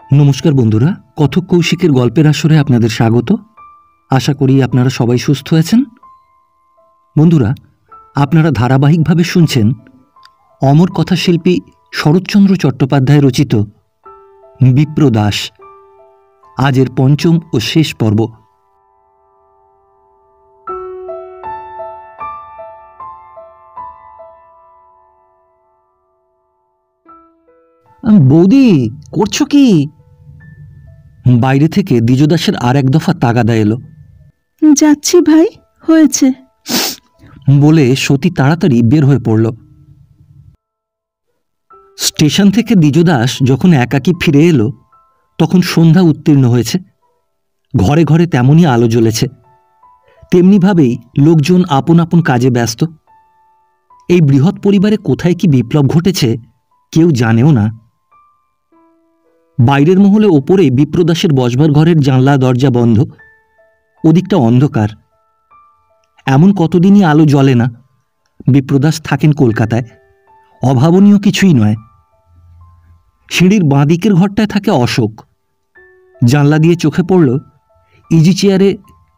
নমস্কার বন্ধুরা, কথক কৌশিকের গল্পের আসরে আপনাদের স্বাগত। আশা করি আপনারা সবাই সুস্থ আছেন। বন্ধুরা, আপনারা ধারাবাহিকভাবে শুনছেন অমর কথাশিল্পী শরৎচন্দ্র চট্টোপাধ্যায় রচিত বিপ্রদাস, আজের পঞ্চম ও শেষ পর্ব। বৌদি, করছো কি? বাইরে থেকে দ্বিজদাসের আর এক দফা তাগাদা এলো। যাচ্ছি ভাই, হয়েছে বলে সতী তাড়াতাড়ি বের হয়ে পড়ল। স্টেশন থেকে দ্বিজদাস যখন একাকী ফিরে এলো তখন সন্ধ্যা উত্তীর্ণ হয়েছে। ঘরে ঘরে তেমনই আলো জ্বলেছে, তেমনিভাবেই লোকজন আপন আপন কাজে ব্যস্ত। এই বৃহৎ পরিবারে কোথায় কি বিপ্লব ঘটেছে কেউ জানেও না। বাইরের মহলে ওপরে বিপ্রদাসের বসবার ঘরের জানলা দরজা বন্ধ, ওদিকটা অন্ধকার। এমন কতদিনই আলো জ্বলে না। বিপ্রদাস থাকেন কলকাতায়, অভাবনীয় কিছুই নয়। সিঁড়ির বাঁ দিকের ঘরটায় থাকে অশোক। জানলা দিয়ে চোখে পড়ল ইজি চেয়ারে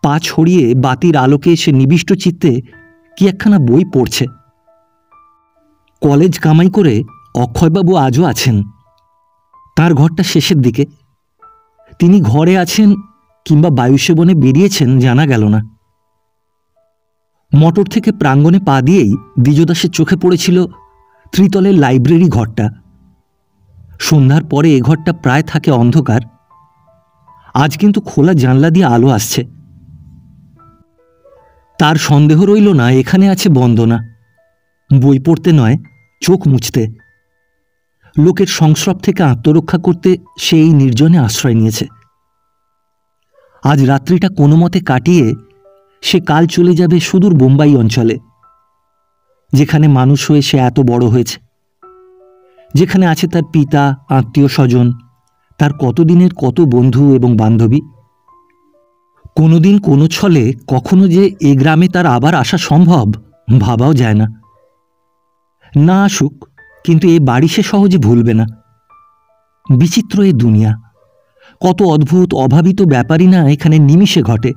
পা ছড়িয়ে বাতির আলোকে সে নিবিষ্ট চিত্তে কি একখানা বই পড়ছে। কলেজ কামাই করে অক্ষয়বাবু আজও আছেন। তার ঘরটা শেষের দিকে। তিনি ঘরে আছেন কিংবা বায়ুসেবনে বেরিয়েছেন জানা গেল না। মোটর থেকে প্রাঙ্গণে পা দিয়েই দ্বিজদাসের চোখে পড়েছিল ত্রিতলের লাইব্রেরি ঘরটা। সন্ধ্যার পরে এ ঘরটা প্রায় থাকে অন্ধকার। আজ কিন্তু খোলা জানলা দিয়ে আলো আসছে। তার সন্দেহ রইল না এখানে আছে বন্দনা, বই পড়তে নয়, চোখ মুছতে। লোকের সংস্রব থেকে আত্মরক্ষা করতে সে এই নির্জনে আশ্রয় নিয়েছে। আজ রাত্রিটা কোনো মতে কাটিয়ে সে কাল চলে যাবে সুদূর বোম্বাই অঞ্চলে, যেখানে মানুষ হয়ে সে এত বড় হয়েছে, যেখানে আছে তার পিতা, আত্মীয় স্বজন, তার কতদিনের কত বন্ধু এবং বান্ধবী। কোনোদিন কোনো ছলে কখনো যে এ গ্রামে তার আবার আসা সম্ভব ভাবাও যায় না। না আসুক, কিন্তু এ বাড়ি সে সহজে ভুলবে না। বিচিত্র এ দুনিয়া, কত অদ্ভুত অভাবিত ব্যাপারই না এখানে নিমিষে ঘটে।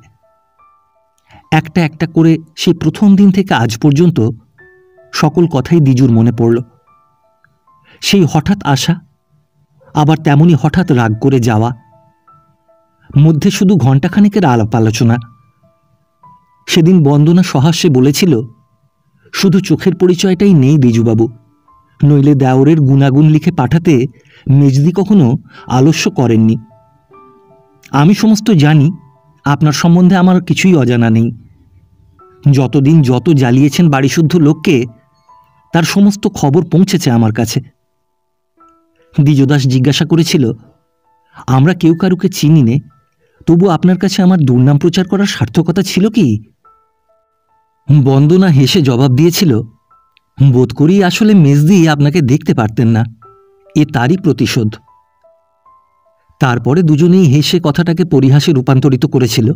একটা একটা করে সেই প্রথম দিন থেকে আজ পর্যন্ত সকল কথাই দ্বিজুর মনে পড়ল। সেই হঠাৎ আসা, আবার তেমনি হঠাৎ রাগ করে যাওয়া, মধ্যে শুধু ঘণ্টাখানেকের আলাপ আলোচনা। সেদিন বন্দনা সহাস্যে বলেছিল, শুধু চোখের পরিচয়টাই নেই দ্বিজুবাবু, নইলে দেওরের গুণাগুণ লিখে পাঠাতে মেজদি কখনো আলস্য করেননি। আমি সমস্ত জানি, আপনার সম্বন্ধে আমার কিছুই অজানা নেই। যতদিন যত জ্বালিয়েছেন বাড়িশুদ্ধ লোককে, তার সমস্ত খবর পৌঁছেছে আমার কাছে। দ্বিজদাস জিজ্ঞাসা করেছিল, আমরা কেউ কারুকে চিনি নে, তবু আপনার কাছে আমার দুর্নাম প্রচার করার সার্থকতা ছিল কি? বন্দনা হেসে জবাব দিয়েছিল, বোধ করি আসলে মেজদি আপনাকে দেখতে পারতেন না, এ তারই প্রতিশোধ। তারপরে দুজনেই হেসে কথাটাকে পরিহাসে রূপান্তরিত করেছিল।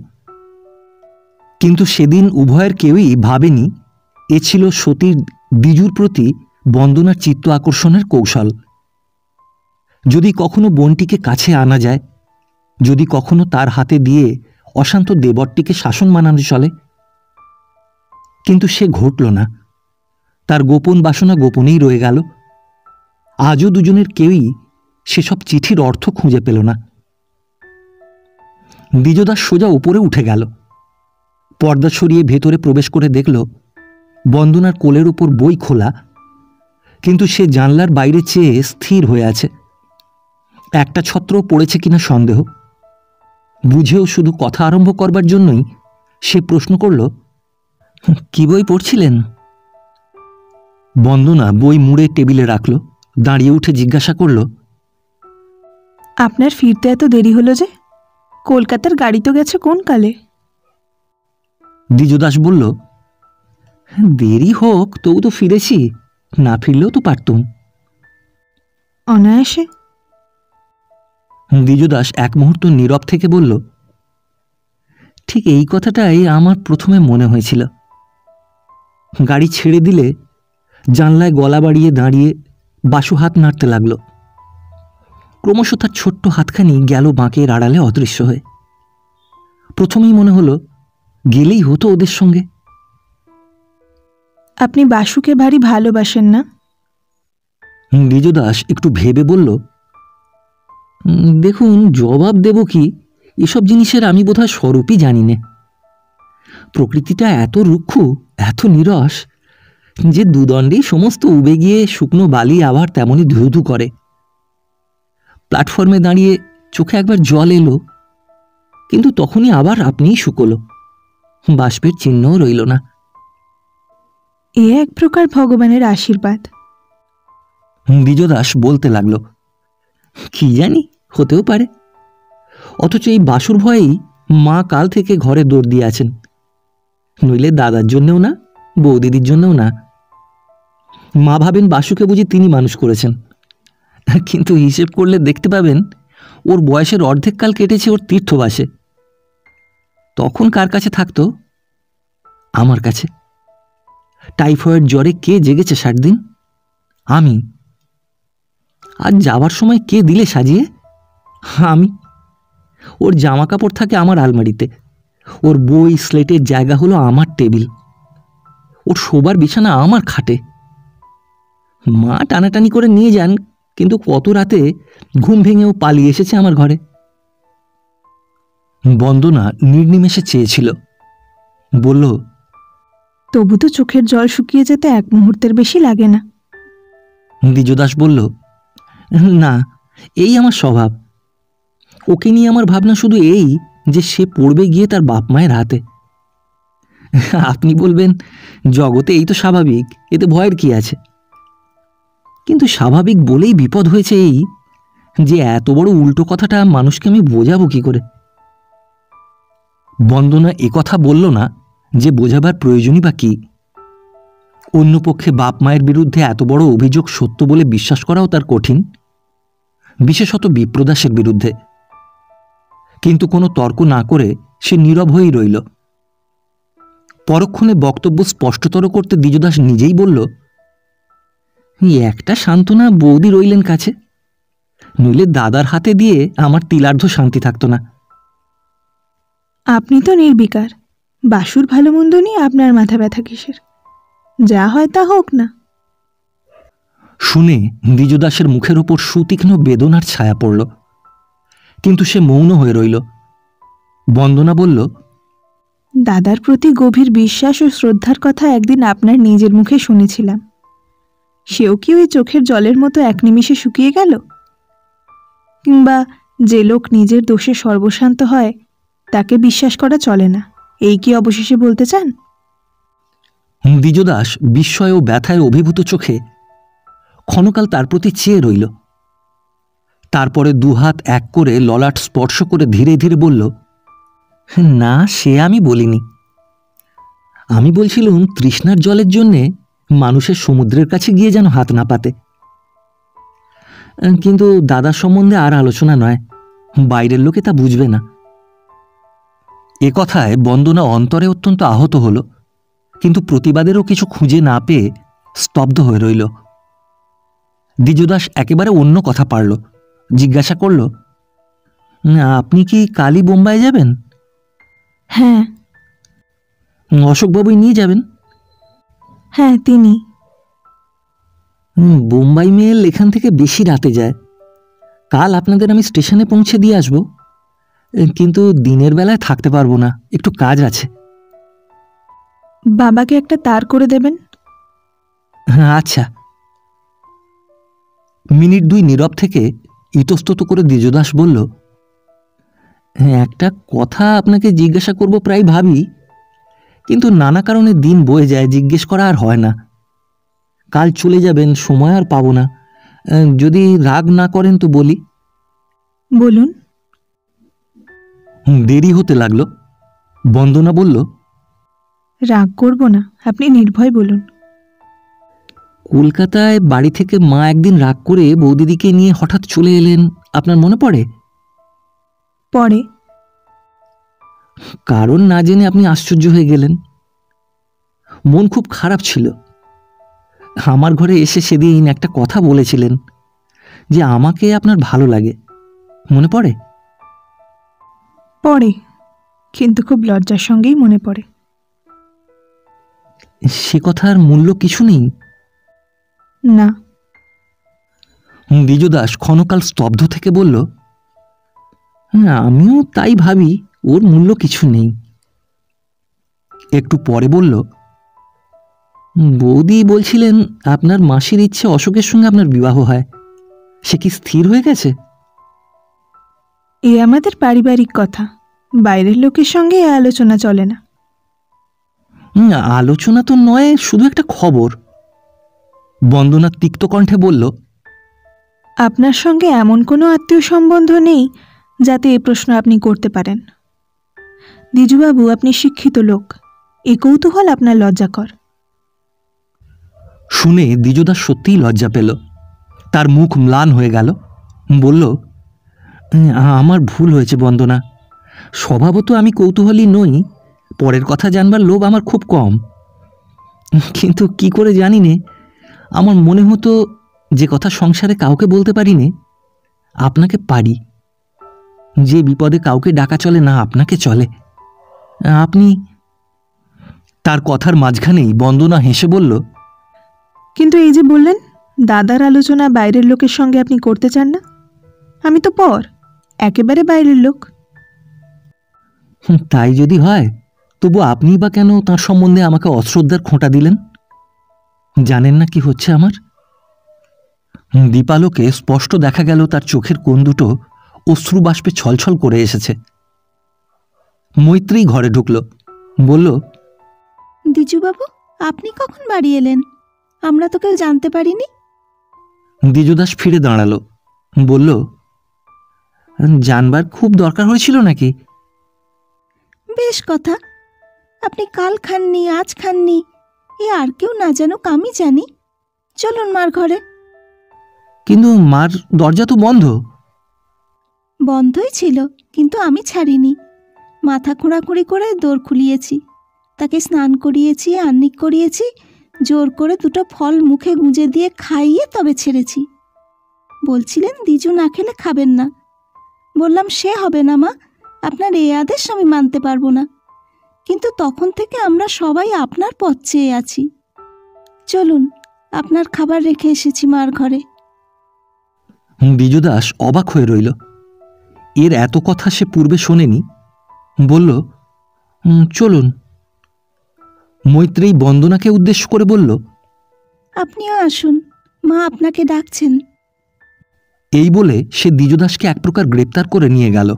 কিন্তু সেদিন উভয়ের কেউই ভাবেনি এ ছিল সতীর দ্বিজুর প্রতি বন্দনার চিত্ত আকর্ষণের কৌশল। যদি কখনো বোনটিকে কাছে আনা যায়, যদি কখনো তার হাতে দিয়ে অশান্ত দেবরটিকে শাসন মানানো চলে, কিন্তু সে ঘটল না। তার গোপন বাসনা গোপনেই রয়ে গেল। আজও দুজনের কেউই সেসব চিঠির অর্থ খুঁজে পেল না। দ্বিজদাস সোজা উপরে উঠে গেল। পর্দা সরিয়ে ভেতরে প্রবেশ করে দেখল বন্দনার কোলের উপর বই খোলা, কিন্তু সে জানলার বাইরে চেয়ে স্থির হয়ে আছে। একটা ছত্র পড়েছে কিনা সন্দেহ। বুঝেও শুধু কথা আরম্ভ করবার জন্যই সে প্রশ্ন করল, কি বই পড়ছিলেন? বন্দনা বই মুড়ে টেবিলে রাখল, দাঁড়িয়ে উঠে জিজ্ঞাসা করল, আপনার ফিরতে এত দেরি হলো যে? কলকাতার গাড়ি তো গেছে কোন কালে? দ্বিজদাস বলল, দেরি হোক, তবু তো ফিরেছি, না ফিরলেও তো পারতুম। অনায়াসে? দ্বিজদাস এক মুহূর্ত নীরব থেকে বলল, ঠিক এই কথাটাই আমার প্রথমে মনে হয়েছিল। গাড়ি ছেড়ে দিলে জানলায় গলা বাড়িয়ে দাঁড়িয়ে বাসু হাত নাড়তে লাগল। ক্রমশ তার ছোট্ট হাতখানি গেল বাঁকের আড়ালে অদৃশ্য হয়ে। প্রথমেই মনে হলো গেলেই হতো ওদের সঙ্গে। আপনি বাসুকে ভারী ভালোবাসেন না? দ্বিজদাস একটু ভেবে বলল, দেখুন, জবাব দেব কি, এসব জিনিসের আমি বোধহয় স্বরূপই জানি না। প্রকৃতিটা এত রুক্ষ, এত নিরস যে দুদণ্ডেই সমস্ত উবে গিয়ে শুকনো বালি আবার তেমনই ধু ধু করে। প্ল্যাটফর্মে দাঁড়িয়ে চোখে একবার জল এলো, কিন্তু তখনই আবার আপনিই শুকোলো, বাষ্পের চিহ্নও রইল না। এ এক প্রকার ভগবানের আশীর্বাদ। দ্বিজদাস বলতে লাগলো, কি জানি, হতেও পারে। অথচ এই বাসুর ভয়েই মা কাল থেকে ঘরে দৌড় দিয়ে আছেন, নইলে দাদার জন্যেও না, বৌদিদির জন্যও না। মা ভাবেন বাসুকে বুঝি তিনি মানুষ করেছেন, কিন্তু হিসেব করলে দেখতে পাবেন ওর বয়সের অর্ধেক কাল কেটেছে ওর তীর্থবাসে। তখন কার কাছে থাকতো? আমার কাছে। টাইফয়েড জ্বরে কে জেগেছে 60 দিন? আমি। আজ যাবার সময় কে দিলে সাজিয়ে? আমি। ওর জামা কাপড় থাকে আমার আলমারিতে, ওর বই স্লেটের জায়গা হলো আমার টেবিল, ওর শোবার বিছানা আমার খাটে। মা টানাটানি করে নিয়ে যান, কিন্তু কত রাতে ঘুম ভেঙেও পালিয়ে এসেছে আমার ঘরে। বন্দনা নির্নিমেষে চেয়েছিল, বলল, তবু তো চোখের জল শুকিয়ে যেতে এক মুহূর্তের বেশি লাগে না। দ্বিজদাস বলল, না, এই আমার স্বভাব। ওকে নিয়ে আমার ভাবনা শুধু এই যে সে পড়বে গিয়ে তার বাপ মায়ের হাতে। আপনি বলবেন, জগতে এই তো স্বাভাবিক, এতে ভয়ের কি আছে? কিন্তু স্বাভাবিক বলেই বিপদ হয়েছে এই যে এত বড় উল্টো কথাটা মানুষকে আমি বোঝাবো কি করে? বন্দনা একথা বলল না যে বোঝাবার প্রয়োজনই বা কি। অন্য পক্ষে বাপ মায়ের বিরুদ্ধে এত বড় অভিযোগ সত্য বলে বিশ্বাস করাও তার কঠিন, বিশেষত বিপ্রদাসের বিরুদ্ধে। কিন্তু কোনো তর্ক না করে সে নীরব হয়েই রইল। পরক্ষণে বক্তব্য স্পষ্টতর করতে দ্বিজদাস নিজেই বলল, একটা সান্ত্বনা বৌদি রইলেন কাছে, নইলে দাদার হাতে দিয়ে আমার তিলার্ধ শান্তি থাকত না। আপনি তো নির্বিকার, বাসুর ভালো মন্দ নিয়ে আপনার মাথা ব্যথা কিসের? যা হয় তা হোক না। শুনে দ্বিজদাসের মুখের ওপর সুতীক্ষ্ণ বেদনার ছায়া পড়ল, কিন্তু সে মৌন হয়ে রইল। বন্দনা বলল, দাদার প্রতি গভীর বিশ্বাস ও শ্রদ্ধার কথা একদিন আপনার নিজের মুখে শুনেছিলাম। সেও কি ওই চোখের জলের মতো এক নিমিষে শুকিয়ে গেল? কিংবা যে লোক নিজের দোষে সর্বশান্ত হয় তাকে বিশ্বাস করা চলে না, এই কি অবশেষে বলতে চান? দ্বিজদাস বিস্ময় ও ব্যথায় অভিভূত চোখে ক্ষণকাল তার প্রতি চেয়ে রইল। তারপরে দুহাত এক করে ললাট স্পর্শ করে ধীরে ধীরে বলল, না, সে আমি বলিনি। আমি বলছিলাম তৃষ্ণার জলের জন্যে মানুষের সমুদ্রের কাছে গিয়ে যেন হাত না পাতে। কিন্তু দাদার সম্বন্ধে আর আলোচনা নয়, বাইরের লোকে তা বুঝবে না। এ কথায় বন্দনা অন্তরে অত্যন্ত আহত হল, কিন্তু প্রতিবাদেরও কিছু খুঁজে না পেয়ে স্তব্ধ হয়ে রইল। দ্বিজদাস একেবারে অন্য কথা পারল, জিজ্ঞাসা করল, আপনি কি কালই বোম্বাই যাবেন? হ্যাঁ। অশোকবাবুই নিয়ে যাবেন? হ্যাঁ, তিনি। বোম্বাই মেল এখান থেকে বেশি রাতে যায়। কাল আপনাদের আমি স্টেশনে পৌঁছে দিয়ে আসব, কিন্তু দিনের বেলায় থাকতে পারবো না, একটু কাজ আছে। বাবাকে একটা তার করে দেবেন। আচ্ছা। মিনিট দুই নীরব থেকে ইতস্তত করে দ্বিজদাস বলল, একটা কথা আপনাকে জিজ্ঞাসা করব প্রায় ভাবি, কিন্তু নানা কারণে দিন বয়ে যায়, জিজ্ঞেস করা আর হয় না। কাল চলে যাবেন, সময় আর পাবো না, যদি রাগ না করেন তো বলি। বলুন। দেরি হতে লাগলো। বন্দনা বলল, রাগ করব না, আপনি নির্ভয় বলুন। কলকাতায় বাড়ি থেকে মা একদিন রাগ করে বৌদিদিকে নিয়ে হঠাৎ চলে এলেন, আপনার মনে পড়ে? পরে। কারণ না জেনে আপনি আশ্চর্য হয়ে গেলেন। মন খুব খারাপ ছিল। আমার ঘরে এসে সেদিন একটা কথা বলেছিলেন যে আমাকে আপনার ভালো লাগে, মনে পড়ে? পড়ে, কিন্তু খুব লজ্জার সঙ্গেই মনে পড়ে। সে কথার মূল্য কিছু নেই? না। দ্বিজদাস ক্ষণকাল স্তব্ধ থেকে বলল, আমিও তাই ভাবি, ওর মূল্য কিছু নেই। একটু পরে বলল, বৌদি বলছিলেন আপনার মাসির ইচ্ছে অশোকের সঙ্গে আপনার বিবাহ হয়, সে কি স্থির হয়ে গেছে? এ আমাদের পারিবারিক কথা, বাইরের লোকের সঙ্গে এ আলোচনা চলে না। আলোচনা তো নয়, শুধু একটা খবর। বন্দনা তিক্ত কণ্ঠে বলল, আপনার সঙ্গে এমন কোনো আত্মীয় সম্বন্ধ নেই যাতে এ প্রশ্ন আপনি করতে পারেন। দ্বিজবাবু, আপনি শিক্ষিত লোক, এ কৌতূহল আপনার লজ্জাকর। শুনে দ্বিজদাস সত্যিই লজ্জা পেল, তার মুখ ম্লান হয়ে গেল। বলল, আমার ভুল হয়েছে বন্দনা, স্বভাবত আমি কৌতূহলী নই, পরের কথা জানবার লোভ আমার খুব কম। কিন্তু কি করে জানি নে, আমার মনে হতো যে কথা সংসারে কাউকে বলতে পারি নে, আপনাকে পারি। যে বিপদে কাউকে ডাকা চলে না, আপনাকে চলে। আপনি। তার কথার মাঝখানেই বন্দনা হেসে বলল, কিন্তু এই যে বললেন দাদার আলোচনা বাইরের লোকের সঙ্গে আপনি করতে চান না, আমি তো পর, একেবারে বাইরের লোক। তাই যদি হয়, তবু আপনি বা কেন তার সম্বন্ধে আমাকে অশ্রদ্ধার খোঁটা দিলেন? জানেন না কি হচ্ছে আমার? দীপালোকে স্পষ্ট দেখা গেল তার চোখের কোণ দুটো অশ্রুবাষ্পে ছলছল করে এসেছে। মৈত্রী ঘরে ঢুকল, বলল, দ্বিজুবাবু, আপনি কখন বাড়ি এলেন? আমরা তো কেউ জানতে পারিনি। দ্বিজদাস ফিরে দাঁড়ালো, বলল, জানবার খুব দরকার হয়েছিল নাকি? বেশ কথা, আপনি কাল খাননি, আজ খাননি, এ আর কেউ না জানুক, আমি জানি। চলুন মার ঘরে। কিন্তু মার দরজা তো বন্ধ। বন্ধই ছিল, কিন্তু আমি ছাড়িনি। মাথা খোঁড়াখুঁড়ি করে দোর খুলিয়েছি, তাকে স্নান করিয়েছি, আহ্নিক করিয়েছি, জোর করে দুটো ফল মুখে গুঁজে দিয়ে খাইয়ে তবে ছেড়েছি। বলছিলেন দ্বিজু না খেলে খাবেন না। বললাম, সে হবে না মা, আপনার এই আদেশ আমি মানতে পারবো না। কিন্তু তখন থেকে আমরা সবাই আপনার পথ চেয়ে আছি। চলুন, আপনার খাবার রেখে এসেছি মার ঘরে। দ্বিজদাস অবাক হয়ে রইল, এর এত কথা সে পূর্বে শোনেনি। বলল, চলুন। মৈত্রেয়ী বন্দনাকে উদ্দেশ্য করে বলল, আপনিও আসুন, মা আপনাকে ডাকছেন। এই বলে সে দ্বিজদাসকে এক প্রকার গ্রেপ্তার করে নিয়ে গেল।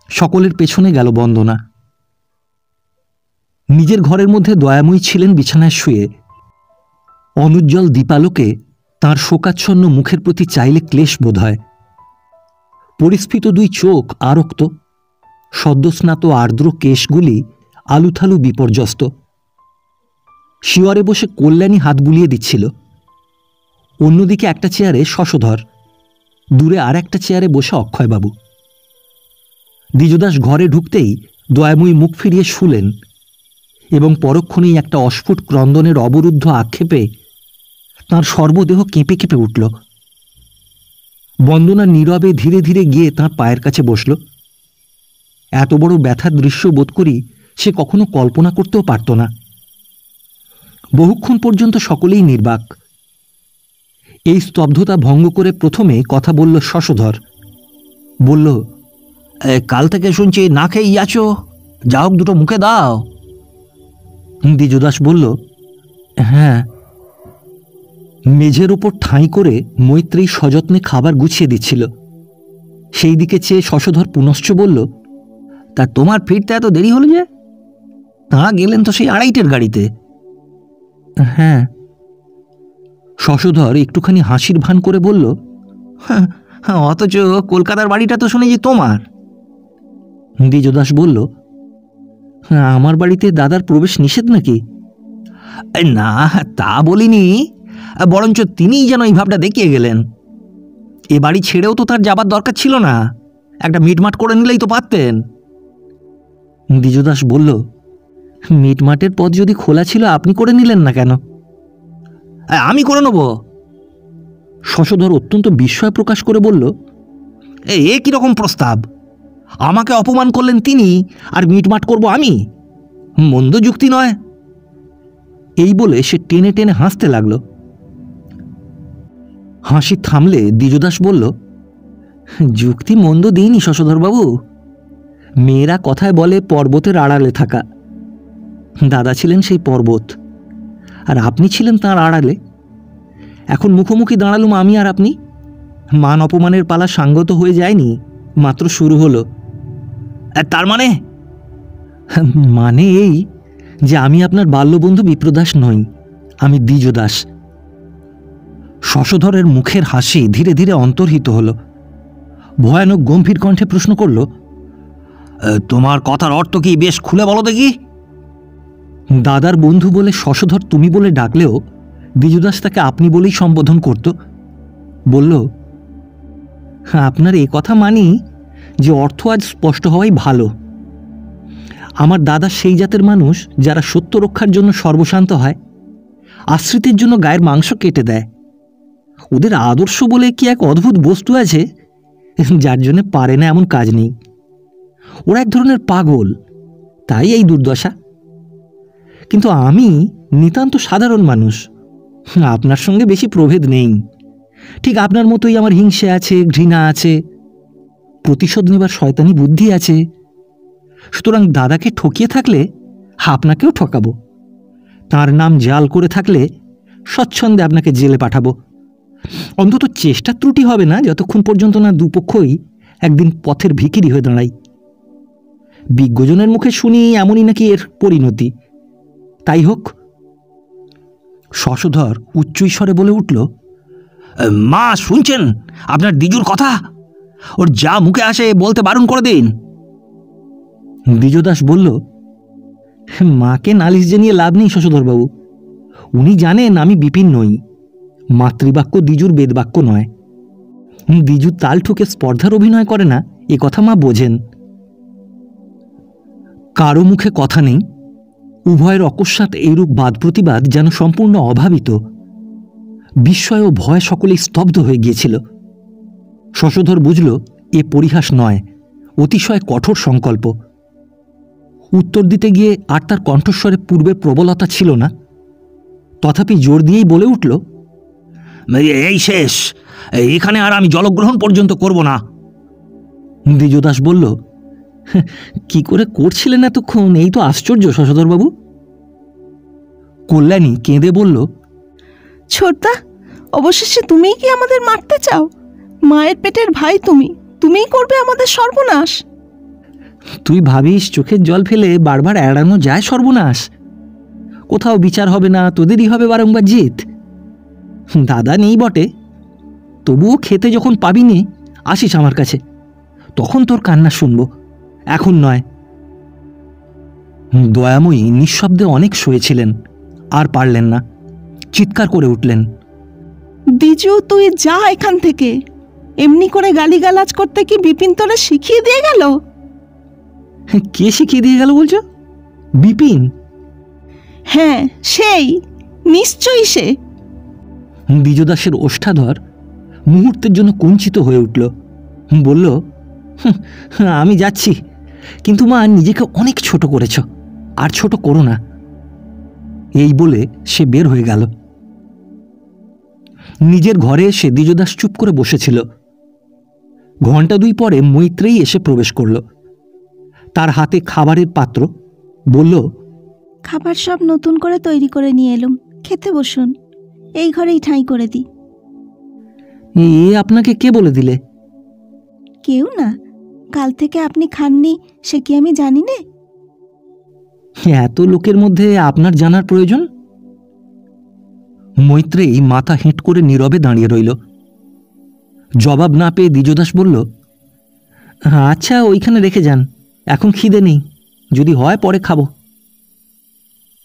সকলের পেছনে গেল বন্দনা। নিজের ঘরের মধ্যে দয়াময়ী ছিলেন বিছানায় শুয়ে। অনুজ্জ্বল দীপালোকে তাঁর শোকাচ্ছন্ন মুখের প্রতি চাইলে ক্লেশ বোধ হয়। পরিস্ফীত দুই চোখ আরক্ত, সদ্যস্নাত আর্দ্র কেশগুলি আলুথালু বিপর্যস্ত। শিয়রে বসে কল্যাণী হাত বুলিয়ে দিচ্ছিল। অন্যদিকে একটা চেয়ারে শশধর, দূরে আর একটা চেয়ারে বসে অক্ষয়বাবু। দ্বিজদাস ঘরে ঢুকতেই দয়াময়ী মুখ ফিরিয়ে শুলেন এবং পরক্ষণেই একটা অস্ফুট ক্রন্দনের অবরুদ্ধ আক্ষেপে তাঁর সর্বদেহ কেঁপে কেঁপে উঠল। বন্দনা নীরবে ধীরে ধীরে গিয়ে তাঁর পায়ের কাছে বসল। এত বড় ব্যথার দৃশ্য বোধ করি সে কখনো কল্পনা করতেও পারত না। বহুক্ষণ পর্যন্ত সকলেই নির্বাক। এই স্তব্ধতা ভঙ্গ করে প্রথমে কথা বলল শশধর। বলল, কাল থেকে শুনছি না খেয়েই আছো, যা হোক দুটো মুখে দাও। দ্বিজদাস বলল, হ্যাঁ। মেঝের ওপর ঠাঁই করে মৈত্রেয়ী সযত্নে খাবার গুছিয়ে দিচ্ছিল। সেই দিকে চেয়ে শশধর পুনশ্চ বলল, তা তোমার ফিরতে এত দেরি হলো যে? তা গেলেন তো সেই 2:30-এর গাড়িতে। হ্যাঁ। শশধর একটুখানি হাসির ভান করে বলল, অথচ কলকাতার বাড়িটা তো শুনেছি তোমার। দ্বিজদাস বলল, আমার বাড়িতে দাদার প্রবেশ নিষেধ নাকি? না, তা বলিনি, বরঞ্চ তিনিই যেন এই ভাবটা দেখিয়ে গেলেন। এ বাড়ি ছেড়েও তো তার যাবার দরকার ছিল না, একটা মিটমাট করে নিলেই তো পারতেন। দ্বিজদাস বলল, মিটমাটের পথ যদি খোলা ছিল আপনি করে নিলেন না কেন? আমি করে নেব। শশধর অত্যন্ত বিস্ময় প্রকাশ করে বলল, এ কিরকম প্রস্তাব? আমাকে অপমান করলেন তিনি, আর মিটমাট করব আমি? মন্দ যুক্তি নয়। এই বলে সে টেনে টেনে হাসতে লাগল। হাসি থামলে দ্বিজদাস বলল, যুক্তি মন্দ দিইনি শশধরবাবু। মেয়েরা কথায় বলে পর্বতের আড়ালে থাকা। দাদা ছিলেন সেই পর্বত, আর আপনি ছিলেন তাঁর আড়ালে। এখন মুখোমুখি দাঁড়ালুম আমি আর আপনি। মান অপমানের পালা সাঙ্গত হয়ে যায়নি, মাত্র শুরু হলো। তার মানে এই যে আমি আপনার বাল্যবন্ধু বিপ্রদাস নই, আমি দ্বিজদাস। শশধরের মুখের হাসি ধীরে ধীরে অন্তর্হিত হল। ভয়ানক গম্ভীর কণ্ঠে প্রশ্ন করল, তোমার কথার অর্থ কি? বেশ খুলে বলো দেখি। দাদার বন্ধু বলে শশধর তুমি বলে ডাকলেও দ্বিজদাস তাকে আপনি বলেই সম্বোধন করত। বলল, আপনার এ কথা মানি যে অর্থ আজ স্পষ্ট হওয়াই ভালো। আমার দাদা সেই জাতের মানুষ যারা সত্য রক্ষার জন্য সর্বশান্ত হয়, আশ্রিতের জন্য গায়ের মাংস কেটে দেয়। ওদের আদর্শ বলে কি এক অদ্ভুত বস্তু আছে, যার জন্য পারে না এমন কাজ নেই। ওরা এক ধরনের পাগল, তাই এই দুর্দশা। কিন্তু আমি নিতান্ত সাধারণ মানুষ, আপনার সঙ্গে বেশি প্রভেদ নেই। ঠিক আপনার মতোই আমার হিংসে আছে, ঘৃণা আছে, প্রতিশোধ নেবার শয়তানি বুদ্ধি আছে। সুতরাং দাদাকে ঠকিয়ে থাকলে আপনাকেও ঠকাবো, তার নাম জাল করে থাকলে স্বচ্ছন্দে আপনাকে জেলে পাঠাবো। অন্তত চেষ্টা ত্রুটি হবে না, যতক্ষণ পর্যন্ত না দুপক্ষই একদিন পথের ভিখিরি হয়ে দাঁড়াই। বিজ্ঞজনের মুখে শুনি এমনই নাকি এর পরিণতি। তাই হোক। শশধর উচ্চৈস্বরে বলে উঠল, মা শুনছেন আপনার দ্বিজুর কথা? ওর যা মুখে আসে বলতে বারণ করে দিন। দ্বিজদাস বলল, মাকে নালিশ জানিয়ে লাভ নেই শশধরবাবু। উনি জানেন আমি বিপিন নই। মাতৃবাক্য দ্বিজুর বেদবাক্য নয়। দ্বিজু তাল ঠুকে স্পর্ধার অভিনয় করে না, এ কথা মা বোঝেন। কারো মুখে কথা নেই। উভয়ের অকস্মাৎ এইরূপ বাদ প্রতিবাদ যেন সম্পূর্ণ অভাবিত। বিস্ময় ও ভয় সকলেই স্তব্ধ হয়ে গিয়েছিল। শশধর বুঝল এ পরিহাস নয়, অতিশয় কঠোর সংকল্প। উত্তর দিতে গিয়ে আর তার কণ্ঠস্বরে পূর্বের প্রবলতা ছিল না। তথাপি জোর দিয়েই বলে উঠল, এই শেষ, এখানে আর আমি জলগ্রহণ পর্যন্ত করব না। দ্বিজদাস বলল, কি করে করছিলেন এতক্ষণ? এই তো আশ্চর্য শশধরবাবু। কল্যাণী কেঁদে বলল, ছোটদা, অবশেষে তুমিই কি আমাদের মারতে চাও? মায়ের পেটের ভাই তুমিই করবে আমাদের সর্বনাশ। তুই ভাবিস চোখের জল ফেলে বারবার এড়ানো যায় সর্বনাশ? কোথাও বিচার হবে না, তোদেরই হবে বারংবার জিত। দাদা নেই বটে, তবুও খেতে যখন পাবি নে আসিস আমার কাছে, তখন তোর কান্না শুনব, এখন নয়। দয়াময়ী নিঃশব্দে অনেক শুয়েছিলেন, আর পারলেন না, চিৎকার করে উঠলেন, দ্বিজু, তুই যা এখান থেকে। এমনি করে গালিগালাজ করতে কি বিপিন তোরে শিখিয়ে দিয়ে গেল? কে শিখিয়ে দিয়ে গেল বলছো? বিপিন? হ্যাঁ, সেই, নিশ্চয়ই সে। দ্বিজদাসের ওষ্ঠাধর মুহূর্তের জন্য কুঞ্চিত হয়ে উঠল। বলল, আমি যাচ্ছি, কিন্তু মা নিজেকে অনেক ছোট করেছ, আর ছোট করো না। এই বলে সে বের হয়ে গেল। নিজের ঘরে এসে দ্বিজদাস চুপ করে বসেছিল। ঘণ্টা দুই পরে মৈত্রেয়ী এসে প্রবেশ করল। তার হাতে খাবারের পাত্র। বলল, খাবার সব নতুন করে তৈরি করে নিয়ে এলুম, খেতে বসুন। এই ঘরেই ঠাঁই করে দিই। এ আপনাকে কে বলে দিলে? কেউ না, কাল থেকে আপনি খাননি সে কি আমি জানি নে? এত লোকের মধ্যে আপনার জানার প্রয়োজন? মৈত্রেয়ী মাথা হেঁট করে নীরবে দাঁড়িয়ে রইল। জবাব না পেয়ে দ্বিজদাস বলল, আচ্ছা, ওইখানে রেখে যান, এখন খিদে নেই, যদি হয় পরে খাবো।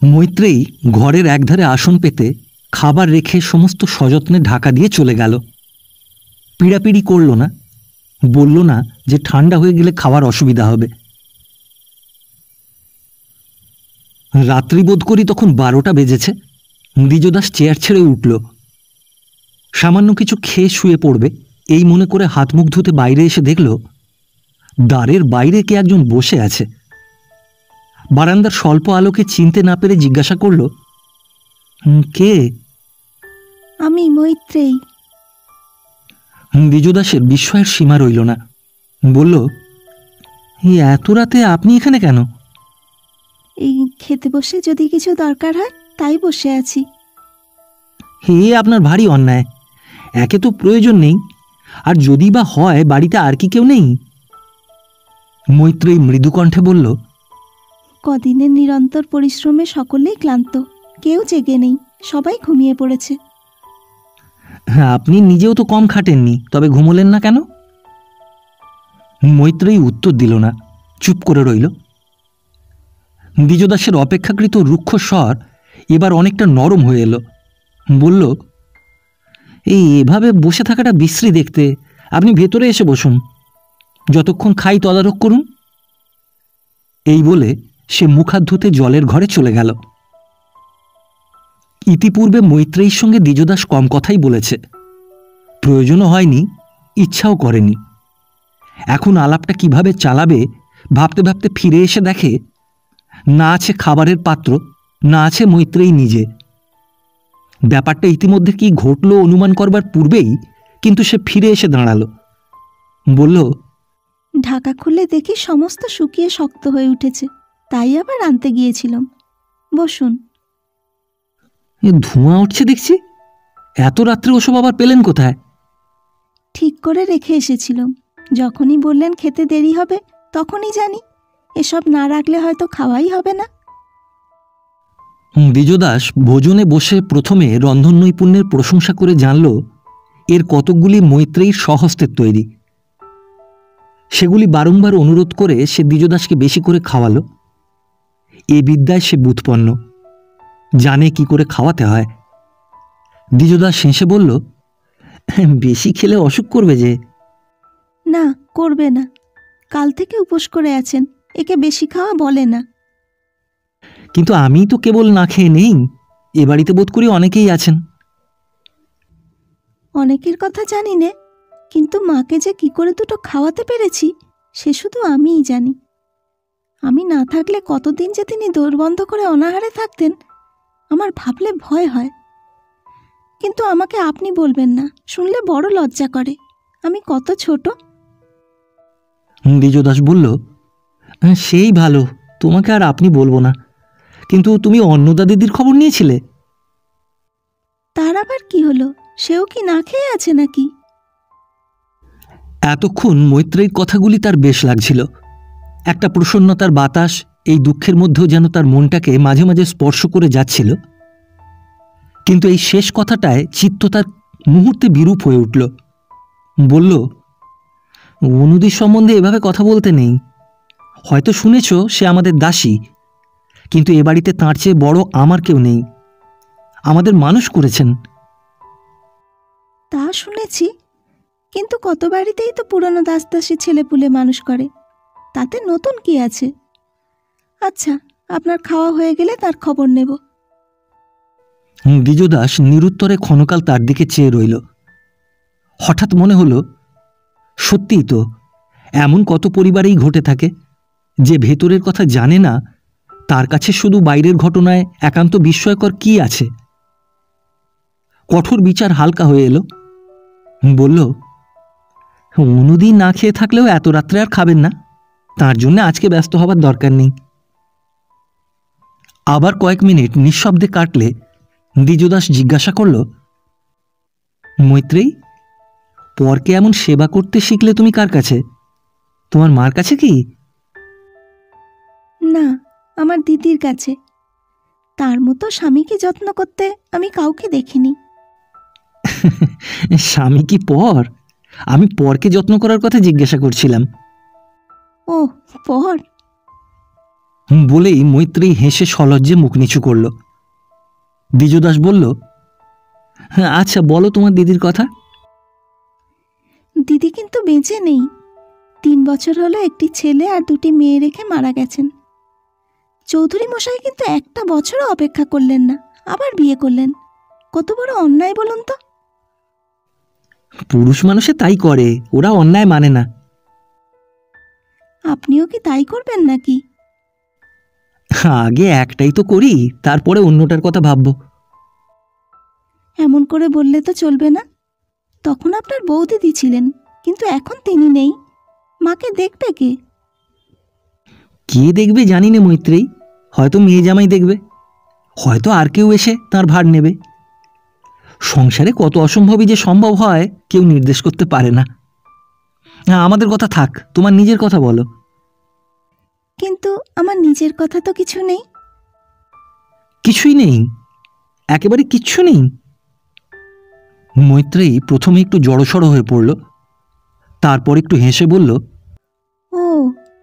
মৈত্রেয়ী ঘরের একধারে আসন পেতে খাবার রেখে সমস্ত সযত্নে ঢাকা দিয়ে চলে গেল। পিড়াপিড়ি করল না, বলল না যে ঠান্ডা হয়ে গেলে খাওয়ার অসুবিধা হবে। রাত্রি বোধ করি তখন 12টা বেজেছে। দ্বিজদাস চেয়ার ছেড়ে উঠল। সামান্য কিছু খেয়ে শুয়ে পড়বে এই মনে করে হাত মুখ ধুতে বাইরে এসে দেখল দ্বারের বাইরে কে একজন বসে আছে। বারান্দার স্বল্প আলোকে চিনতে না পেরে জিজ্ঞাসা করল, কে? আমি মৈত্রেয়ী। দ্বিজদাসের বিস্ময়ের সীমা রইল না। বলল, এই এত রাতে আপনি এখানে কেন? এই খেতে বসে যদি কিছু দরকার হয় তাই বসে আছি। হে, আপনার ভারী অন্যায়। একে তো প্রয়োজন নেই, আর যদি বা হয় বাড়িতে আর কি কেউ নেই? মৈত্রেয়ী মৃদু কণ্ঠে বলল, কদিনের নিরন্তর পরিশ্রমে সকলেই ক্লান্ত, কেউ জেগে নেই, সবাই ঘুমিয়ে পড়েছে। হ্যাঁ, আপনি নিজেও তো কম খাটেননি, তবে ঘুমোলেন না কেন? মৈত্রেয়ী উত্তর দিল না, চুপ করে রইল। দ্বিজদাসের অপেক্ষাকৃত রুক্ষ স্বর এবার অনেকটা নরম হয়ে এলো। বলল, এই এভাবে বসে থাকাটা বিশ্রী দেখতে। আপনি ভেতরে এসে বসুন, যতক্ষণ খাই তদারক করুন। এই বলে সে মুখ হাত ধুতে জলের ঘরে চলে গেল। ইতিপূর্বে মৈত্রেয়ীর সঙ্গে দ্বিজদাস কম কথাই বলেছে, প্রয়োজনও হয়নি, ইচ্ছাও করেনি। এখন আলাপটা কিভাবে চালাবে ভাবতে ভাবতে ফিরে এসে দেখে না আছে খাবারের পাত্র, না আছে মৈত্রেয়ী নিজে। ব্যাপারটা ইতিমধ্যে কি ঘটল অনুমান করবার পূর্বেই কিন্তু সে ফিরে এসে দাঁড়ালো। বলল, ঢাকা খুলে দেখি সমস্ত শুকিয়ে শক্ত হয়ে উঠেছে, তাই আবার আনতে গিয়েছিলাম। বসুন। এ ধোঁয়া উঠছে দেখছি। এত রাত্রে ওসব আবার পেলেন কোথায়? ঠিক করে রেখে এসেছিলাম, যখনই বললেন খেতে দেরি হবে তখনই জানি এসব না রাখলে হয়তো খাওয়াই হবে না। দ্বিজদাস ভোজনে বসে প্রথমে রন্ধন নৈপুণ্যের প্রশংসা করে জানল এর কতকগুলি মৈত্রেয়ীর স্বহস্তের তৈরি। সেগুলি বারংবার অনুরোধ করে সে দ্বিজদাসকে বেশি করে খাওয়ালো। এ বিদ্যায় সে বুৎপন্ন, জানে কি করে খাওয়াতে হয়। দ্বিজদাস হেসে বলল, বেশি খেলে অসুখ করবে যে। না, করবে না, কাল থেকে উপোস করে আছেন, একে বেশি খাওয়া বলে না। কিন্তু আমি তো কেবল না খেয়ে নেই, এ বাড়িতে বোধ করি অনেকেই আছেন। অনেকের কথা জানি নে, কিন্তু মাকে যে কি করে দুটো খাওয়াতে পেরেছি সে শুধু আমিই জানি। আমি না থাকলে কতদিন যে তিনি দোর বন্ধ করে অনাহারে থাকতেন আমার ভাবলে ভয় হয়। কিন্তু আমাকে আপনি বলবেন না, শুনলে বড় লজ্জা করে। আমি কত ছোট। দ্বিজদাস বলল, সেই ভালো, তোমাকে আর আপনি বলবো না। কিন্তু তুমি অন্নদা দিদির খবর নিয়েছিলে? তার আবার কি হলো? সেও কি না খেয়ে আছে নাকি? এতক্ষণ মৈত্রেয়ীর কথাগুলি তার বেশ লাগছিল। একটা প্রসন্নতার বাতাস এই দুঃখের মধ্যেও যেন তার মনটাকে মাঝে মাঝে স্পর্শ করে যাচ্ছিল। কিন্তু এই শেষ কথাটায় চিত্ত তার মুহূর্তে বিরূপ হয়ে উঠল। বলল, অনুদির সম্বন্ধে এভাবে কথা বলতে নেই। হয়তো শুনেছ সে আমাদের দাসী, কিন্তু এ বাড়িতে তাঁর চেয়ে বড় আমার কেউ নেই। আমাদের মানুষ করেছেন। তা শুনেছি, কিন্তু কত বাড়িতেই তো পুরনো দাসদাসী ছেলেপুলে মানুষ করে, তাতে নতুন কি আছে? আচ্ছা, আপনার খাওয়া হয়ে গেলে তার খবর নেব। দ্বিজদাস নিরুত্তরে ক্ষণকাল তার দিকে চেয়ে রইল। হঠাৎ মনে হলো, সত্যিই তো এমন কত পরিবারেই ঘটে থাকে যে ভেতরের কথা জানে না, তার কাছে শুধু বাইরের ঘটনায় একান্ত বিস্ময়কর কি আছে। কঠোর বিচার হালকা হয়ে এলো। বলল, অনুদিন না খেয়ে থাকলেও এত রাত্রে আর খাবেন না, তার জন্য আজকে ব্যস্ত হবার দরকার নেই। আবার কয়েক মিনিট নিঃশব্দে কাটলে দ্বিজদাস জিজ্ঞাসা করল, মৈত্রেয়ী, পরকে এমন সেবা করতে শিখলে তুমি কার কাছে? তোমার মার কাছে কি? না, আমার দিদির কাছে। তার মতো স্বামীকে যত্ন করতে আমি কাউকে দেখিনি। স্বামী কি পর? আমি পরকে যত্ন করার কথা জিজ্ঞাসা করছিলাম। ও, পর? বলেই মৈত্রেয়ী হেসে সলজ্জে মুখ নিচু করল। দ্বিজদাস বলল, আচ্ছা বলো তোমার দিদির কথা। দিদি কিন্তু বেঁচে নেই। 3 বছর হলো একটি ছেলে আর 2টি মেয়ে রেখে মারা গেছেন। চৌধুরী মশাই কিন্তু একটা বছরও অপেক্ষা করলেন না, আবার বিয়ে করলেন। কত বড় অন্যায় বলুন তো। পুরুষ মানুষে তাই করে, ওরা অন্যায় মানে না। আপনিও কি তাই করবেন নাকি? আগে একটাই তো করি, তারপরে অন্যটার কথা ভাববো। এমন করে বললে তো চলবে না। তখন আপনার বৌদিদি ছিলেন, কিন্তু এখন তিনি নেই। মাকে দেখবে কে? কে দেখবে জানি না মৈত্রেয়ী, হয়তো মেয়ে জামাই দেখবে, হয়তো আর কেউ এসে তার ভার নেবে। সংসারে কত অসম্ভবই যে সম্ভব হয় কেউ নির্দেশ করতে পারে না। আমাদের কথা থাক, তোমার নিজের কথা বলো। কিন্তু আমার নিজের কথা তো কিছু নেই। কিছুই নেই? একেবারে কিচ্ছু নেই? মৈত্রেয়ী প্রথমে একটু জড়সড় হয়ে পড়ল, তারপর একটু হেসে বলল, ও,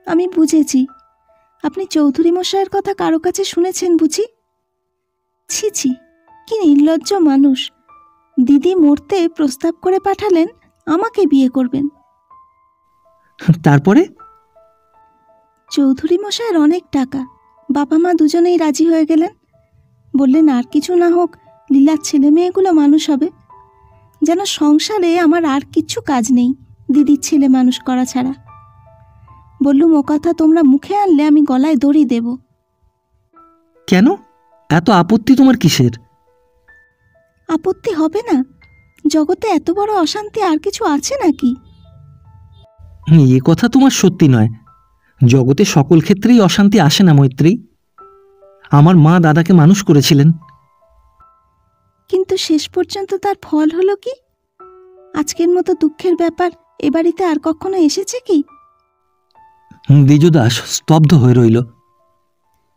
আমি বুঝেছি। আপনি চৌধুরী মশাইয়ের কথা কারো কাছে শুনেছেন বুঝি? ছি ছি, কি নির্লজ্জ মানুষ! দিদি মরতে প্রস্তাব করে পাঠালেন আমাকে বিয়ে করবেন। তারপরে? চৌধুরী মশাইয়ের অনেক টাকা, বাবা মা দুজনেই রাজি হয়ে গেলেন। বললেন আর কিছু না হোক, লীলার ছেলে মেয়েগুলো মানুষ হবে। যেন সংসারে আমার আর কিচ্ছু কাজ নেই দিদির ছেলে মানুষ করা ছাড়া। বললুম, ও কথা তোমরা মুখে আনলে আমি গলায় দড়ি দেব। কেন এত আপত্তি তোমার কিসের? আপত্তি হবে না? জগতে এত বড় অশান্তি আর কিছু আছে নাকি? এ কথা তোমার সত্যি নয়। জগতে সকল ক্ষেত্রেই অশান্তি আসে না মৈত্রেয়ী। আমার মা দাদাকে মানুষ করেছিলেন। কিন্তু শেষ পর্যন্ত তার ফল হলো কি? আজকের মতো দুঃখের ব্যাপার এ বাড়িতে আর কখনো এসেছে কি? দ্বিজদাস স্তব্ধ হয়ে রইল।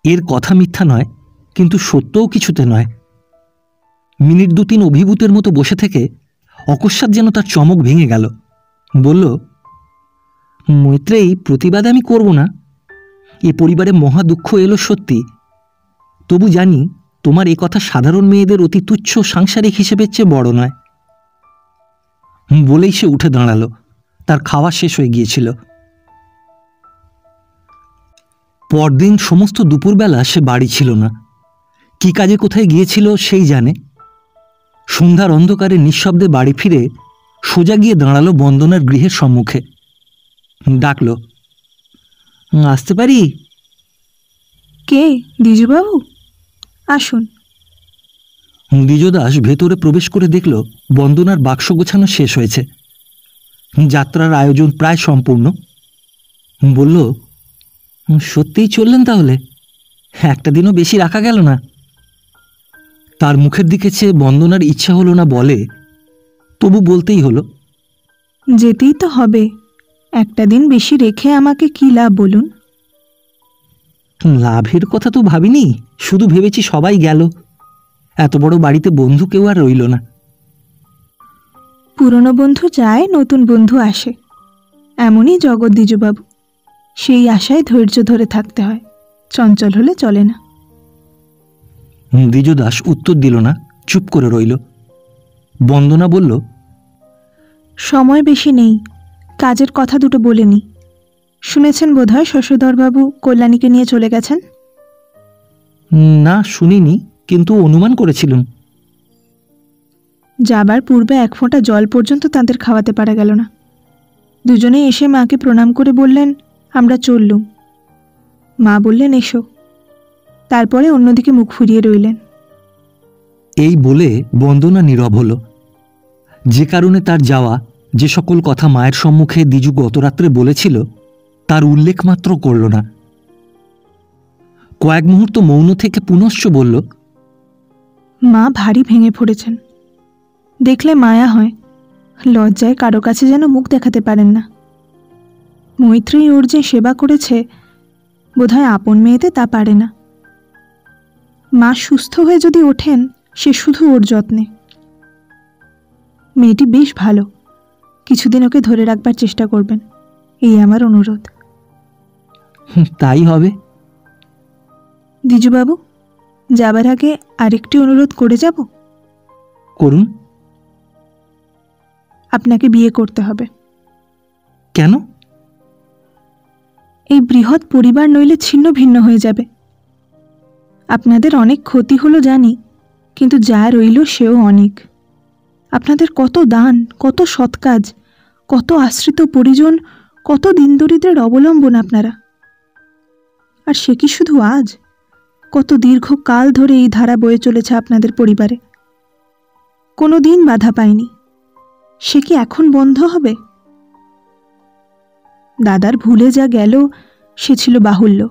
এর কথা মিথ্যা নয়, কিন্তু সত্যও কিছুতে নয়। মিনিট দু তিন অভিভূতের মতো বসে থেকে অকস্মাৎ যেন তার চমক ভেঙে গেল। বলল, মৈত্রেয়ী, প্রতিবাদ আমি করব না। এ পরিবারে মহা দুঃখ এলো সত্যি, তবু জানি তোমার এ কথা সাধারণ মেয়েদের অতি তুচ্ছ সাংসারিক হিসেবের চেয়ে বড় নয়। বলেই সে উঠে দাঁড়ালো। তার খাওয়া শেষ হয়ে গিয়েছিল। পরদিন সমস্ত দুপুরবেলা সে বাড়ি ছিল না। কি কাজে কোথায় গিয়েছিল সেই জানে। সন্ধ্যার অন্ধকারে নিঃশব্দে বাড়ি ফিরে সোজা গিয়ে দাঁড়ালো বন্দনার গৃহের সম্মুখে। ডাকল, আসতে পারি? কে? দ্বিজবাবু, আসুন। দ্বিজদাস ভেতরে প্রবেশ করে দেখল বন্দনার বাক্স গোছানো শেষ হয়েছে। যাত্রার আয়োজন প্রায় সম্পূর্ণ। বলল, সত্যিই চললেন তাহলে? একটা দিনও বেশি রাখা গেল না। তার মুখের দিকে চেয়ে বন্দনার ইচ্ছা হলো না বলে, তবু বলতেই হলো, যেতেই তো হবে। একটা দিন বেশি রেখে আমাকে কি লাভ বলুন? লাভের কথা তো ভাবিনি, শুধু ভেবেছি সবাই গেল, এত বড় বাড়িতে বন্ধু কেউ আর রইল না। পুরনো বন্ধু যায়, নতুন বন্ধু আসে, এমনই জগৎ দ্বিজবাবু। সেই আশায় ধৈর্য ধরে থাকতে হয়, চঞ্চল হলে চলে না। দ্বিজদাস উত্তর দিল না, চুপ করে রইল। বন্দনা বলল, সময় বেশি নেই, কাজের কথা দুটো বলে নি। শুনেছেন বোধহয় শশধরবাবু কল্যাণীকে নিয়ে চলে গেছেন? না, শুনিনি, কিন্তু অনুমান করেছিলাম। যাবার পূর্বে এক ফোঁটা জল পর্যন্ত তাদের খাওয়াতে পারা গেল না। দুজনেই এসে মাকে প্রণাম করে বললেন, আমরা চললুম। মা বললেন, এসো। তারপরে অন্যদিকে মুখ ফুরিয়ে রইলেন। এই বলে বন্দনা নীরব হল। যে কারণে তার যাওয়া, যে সকল কথা মায়ের সম্মুখে দ্বিজু গতরাত্রে বলেছিল, তার উল্লেখ মাত্র করল না। কয়েক মুহূর্ত মৌন থেকে পুনশ্চ বলল, মা ভারী ভেঙে পড়েছেন। দেখলে মায়া হয়, লজ্জায় কারো কাছে যেন মুখ দেখাতে পারেন না। মৈত্রেয়ী ওর যে সেবা করেছে, বোধহয় আপন মেয়েতে তা পারে না। মা সুস্থ হয়ে যদি ওঠেন, সে শুধু ওর যত্নে। মেয়েটি বেশ ভালো, কিছুদিন ওকে ধরে রাখবার চেষ্টা করবেন, এই আমার অনুরোধ। তাই হবে। দ্বিজবাবু, যাবার আগে আরেকটি অনুরোধ করে যাব। করুন। আপনাকে বিয়ে করতে হবে। কেন? এই বৃহৎ পরিবার নইলে ছিন্ন ভিন্ন হয়ে যাবে। আপনাদের অনেক ক্ষতি হলো জানি, কিন্তু যা রইল সেও অনেক। আপনাদের কত দান, কত সৎ কাজ, কত আশ্রিত পরিজন, কত দিনদরিদ্রের অবলম্বন আপনারা। আর সে কি শুধু আজ, কত দীর্ঘকাল ধরে এই ধারা বয়ে চলেছে আপনাদের পরিবারে, কোনো দিন বাধা পায়নি। সে কি এখন বন্ধ হবে? দাদার ভুলে যা গেল সে ছিল বাহুল্য,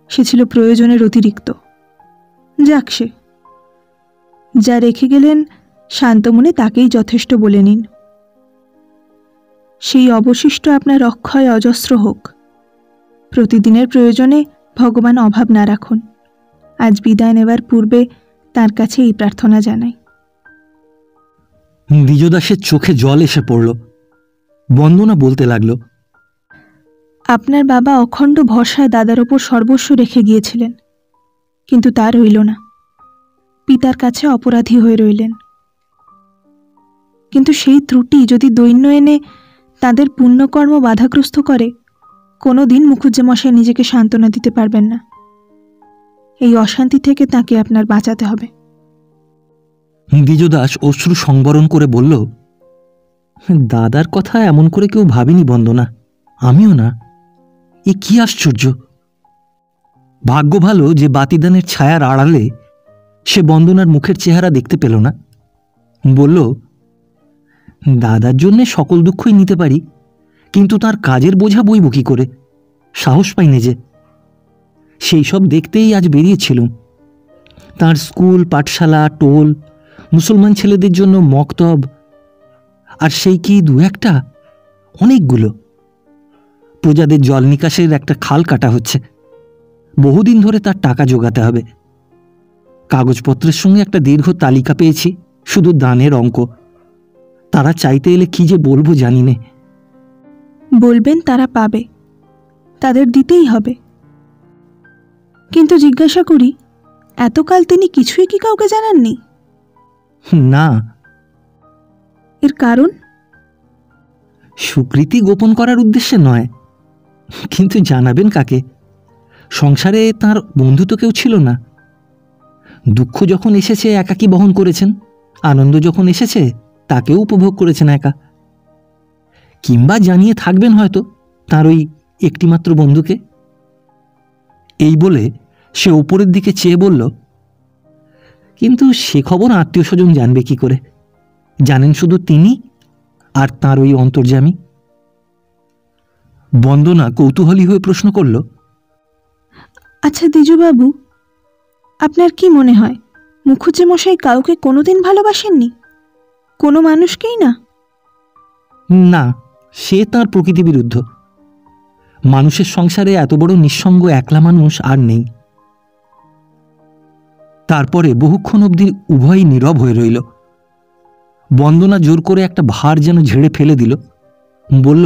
সে ছিল প্রয়োজনের অতিরিক্ত। যাক, সে যা রেখে গেলেন শান্ত মনে তাকেই যথেষ্ট বলে নিন। সেই অবশিষ্ট আপনার অক্ষয় অজস্র হোক। প্রতিদিনের প্রয়োজনে ভগবান অভাব না রাখুন। আজ বিদায় নেবার পূর্বে তার কাছে এই প্রার্থনা জানাই। দ্বিজদাসের চোখে জল এসে পড়ল। বন্দনা বলতে লাগল, আপনার বাবা অখণ্ড ভরসায় দাদার ওপর সর্বস্ব রেখে গিয়েছিলেন, কিন্তু তা রইল না। পিতার কাছে অপরাধী হয়ে রইলেন। কিন্তু সেই ত্রুটি যদি দৈন্য এনে তাদের পুণ্যকর্ম বাধাগ্রস্ত করে, কোনো দিন মুখুজ্জেমশাই নিজেকে সান্ত্বনা দিতে পারবেন না। এই অশান্তি থেকে তাকে আপনার বাঁচাতে হবে। দ্বিজদাস অশ্রু সংবরণ করে বলল, দাদার কথা এমন করে কেউ ভাবেনি বন্দনা, আমিও না। এ কি আশ্চর্য! ভাগ্য ভালো যে বাতিদানের ছায়ার আড়ালে সে বন্দনার মুখের চেহারা দেখতে পেল না। বলল, দাদার জন্যে সকল দুঃখই নিতে পারি, কিন্তু তার কাজের বোঝা বইব কি করে? সাহস পাইনি যে। সেই সব দেখতেই আজ বেরিয়েছিলুম। তার স্কুল, পাঠশালা, টোল, মুসলমান ছেলেদের জন্য মক্তব, আর সেই কি দু একটা, অনেকগুলো। প্রজাদের জল নিকাশের একটা খাল কাটা হচ্ছে, বহুদিন ধরে তার টাকা জোগাতে হবে। কাগজপত্রের সঙ্গে একটা দীর্ঘ তালিকা পেয়েছি, শুধু দানের অঙ্ক। তারা চাইতে এলে কি যে বলবো জানি নে। বলবেন তারা পাবে, তাদের দিতেই হবে। কিন্তু জিজ্ঞাসা করি, এতকাল তিনি কিছুই কি কাউকে জানাননি? না। এর কারণ? স্বীকৃতি গোপন করার উদ্দেশ্যে নয়, কিন্তু জানাবেন কাকে? সংসারে তার বন্ধু তো কেউ ছিল না। দুঃখ যখন এসেছে একাকী বহন করেছেন, আনন্দ যখন এসেছে তাকেও উপভোগ করেছেন একা। কিংবা জানিয়ে থাকবেন হয়তো তার ওই একটিমাত্র বন্ধুকে। এই বলে সে ওপরের দিকে চেয়ে বলল, কিন্তু সে খবর আত্মীয় স্বজন জানবে কি করে? জানেন শুধু তিনি আর তার ওই অন্তর্যামী। বন্দনা কৌতূহলী হয়ে প্রশ্ন করল, আচ্ছা দ্বিজবাবু, আপনার কি মনে হয় মুখুজ্জেমশাই কাউকে কোনোদিন ভালোবাসেননি? কোনো মানুষকেই না? না, সে তার প্রকৃতি বিরুদ্ধ। মানুষের সংসারে এত বড় নিঃসঙ্গ একলা মানুষ আর নেই। তারপরে বহুক্ষণ অবধি উভয়ই নীরব হয়ে রইল। বন্দনা জোর করে একটা ভার যেন ঝেড়ে ফেলে দিল। বলল,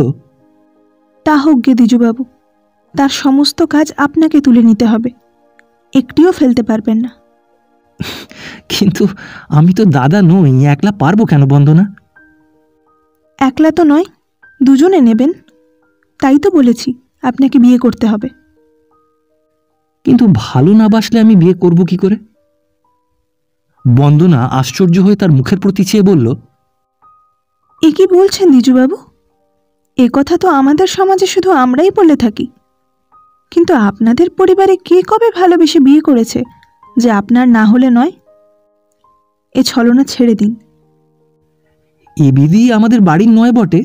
তা হোক গে দ্বিজবাবু, তার সমস্ত কাজ আপনাকে তুলে নিতে হবে, একটিও ফেলতে পারবেন না। কিন্তু আমি তো দাদা নই, একলা পারবো কেন বন্দনা? একলা তো নয়, দুজনে নেবেন। তাই তো বলেছি আপনাকে বিয়ে করতে হবে। কিন্তু ভালো না বাসলে আমি বিয়ে করব কি করে? বন্দনা আশ্চর্য হয়ে তার মুখের প্রতি চেয়ে বলল, এ কি বলছেন দ্বিজবাবু? এ কথা তো আমাদের সমাজে শুধু আমরাই বলে থাকি, কিন্তু আপনাদের পরিবারে কে কবে ভালোবেসে বিয়ে করেছে যে আপনার না হলে নয়? এ ছলনা ছেড়ে দিন। এ বিধি আমাদের বাড়ির নয় বটে,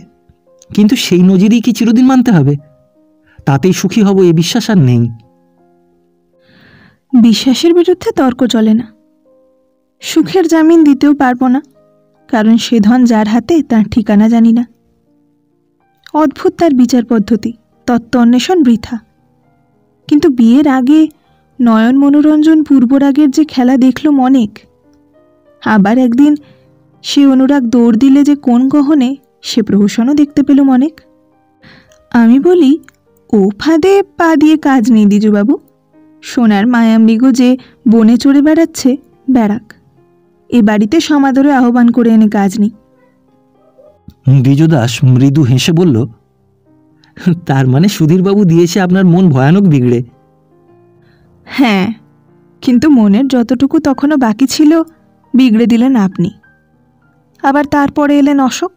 কিন্তু সেই নজিরই কি চিরদিন মানতে হবে? তাতেই সুখী হব এ বিশ্বাস আর নেই। বিশ্বাসের বিরুদ্ধে তর্ক চলে না। সুখের জামিন দিতেও পারবো না, কারণ সে ধন যার হাতে তার ঠিকানা জানি না। অদ্ভুত তার বিচার পদ্ধতি, তত্ত্ব অন্বেষণ বৃথা। কিন্তু বিয়ের আগে নয়ন মনোরঞ্জন পূর্বরাগের যে খেলা দেখলুম অনেক, আবার একদিন সে অনুরাগ দৌড় দিলে যে কোন গহনে সে প্রহসনও দেখতে পেলুম অনেক। আমি বলি, ও ফাঁদে পা দিয়ে কাজ নেই দ্বিজবাবু। সোনার মায়ামৃগ যে বনে চড়ে বেড়াচ্ছে, বেড়াক, এ বাড়িতে সমাদরে আহ্বান করে এনে কাজ নেই। দ্বিজদাস মৃদু হেসে বলল, তার মানে সুধীরবাবু দিয়েছে আপনার মন ভয়ানক বিগড়ে। হ্যাঁ, কিন্তু মনের যতটুকু তখনও বাকি ছিল বিগড়ে দিলেন আপনি। আবার তারপরে এলেন অশোক।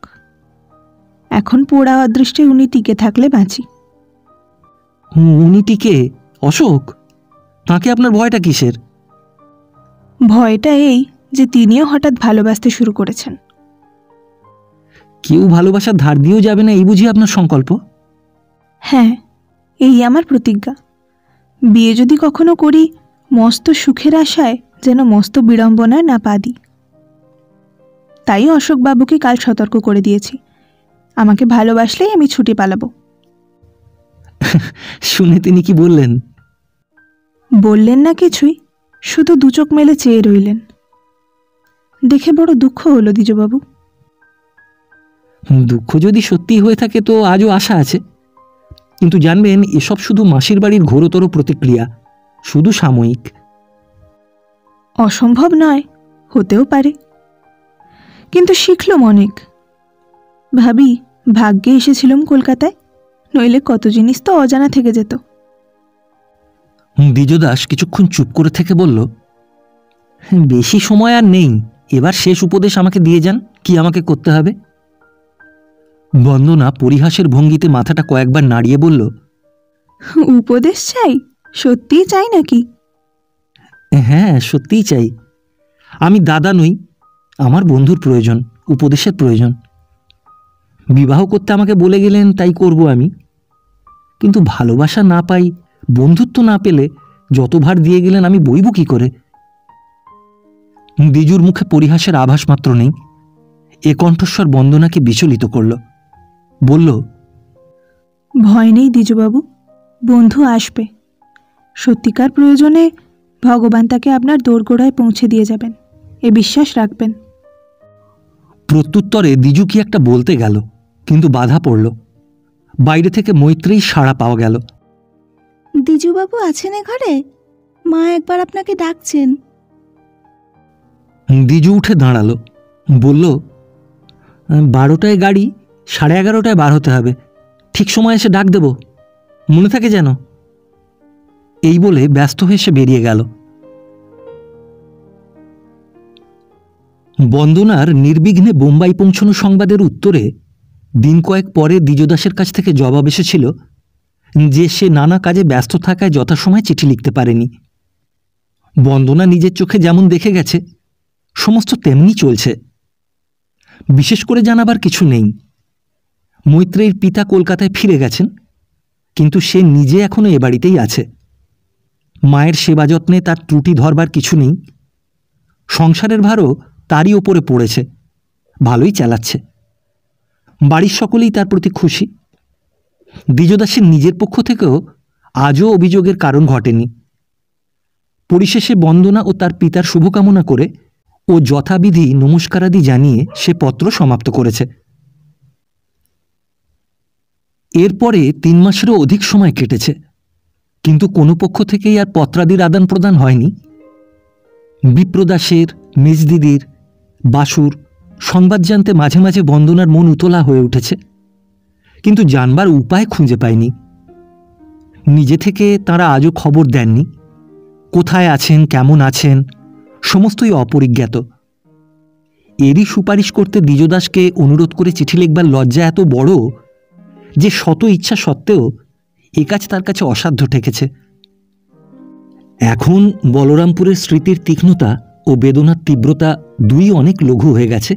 এখন পোড়া অদৃষ্টে উনি টিকে থাকলে বাঁচি। উনি টিকে? অশোক? তাকে আপনার ভয়টা কিসের? ভয়টা এই যে তিনিও হঠাৎ ভালোবাসতে শুরু করেছেন। কেউ ভালোবাসার ধার দিয়েও যাবে না, এই বুঝি আপনার সংকল্প? হ্যাঁ, এই আমার প্রতিজ্ঞা। বিয়ে যদি কখনো করি, মস্ত সুখের আশায় যেন মস্ত বিড়ম্বনায় না পা দিই। তাই অশোকবাবুকে কাল সতর্ক করে দিয়েছি, আমাকে ভালোবাসলেই আমি ছুটি পালাবো। শুনে তিনি কি বললেন? বললেন না কিছুই, শুধু দু চোখ মেলে চেয়ে রইলেন। দেখে বড় দুঃখ হলো দ্বিজবাবু। দুঃখ যদি সত্যি হয়ে থাকে তো আজও আশা আছে, কিন্তু জানবেন এসব শুধু মাসির বাড়ির ঘোরতর প্রতিক্রিয়া, শুধু সাময়িক। অসম্ভব নয়, হতেও পারে, কিন্তু শিখলুম অনেক। ভাবি ভাগ্যে এসেছিলাম কলকাতায়, নইলে কত জিনিস তো অজানা থেকে যেত। দ্বিজদাস কিছুক্ষণ চুপ করে থেকে বলল, বেশি সময় আর নেই, এবার শেষ উপদেশ আমাকে দিয়ে যান, কি আমাকে করতে হবে? বন্দনা পরিহাসের ভঙ্গিতে মাথাটা কয়েকবার নাড়িয়ে বলল, উপদেশ চাই? সত্যিই চাই নাকি? হ্যাঁ, সত্যিই চাই। আমি দাদা নই, আমার বন্ধুর প্রয়োজন, উপদেশের প্রয়োজন। বিবাহ করতে আমাকে বলে গেলেন, তাই করব আমি। কিন্তু ভালোবাসা না পাই, বন্ধুত্ব না পেলে যত ভার দিয়ে গেলেন আমি বইব কি করে? দ্বিজুর মুখে পরিহাসের আভাস মাত্র নেই। এ কণ্ঠস্বর বন্দনাকে বিচলিত করল। বলল, ভয় নেই দ্বিজবাবু, বন্ধু আসবে। সত্যিকার প্রয়োজনে ভগবান তাকে আপনার দোরগোড়ায় পৌঁছে দিয়ে যাবেন, এ বিশ্বাস রাখবেন। প্রত্যুত্তরে দ্বিজু কি একটা বলতে গেল, কিন্তু বাধা পড়ল। বাইরে থেকে মৈত্রেয়ী সাড়া পাওয়া গেল। দ্বিজুবাবু আছেন এ ঘরে? মা একবার আপনাকে ডাকছেন। দ্বিজু উঠে দাঁড়ালো, বলল, 12টায় গাড়ি, 11:30টায় বার হতে হবে, ঠিক সময় এসে ডাক দেব, মনে থাকে যেন। এই বলে ব্যস্ত হয়ে সে বেরিয়ে গেল। বন্দনার নির্বিঘ্নে বোম্বাই পৌঁছানো সংবাদের উত্তরে দিন কয়েক পরে দ্বিজদাসের কাছ থেকে জবাব এসেছিল যে সে নানা কাজে ব্যস্ত থাকায় যথাসময়ে চিঠি লিখতে পারেনি। বন্দনা নিজের চোখে যেমন দেখে গেছে সমস্ত তেমনি চলছে। বিশেষ করে জানাবার কিছু নেই। মৈত্রেয়ীর পিতা কলকাতায় ফিরে গেছেন, কিন্তু সে নিজে এখনো এ বাড়িতেই আছে। মায়ের সেবা যত্নে তার ত্রুটি ধরবার কিছু নেই। সংসারের ভারও তারই ওপরে পড়েছে, ভালোই চালাচ্ছে। বাড়ির সকলেই তার প্রতি খুশি। দ্বিজদাসের নিজের পক্ষ থেকেও আজও অভিযোগের কারণ ঘটেনি। পরিশেষে বন্দনা ও তার পিতার শুভকামনা করে ও যথাবিধি নমস্কারাদি জানিয়ে সে পত্র সমাপ্ত করেছে। এরপরে 3 মাসেরও অধিক সময় কেটেছে, কিন্তু কোনো পক্ষ থেকেই আর পত্রাদির আদান প্রদান হয়নি। বিপ্রদাসের, মেজদিদির, বাসুর সংবাদ জানতে মাঝে মাঝে বন্দনার মন উতলা হয়ে উঠেছে, কিন্তু জানবার উপায় খুঁজে পায়নি। নিজে থেকে তারা আজও খবর দেননি। কোথায় আছেন, কেমন আছেন, সমস্তই অপরিজ্ঞাত। এরই সুপারিশ করতে দ্বিজদাসকে অনুরোধ করে চিঠি লিখবার লজ্জা এত বড় যে শত ইচ্ছা সত্ত্বেও এ কাজ তার কাছে অসাধ্য ঠেকেছে। এখন বলরামপুরের স্মৃতির তীক্ষ্ণতা ও বেদনার তীব্রতা দুই অনেক লঘু হয়ে গেছে,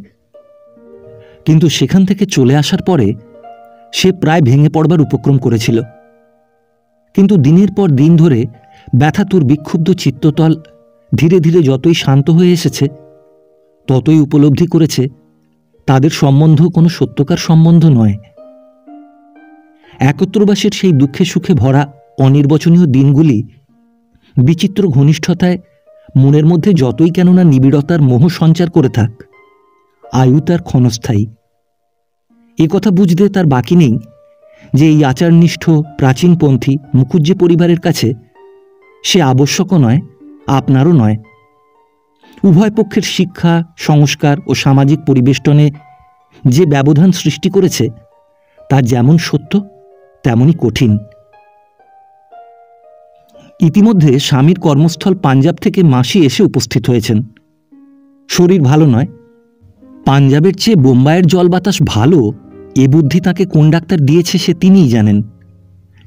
কিন্তু সেখান থেকে চলে আসার পরে সে প্রায় ভেঙে পড়বার উপক্রম করেছিল। কিন্তু দিনের পর দিন ধরে ব্যথাতুর বিক্ষুব্ধ চিত্ততল ধীরে ধীরে যতই শান্ত হয়ে এসেছে, ততই উপলব্ধি করেছে তাদের সম্বন্ধ কোনো সত্যকার সম্বন্ধ নয়। একত্রবাসের সেই দুঃখে সুখে ভরা অনির্বচনীয় দিনগুলি বিচিত্র ঘনিষ্ঠতায় মনের মধ্যে যতই কেননা নিবিড়তার মোহ সঞ্চার করে থাক, আয়ু তার ক্ষণস্থায়ী। এ কথা বুঝতে তার বাকি নেই যে এই আচারনিষ্ঠ প্রাচীনপন্থী মুখুজ্জে পরিবারের কাছে সে আবশ্যকও নয়, আপনারও নয়। উভয় পক্ষের শিক্ষা, সংস্কার ও সামাজিক পরিবেষ্টনে যে ব্যবধান সৃষ্টি করেছে তা যেমন সত্য তেমনই কঠিন। ইতিমধ্যে স্বামীর কর্মস্থল পাঞ্জাব থেকে মাসি এসে উপস্থিত হয়েছেন। শরীর ভালো নয়, পাঞ্জাবের চেয়ে বোম্বাইয়ের জল বাতাস ভালো, এ বুদ্ধি তাকে কোন ডাক্তার দিয়েছে সে তিনিই জানেন,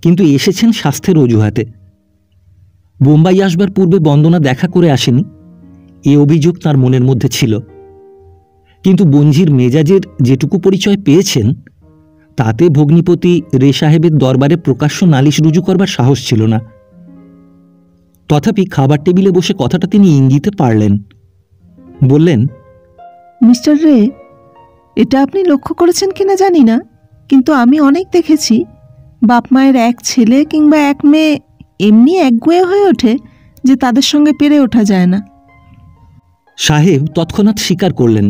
কিন্তু এসেছেন স্বাস্থ্যের অজুহাতে। বোম্বাই আসবার পূর্বে বন্দনা দেখা করে আসেনি, এ অভিযোগ তার মনের মধ্যে ছিল। কিন্তু বঞ্জির মেজাজের যেটুকু পরিচয় পেয়েছেন তাতে ভগ্নিপতি রে সাহেবের দরবারে প্রকাশ্য নালিশ রুজু করবার সাহস ছিল না। তথাপি খাবার টেবিলে বসে কথাটা তিনি ইঙ্গিতে পারলেন। বললেন, মিস্টার রে, এটা আপনি লক্ষ্য করেছেন কিনা জানি না, কিন্তু আমি অনেক দেখেছি বাপ মায়ের এক ছেলে কিংবা এক মেয়ে এমনি একগুঁয়ে হয়ে ওঠে যে তাদের সঙ্গে পেরে ওঠা যায় না। সাহেব তৎক্ষণাৎ স্বীকার করলেন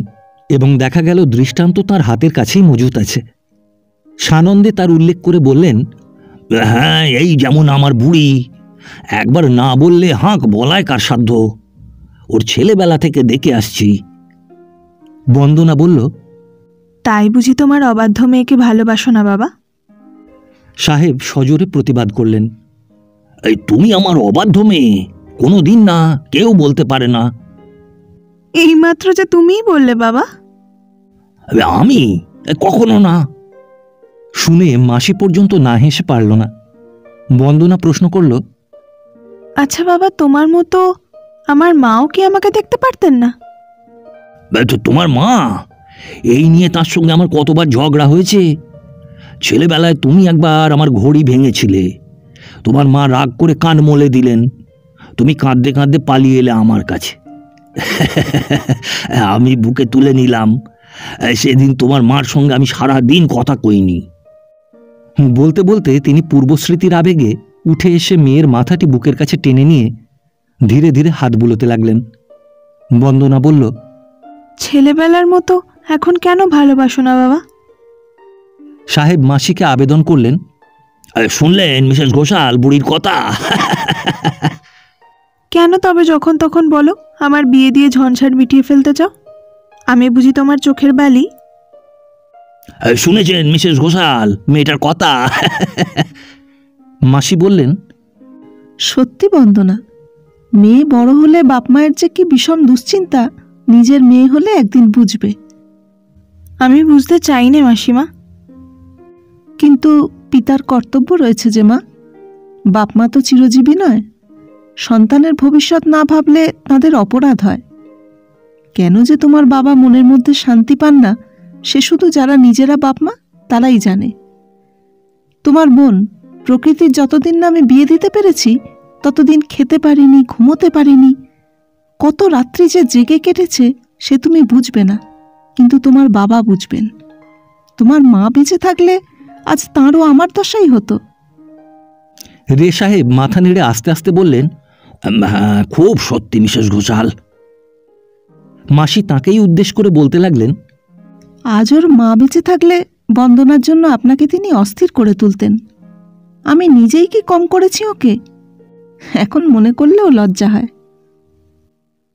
এবং দেখা গেল দৃষ্টান্ত তার হাতের কাছেই মজুত আছে। সানন্দে তার উল্লেখ করে বললেন, হ্যাঁ, এই যেমন আমার বুড়ি, একবার না বললে হাঁক বলায় কার সাধ্য, ওর ছেলেবেলা থেকে দেখে আসছি। বন্দনা বলল, তাই বুঝি তোমার অবাধ্য মেয়েকে ভালোবাসো না বাবা? সাহেব সজোরে প্রতিবাদ করলেন, এই তুমি আমার অবাধ্য মেয়ে? কোনোদিন না, কেউ বলতে পারে না। এইমাত্র যে তুমিই বললে বাবা। আমি? কখনো না। শুনে মাসি পর্যন্ত না হেসে পারল না। বন্দনা প্রশ্ন করল, আচ্ছা বাবা, তোমার মতো আমার মাও কি আমাকে দেখতে পারতেন না? তোমার মা? এই নিয়ে তার সঙ্গে আমার কতবার ঝগড়া হয়েছে। ছেলেবেলায় তুমি একবার আমার ঘড়ি ভেঙেছিলে, তোমার মা রাগ করে কান মলে দিলেন, তুমি কাঁদতে কাঁদতে পালিয়ে এলে আমার কাছে। আমি বুকে তুলে নিলাম। সেদিন তোমার মার সঙ্গে আমি সারা দিন কথা কইনি। বলতে বলতে তিনি পূর্বস্মৃতির আবেগে উঠে এসে মেয়ের মাথাটি বুকের কাছে টেনে নিয়ে ধীরে ধীরে হাত বুলোতে লাগলেন। বন্দনা বলল, ছেলেবেলার মতো এখন কেন ভালোবাসো না বাবা? সাহেব মাসিকে আবেদন করলেন, শুনলেন মিসেস ঘোষাল বুড়ির কথা? কেন তবে যখন তখন বলো আমার বিয়ে দিয়ে ঝঞ্ঝাট মিটিয়ে ফেলতে চাও? আমি বুঝি তোমার চোখের বালি? শুনেছেন মিসেস ঘোষাল মেয়েটার কথা? মাসি বললেন, সত্যি বন্দনা, মেয়ে বড় হলে বাপ মায়ের যে কি বিষম দুশ্চিন্তা নিজের মেয়ে হলে একদিন বুঝবে। আমি বুঝতে চাই না মাসিমা। কিন্তু পিতার কর্তব্য রয়েছে যে মা, বাপ মা তো চিরজীবী নয়। সন্তানের ভবিষ্যৎ না ভাবলে তাদের অপরাধ হয়। কেন যে তোমার বাবা মনের মধ্যে শান্তি পান না সে শুধু যারা নিজেরা বাপ মা তারাই জানে। তোমার বোন প্রকৃতির যতদিন না আমি বিয়ে দিতে পেরেছি ততদিন খেতে পারিনি, ঘুমোতে পারিনি, কত রাত্রি যে জেগে কেটেছে সে তুমি বুঝবে না, কিন্তু তোমার বাবা বুঝবেন। তোমার মা বেঁচে থাকলে আজ তাঁরও আমার দশাই হতো। রে সাহেব মাথা নেড়ে আস্তে আস্তে বললেন, হ্যাঁ, খুব সত্যি মিসেস ঘোষাল। মাসি তাকেই উদ্দেশ করে বলতে লাগলেন, আজ ওর মা বেঁচে থাকলে বন্দনার জন্য আপনাকে তিনি অস্থির করে তুলতেন। আমি নিজেই কি কম করেছি ওকে? এখন মনে করলেও লজ্জা হয়।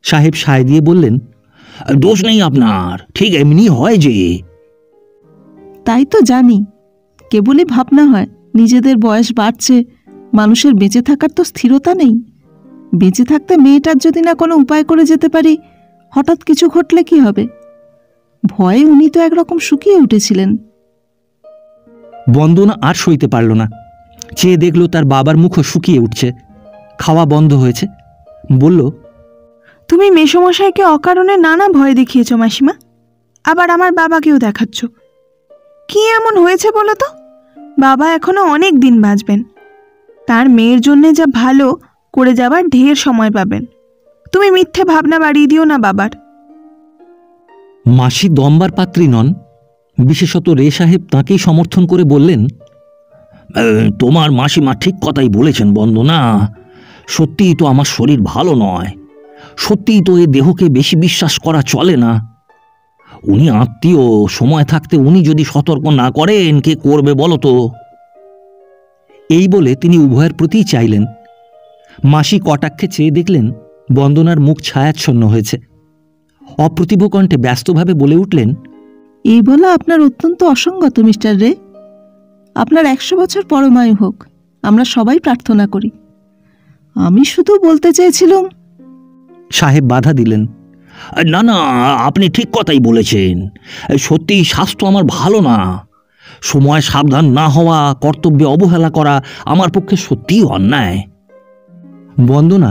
সাহেব সায় দিয়ে বললেন, দোষ নেই আপনার, ঠিক এমনি হয় যে। তাই তো জানি, কেবলই ভাবনা হয় নিজেদের বয়স বাড়ছে, মানুষের বেঁচে থাকার তো স্থিরতা নেই। বেঁচে থাকতে মেয়েটার যদি না কোনো উপায় করে যেতে পারি, হঠাৎ কিছু ঘটলে কি হবে? ভয়ে উনি তো একরকম শুকিয়ে উঠেছিলেন। বন্দনা আর সইতে পারল না। চেয়ে দেখল তার বাবার মুখও শুকিয়ে উঠছে, খাওয়া বন্ধ হয়েছে। বলল, তুমি মেসোমশাইকে অকারণে নানা ভয় দেখিয়েছ মাসিমা, আবার আমার বাবাকেও দেখাচ্ছ। কি এমন হয়েছে বলো তো? বাবা এখনো অনেক দিন বাঁচবেন, তার মেয়ের জন্যে যা ভালো করে যাবার ঢের সময় পাবেন। তুমি মিথ্যে ভাবনা বাড়িয়ে দিও না বাবার। মাসি দমবার পাত্রী নন, বিশেষত রে সাহেব তাঁকেই সমর্থন করে বললেন, তোমার মাসিমা ঠিক কথাই বলেছেন বন্দনা। সত্যিই তো আমার শরীর ভালো নয়, সত্যিই তো এ দেহকে বেশি বিশ্বাস করা চলে না। উনি আত্মীয়, সময় থাকতে উনি যদি সতর্ক না করেন কে করবে বলো তো? এই বলে তিনি উভয়ের প্রতিই চাইলেন। মাসি কটাক্ষে চেয়ে দেখলেন বন্দনার মুখ ছায়াচ্ছন্ন হয়েছে। অপ্রতিভ কণ্ঠে ব্যস্তভাবে বলে উঠলেন, এই বলা আপনার অত্যন্ত অসঙ্গত মিস্টার রে। আপনার 100 বছর পরমায়ু হোক, আমরা সবাই প্রার্থনা করি। আমি শুধু বলতে চেয়েছিলাম। সাহেব বাধা দিলেন, না না, আপনি ঠিক কথাই বলেছেন। সত্যিই স্বাস্থ্য আমার ভালো না। সময় সাবধান না হওয়া, কর্তব্যে অবহেলা করা আমার পক্ষে সত্যিই অন্যায়। বন্দনা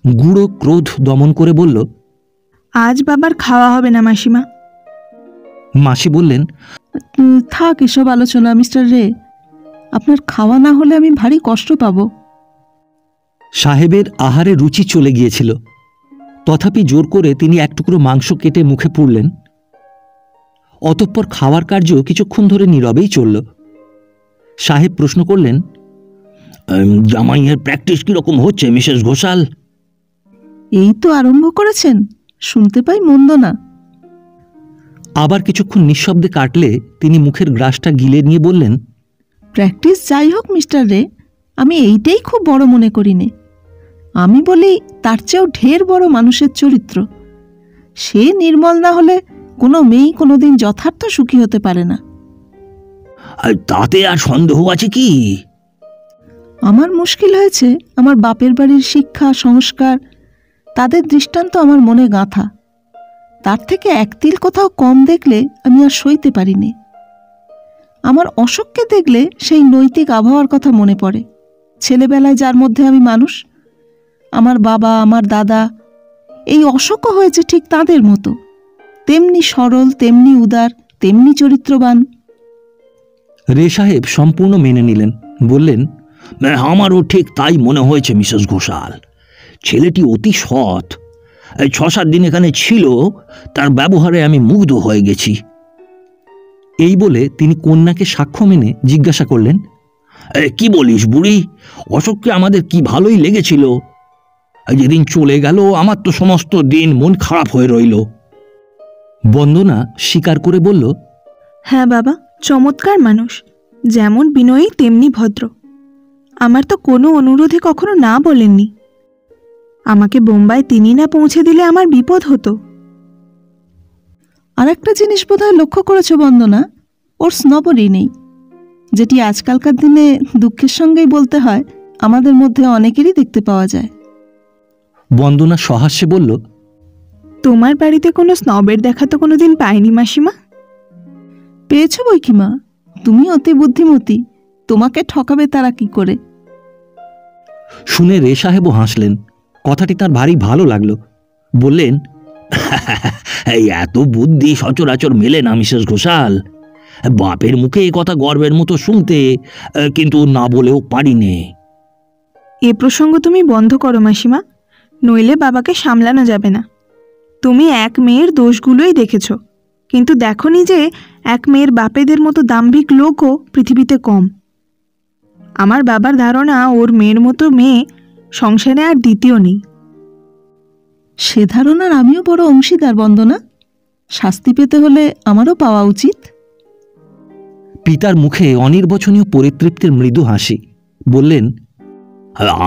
গূঢ় ক্রোধ দমন করে বলল, আজ বাবার খাওয়া হবে না মাসিমা। মাসি বললেন, থাক এসব আলোচনা মিস্টার রে, আপনার খাওয়া না হলে আমি ভারী কষ্ট পাবো। সাহেবের আহারে রুচি চলে গিয়েছিল, তথাপি জোর করে তিনি এক টুকরো মাংস কেটে মুখে পুরলেন। অতঃপর খাওয়ার কার্য কিছুক্ষণ ধরে নীরবেই চলল। সাহেব প্রশ্ন করলেন, জামাইয়ের প্র্যাকটিস কিরকম হচ্ছে মিসেস ঘোষাল? এই তো আরম্ভ করেছেন, শুনতে পাই মন্দ না। আবার কিছুক্ষণ নিঃশব্দে কাটলে তিনি মুখের গ্রাসটা গিলে নিয়ে বললেন, প্র্যাকটিস যাই হোক মিস্টার রে, আমি এইটাই খুব বড় মনে করি নে। আমি বলি তার চেয়েও ঢের বড় মানুষের চরিত্র। সে নির্মল না হলে কোনো মেয়েই কোনোদিন যথার্থ সুখী হতে পারে না। তাতে আর সন্দেহ আছে কি? আমার মুশকিল হয়েছে আমার বাপের বাড়ির শিক্ষা সংস্কার, তাদের দৃষ্টান্ত আমার মনে গাঁথা। তার থেকে এক তিল কোথাও কম দেখলে আমি আর সইতে পারিনি। আমার অশোককে দেখলে সেই নৈতিক আবহাওয়ার কথা মনে পড়ে, ছেলেবেলায় যার মধ্যে আমি মানুষ। আমার বাবা, আমার দাদা, এই অশোকও হয়েছে ঠিক তাদের মতো, তেমনি সরল, তেমনি উদার, তেমনি চরিত্রবান। রে সাহেব সম্পূর্ণ মেনে নিলেন, বললেন, আমারও ঠিক তাই মনে হয়েছে মিসেস ঘোষাল। ছেলেটি অতি সৎ। 6-7 দিন এখানে ছিল, তার ব্যবহারে আমি মুগ্ধ হয়ে গেছি। এই বলে তিনি কন্যাকে সাক্ষ্য মেনে জিজ্ঞাসা করলেন, কি বলিস বুড়ি, অশোককে আমাদের কি ভালোই লেগেছিল। যেদিন চলে গেল আমার তো সমস্ত দিন মন খারাপ হয়ে রইল। বন্দনা স্বীকার করে বলল, হ্যাঁ বাবা, চমৎকার মানুষ, যেমন বিনয়ী তেমনি ভদ্র। আমার তো কোনো অনুরোধে কখনো না বলেননি। আমাকে বোম্বাই তিনি না পৌঁছে দিলে আমার বিপদ হতো। আর একটা জিনিস বোধহয় লক্ষ্য করেছ বন্দনা, ওর স্নবরই নেই, যেটি আজকালকার দিনে দুঃখের সঙ্গেই বলতে হয় আমাদের মধ্যে অনেকেরই দেখতে পাওয়া যায়। বন্দনা সহাস্যে বলল, তোমার বাড়িতে কোনো স্নবের দেখা তো কোনোদিন পাইনি মাসিমা। পেয়েছ বই কি মা, তুমি অতি বুদ্ধিমতী, তোমাকে ঠকাবে তারা কি করে। শুনে রে সাহেবও হাসলেন। কথাটি তার ভারী ভালো লাগলো। বললেন, এত বুদ্ধি সচরাচর মেলে না মিসেস ঘোষাল। বাপের মুখে এ কথা গর্বের মতো শুনতে, কিন্তু না বলেও পারি নে। এ প্রসঙ্গ তুমি বন্ধ করো মাসিমা, নইলে বাবাকে সামলানো যাবে না। তুমি এক মেয়ের দোষগুলোই দেখেছ, কিন্তু দেখোনি যে এক মেয়ের বাপেদের মতো দাম্ভিক লোকও পৃথিবীতে কম। আমার বাবার ধারণা ওর মেয়ের মতো মেয়ে সংসারে আর দ্বিতীয় নেই। সে ধারণার আমিও বড় অংশীদার বন্দনা। শাস্তি পেতে হলে আমারও পাওয়া উচিত। পিতার মুখে অনির্বচনীয় পরিতৃপ্তির মৃদু হাসি। বললেন,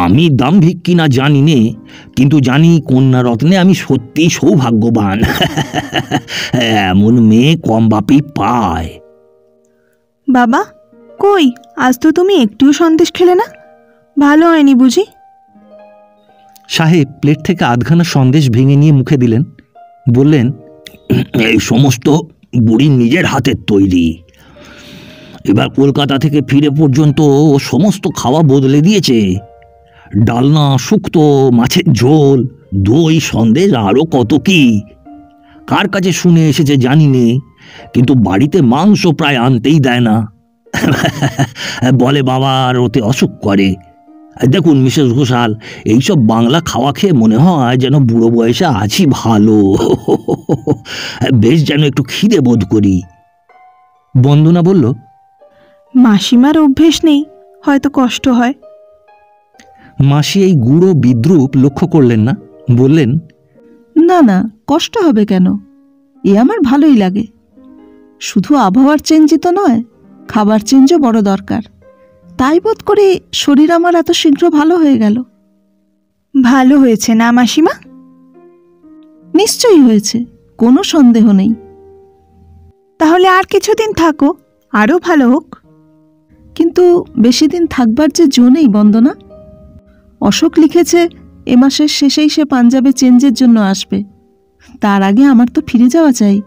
আমি দাম্ভিক কিনা জানি নে, কিন্তু জানি কন্যা রত্নে আমি সত্যি সৌভাগ্যবান। এমন মেয়ে কম বাপই পায়। বাবা কই, আজ তো তুমি একটুও সন্দেশ খেলে না, ভালো হয়নি বুঝি? সাহেব প্লেট থেকে আধখানা সন্দেশ ভেঙে নিয়ে মুখে দিলেন। বললেন, এই সমস্ত বুড়ির নিজের হাতের তৈরি। এবার কলকাতা থেকে ফিরে পর্যন্ত ও সমস্ত খাওয়া বদলে দিয়েছে। ডালনা, শুক্তো, মাছের ঝোল, দই, সন্দেশ, আরও কত কি। কার কাছে শুনে এসেছে জানি নে, কিন্তু বাড়িতে মাংস প্রায় আনতেই দেয় না। বলে বাবার ওতে অসুখ করে। দেখুন মিসেস ঘোষাল, এইসব বাংলা খাওয়া খেয়ে মনে হয় যেন বুড়ো বয়সে আছি ভালো। বেশ যেন একটু খিদে বোধ করি। বন্দনা বলল, মাসিমার অভ্যেস নেই, হয়তো কষ্ট হয়। মাসি এই গুঁড়ো বিদ্রুপ লক্ষ্য করলেন না। বললেন, না না, কষ্ট হবে কেন, এ আমার ভালোই লাগে। শুধু আবহাওয়ার চেঞ্জই তো নয়, খাবার চেঞ্জও বড় দরকার। তাই বোধ করি শরীর আমার এত শীঘ্র ভালো হয়ে গেল। ভালো হয়েছে না মাসিমা? নিশ্চয়ই হয়েছে, কোনো সন্দেহ নেই। তাহলে আর কিছুদিন থাকো, আরও ভালো হোক। কিন্তু বেশি দিন থাকবার যে জো নেই বন্দনা। অশোক লিখেছে এ মাসের শেষেই সে পাঞ্জাবে চেঞ্জের জন্য আসবে। তার আগে আমার তো ফিরে যাওয়া চাই।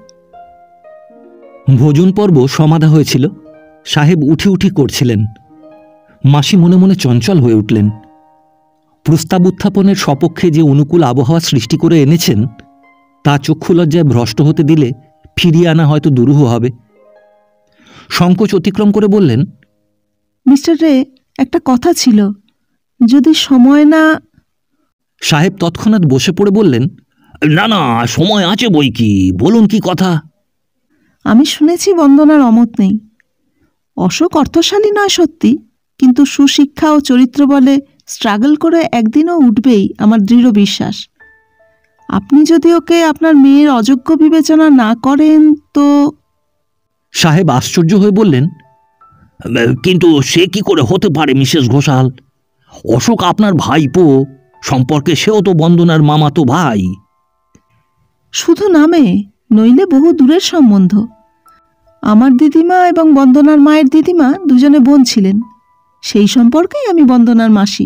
ভোজন পর্ব সমাধা হয়েছিল। সাহেব উঠি উঠি করছিলেন। মাসি মনে মনে চঞ্চল হয়ে উঠলেন। প্রস্তাব উত্থাপনের সপক্ষে যে অনুকূল আবহাওয়া সৃষ্টি করে এনেছেন তা চক্ষুলজ্জায় ভ্রষ্ট হতে দিলে ফিরিয়ে আনা হয়তো দুরূহ হবে। সংকোচ অতিক্রম করে বললেন, মিস্টার রে, একটা কথা ছিল, যদি সময় না। সাহেব তৎক্ষণাৎ বসে পড়ে বললেন, না না, সময় আছে বই কি, বলুন কি কথা। আমি শুনেছি বন্দনার অমত নেই। অশোক অর্থশালী নয় সত্যি, কিন্তু সুশিক্ষা ও চরিত্র বলে স্ট্রাগল করে একদিনও উঠবেই আমার দৃঢ় বিশ্বাস। আপনি যদি ওকে আপনার মেয়ের অযোগ্য বিবেচনা না করেন তো। সাহেব আশ্চর্য হয়ে বললেন, কিন্তু সে কি করে হতে পারে মিসেস ঘোষাল? অশোক আপনার ভাইপো, সম্পর্কে সেও তো বন্দনার মামাতো ভাই। শুধু নামে, নইলে বহু দূরের সম্বন্ধ। আমার দিদিমা এবং বন্দনার মায়ের দিদিমা দুজনে বোন ছিলেন। সেই সম্পর্কেই আমি বন্দনার মাসি।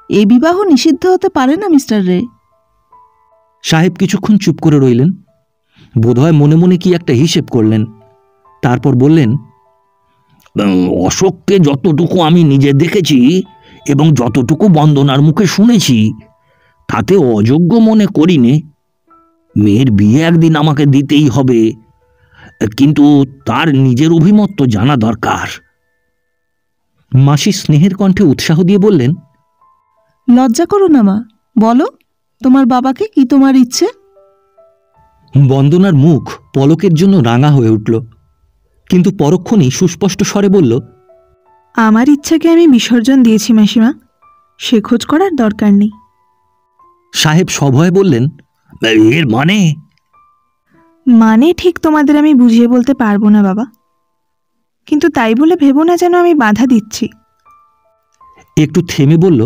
এ বিবাহ নিষিদ্ধ হতে পারে না মিস্টার রে। সাহেব কিছুক্ষণ চুপ করে রইলেন। বোধহয় মনে মনে কি একটা হিসেব করলেন। তারপর বললেন, অশোককে যতটুকু আমি নিজে দেখেছি এবং যতটুকু বন্দনার মুখে শুনেছি তাতে অযোগ্য মনে করিনি। মেয়ের বিয়ে একদিন আমাকে দিতেই হবে, কিন্তু তার নিজের অভিমত তো জানা দরকার। মাসি স্নেহের কণ্ঠে উৎসাহ দিয়ে বললেন, লজ্জা করো না মা, বলো তোমার বাবাকে কি তোমার ইচ্ছে। বন্দনার মুখ পলকের জন্য রাঙা হয়ে উঠল, কিন্তু পরক্ষণেই সুস্পষ্ট স্বরে বলল, আমার ইচ্ছাকে আমি বিসর্জন দিয়েছি মাসিমা, সে খোঁজ করার দরকার নেই। সাহেব সভয়ে বললেন, এর মানে? মানে ঠিক তোমাদের আমি বুঝিয়ে বলতে পারবো না বাবা, কিন্তু তাই বলে ভেবো না যেন আমি বাধা দিচ্ছি। একটু থেমে বলল,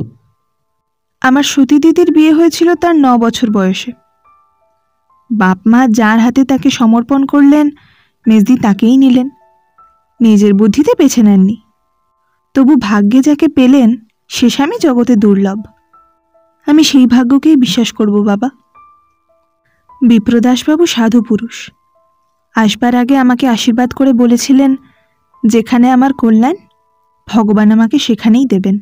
আমার সতী দিদির বিয়ে হয়েছিল তার 9 বছর বয়সে। বাপ মা যার হাতে তাকে সমর্পণ করলেন মেজদি তাকেই নিলেন, নিজের বুদ্ধিতে বেছে নেননি। তবু ভাগ্যে যাকে পেলেন সে স্বামী জগতে দুর্লভ। আমি সেই ভাগ্যকেই বিশ্বাস করব বাবা। বিপ্রদাসবাবু সাধু পুরুষ। আসবার আগে আমাকে আশীর্বাদ করে বলেছিলেন, যেখানে আমার কল্যাণ ভগবান আমাকে সেখানেই দেবেন।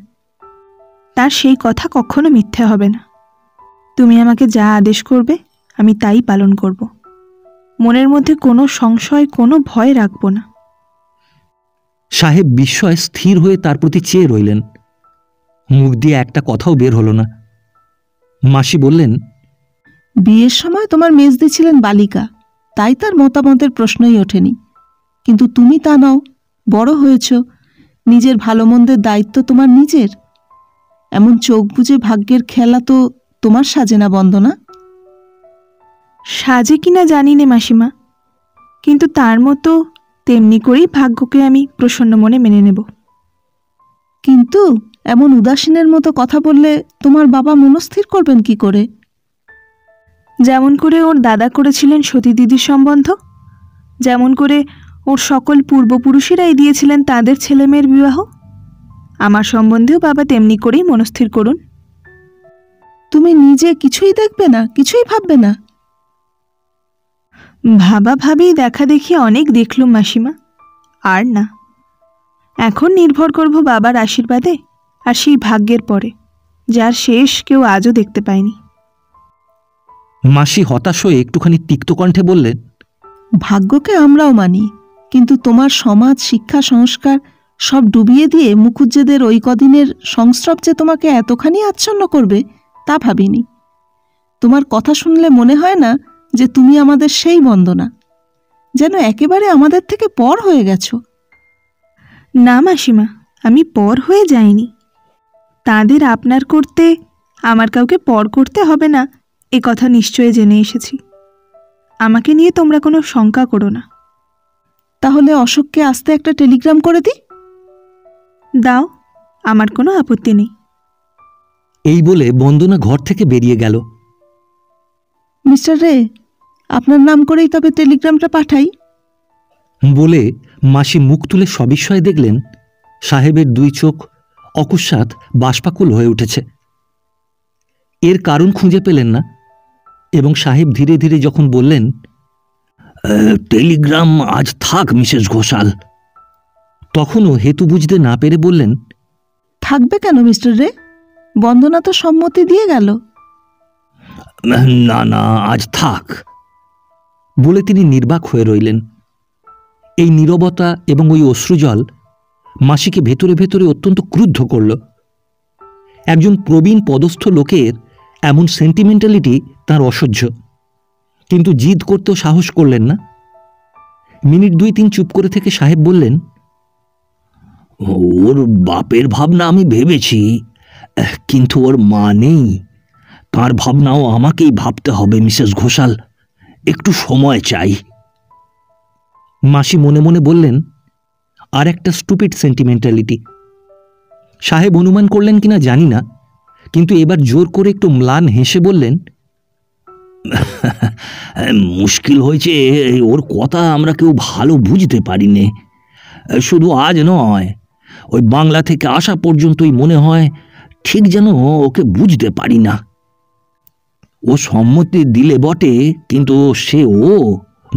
তার সেই কথা কখনো মিথ্যে হবে না। তুমি আমাকে যা আদেশ করবে আমি তাই পালন করব। মনের মধ্যে কোনো সংশয়, কোনো ভয় রাখব না। সাহেব বিস্ময়ে স্থির হয়ে তার প্রতি চেয়ে রইলেন। মুখ দিয়ে একটা কথাও বের হল না। মাসি বললেন, বিয়ের সময় তোমার মেজদি ছিলেন বালিকা, তাই তার মতামতের প্রশ্নই ওঠেনি। কিন্তু তুমি তা নও, বড় হয়েছ, নিজের ভালো মন্দের দায়িত্ব তোমার নিজের। এমন চোখ বুজে ভাগ্যের খেলা তো তোমার সাজে না বন্দনা। সাজে কিনা জানি নে মাসিমা, কিন্তু তার মতো তেমনি করেই ভাগ্যকে আমি প্রসন্ন মনে মেনে নেব। কিন্তু এমন উদাসীনের মতো কথা বললে তোমার বাবা মনস্থির করবেন কি করে? যেমন করে ওর দাদা করেছিলেন সতী দিদির সম্বন্ধ, যেমন করে ওর সকল পূর্বপুরুষেরাই দিয়েছিলেন তাদের ছেলেমেয়ের বিবাহ, আমার সম্বন্ধেও বাবা তেমনি করেই মনস্থির করুন। তুমি নিজে কিছুই দেখবে না, কিছুই ভাববে না? ভাবা ভাবি দেখা দেখি অনেক দেখলুম মাসিমা, আর না। এখন নির্ভর করব বাবার আশীর্বাদে আর সেই ভাগ্যের পরে, যার শেষ কেউ আজও দেখতে পায়নি। মাসি হতাশ হয়ে একটুখানি তিক্ত কণ্ঠে বললেন, ভাগ্যকে আমরাও মানি, কিন্তু তোমার সমাজ, শিক্ষা, সংস্কার সব ডুবিয়ে দিয়ে মুখুজ্জেদের ওই কদিনের সংস্রব যে তোমাকে এতখানি আচ্ছন্ন করবে তা ভাবিনি। তোমার কথা শুনলে মনে হয় না যে তুমি আমাদের সেই বন্দনা, যেন একেবারে আমাদের থেকে পর হয়ে গেছো। না মাসিমা, আমি পর হয়ে যাইনি। তাদের আপনার করতে আমার কাউকে পর করতে হবে না এ কথা নিশ্চয়ই জেনে এসেছি। আমাকে নিয়ে তোমরা কোনো শঙ্কা করো না। তাহলে অশোককে আসতে একটা টেলিগ্রাম করে দিই। দাও, আমার কোনো আপত্তি নেই। এই বলে বন্দনা ঘর থেকে বেরিয়ে গেল। মিস্টার রে, আপনার নাম করেই তবে টেলিগ্রামটা পাঠাই। বলে মাসি মুখ তুলে সবিস্ময়ে দেখলেন সাহেবের 2 চোখ অকস্মাৎ বাষ্পাকুল হয়ে উঠেছে। এর কারণ খুঁজে পেলেন না, এবং সাহেব ধীরে ধীরে যখন বললেন, টেলিগ্রাম আজ থাক মিসেস ঘোষাল, তখনও হেতু বুঝতে না পেরে বললেন, থাকবে কেন মিস্টার রে? বন্দনা তো সম্মতি দিয়ে গেল। না না, আজ থাক বলে তিনি নির্বাক হয়ে রইলেন। এই নীরবতা এবং ওই অশ্রুজল মাসিকে ভেতরে ভেতরে অত্যন্ত ক্রুদ্ধ করল। একজন প্রবীণ পদস্থ লোকের এমন সেন্টিমেন্টালিটি তার অসহ্য, কিন্তু জিদ করতেও সাহস করলেন না। মিনিট 2-3 চুপ করে থেকে সাহেব বললেন, ওর বাপের ভাবনা আমি ভেবেছি, কিন্তু ওর মা নেই, তার ভাবনাও আমাকেই ভাবতে হবে মিসেস ঘোষাল, একটু সময় চাই। মাসি মনে মনে বললেন, আর একটা স্টুপিড সেন্টিমেন্টালিটি। সাহেব অনুমান করলেন কিনা জানি না, কিন্তু এবার জোর করে একটু ম্লান হেসে বললেন, মুশকিল হয়েছে, ওর কথা আমরা কেউ ভালো বুঝতে পারিনি। শুধু আজ নয়, ওই বাংলা থেকে আসা পর্যন্তই মনে হয় ঠিক যেন ওকে বুঝতে পারি না। ও সম্মতি দিলে বটে, কিন্তু সে ও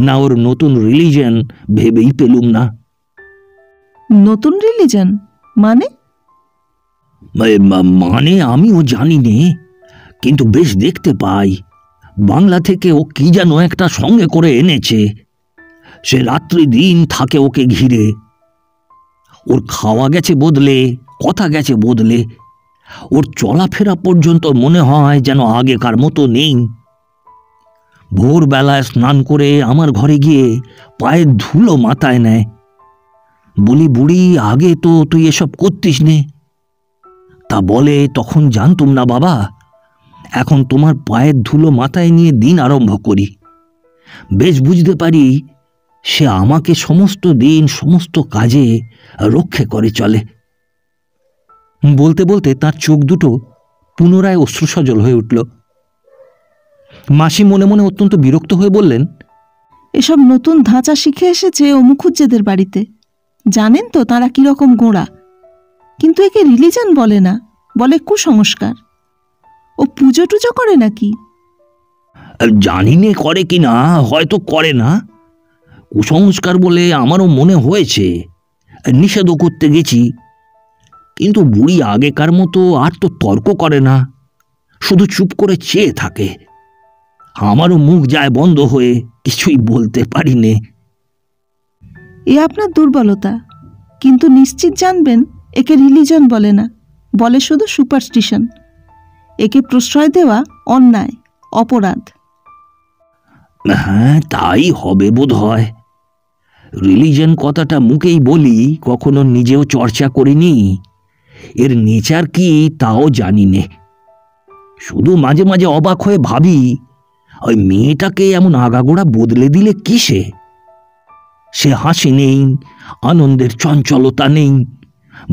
না ওর নতুন রিলিজন ভেবেই পেলুম না। নতুন রিলিজন মানে? মানে আমিও জানি নে, কিন্তু বেশ দেখতে পাই বাংলা থেকে ও কি যেন একটা সঙ্গে করে এনেছে। সে রাত্রি দিন থাকে ওকে ঘিরে। ওর খাওয়া গেছে বদলে, কথা গেছে বদলে, ওর চলাফেরা পর্যন্ত মনে হয় যেন আগেকার মতো নেই। ভোরবেলায় স্নান করে আমার ঘরে গিয়ে পায়ের ধুলো মাথায় নেয়। বলি, বুড়ি, আগে তো তুই এসব করতিস নে। তা বলে, তখন জানতুম না বাবা, এখন তোমার পায়ের ধুলো মাথায় নিয়ে দিন আরম্ভ করি। বেশ বুঝতে পারি সে আমাকে সমস্ত দিন সমস্ত কাজে রক্ষে করে চলে। বলতে বলতে তার চোখ দুটো পুনরায় অশ্রুসজল হয়ে উঠল। মাসি মনে মনে অত্যন্ত বিরক্ত হয়ে বললেন, এসব নতুন ধাঁচা শিখে এসেছে ও মুখুজ্জেদের বাড়িতে। জানেন তো তারা কিরকম গোঁড়া। কিন্তু একে রিলিজন বলে না, বলে কুসংস্কার। ও পুজো টুজো করে নাকি? জানি নে করে কিনা, হয়তো করে না। কুসংস্কার বলে আমারও মনে হয়েছে, নিষেধও করতে গেছি, কিন্তু বুড়ি আগেকার মতো আর তো তর্ক করে না, শুধু চুপ করে চেয়ে থাকে। আমারও মুখ যায় বন্ধ হয়ে, কিছুই বলতে পারি নে। এ আপনার দুর্বলতা, কিন্তু নিশ্চিত জানবেন একে রিলিজন বলে না, বলে শুধু সুপারস্টিশন। একে প্রশ্রয় দেওয়া অন্যায়, অপরাধ। হ্যাঁ, তাই হবে বোধ হয়। রিলিজন কথাটা মুখেই বলি, কখনো নিজেও চর্চা করিনি। এর নেচার কি তাও জানি নে। শুধু মাঝে মাঝে অবাক হয়ে ভাবি, ওই মেয়েটাকে এমন আগাগোড়া বদলে দিলে কিসে? সে হাসি নেই, আনন্দের চঞ্চলতা নেই,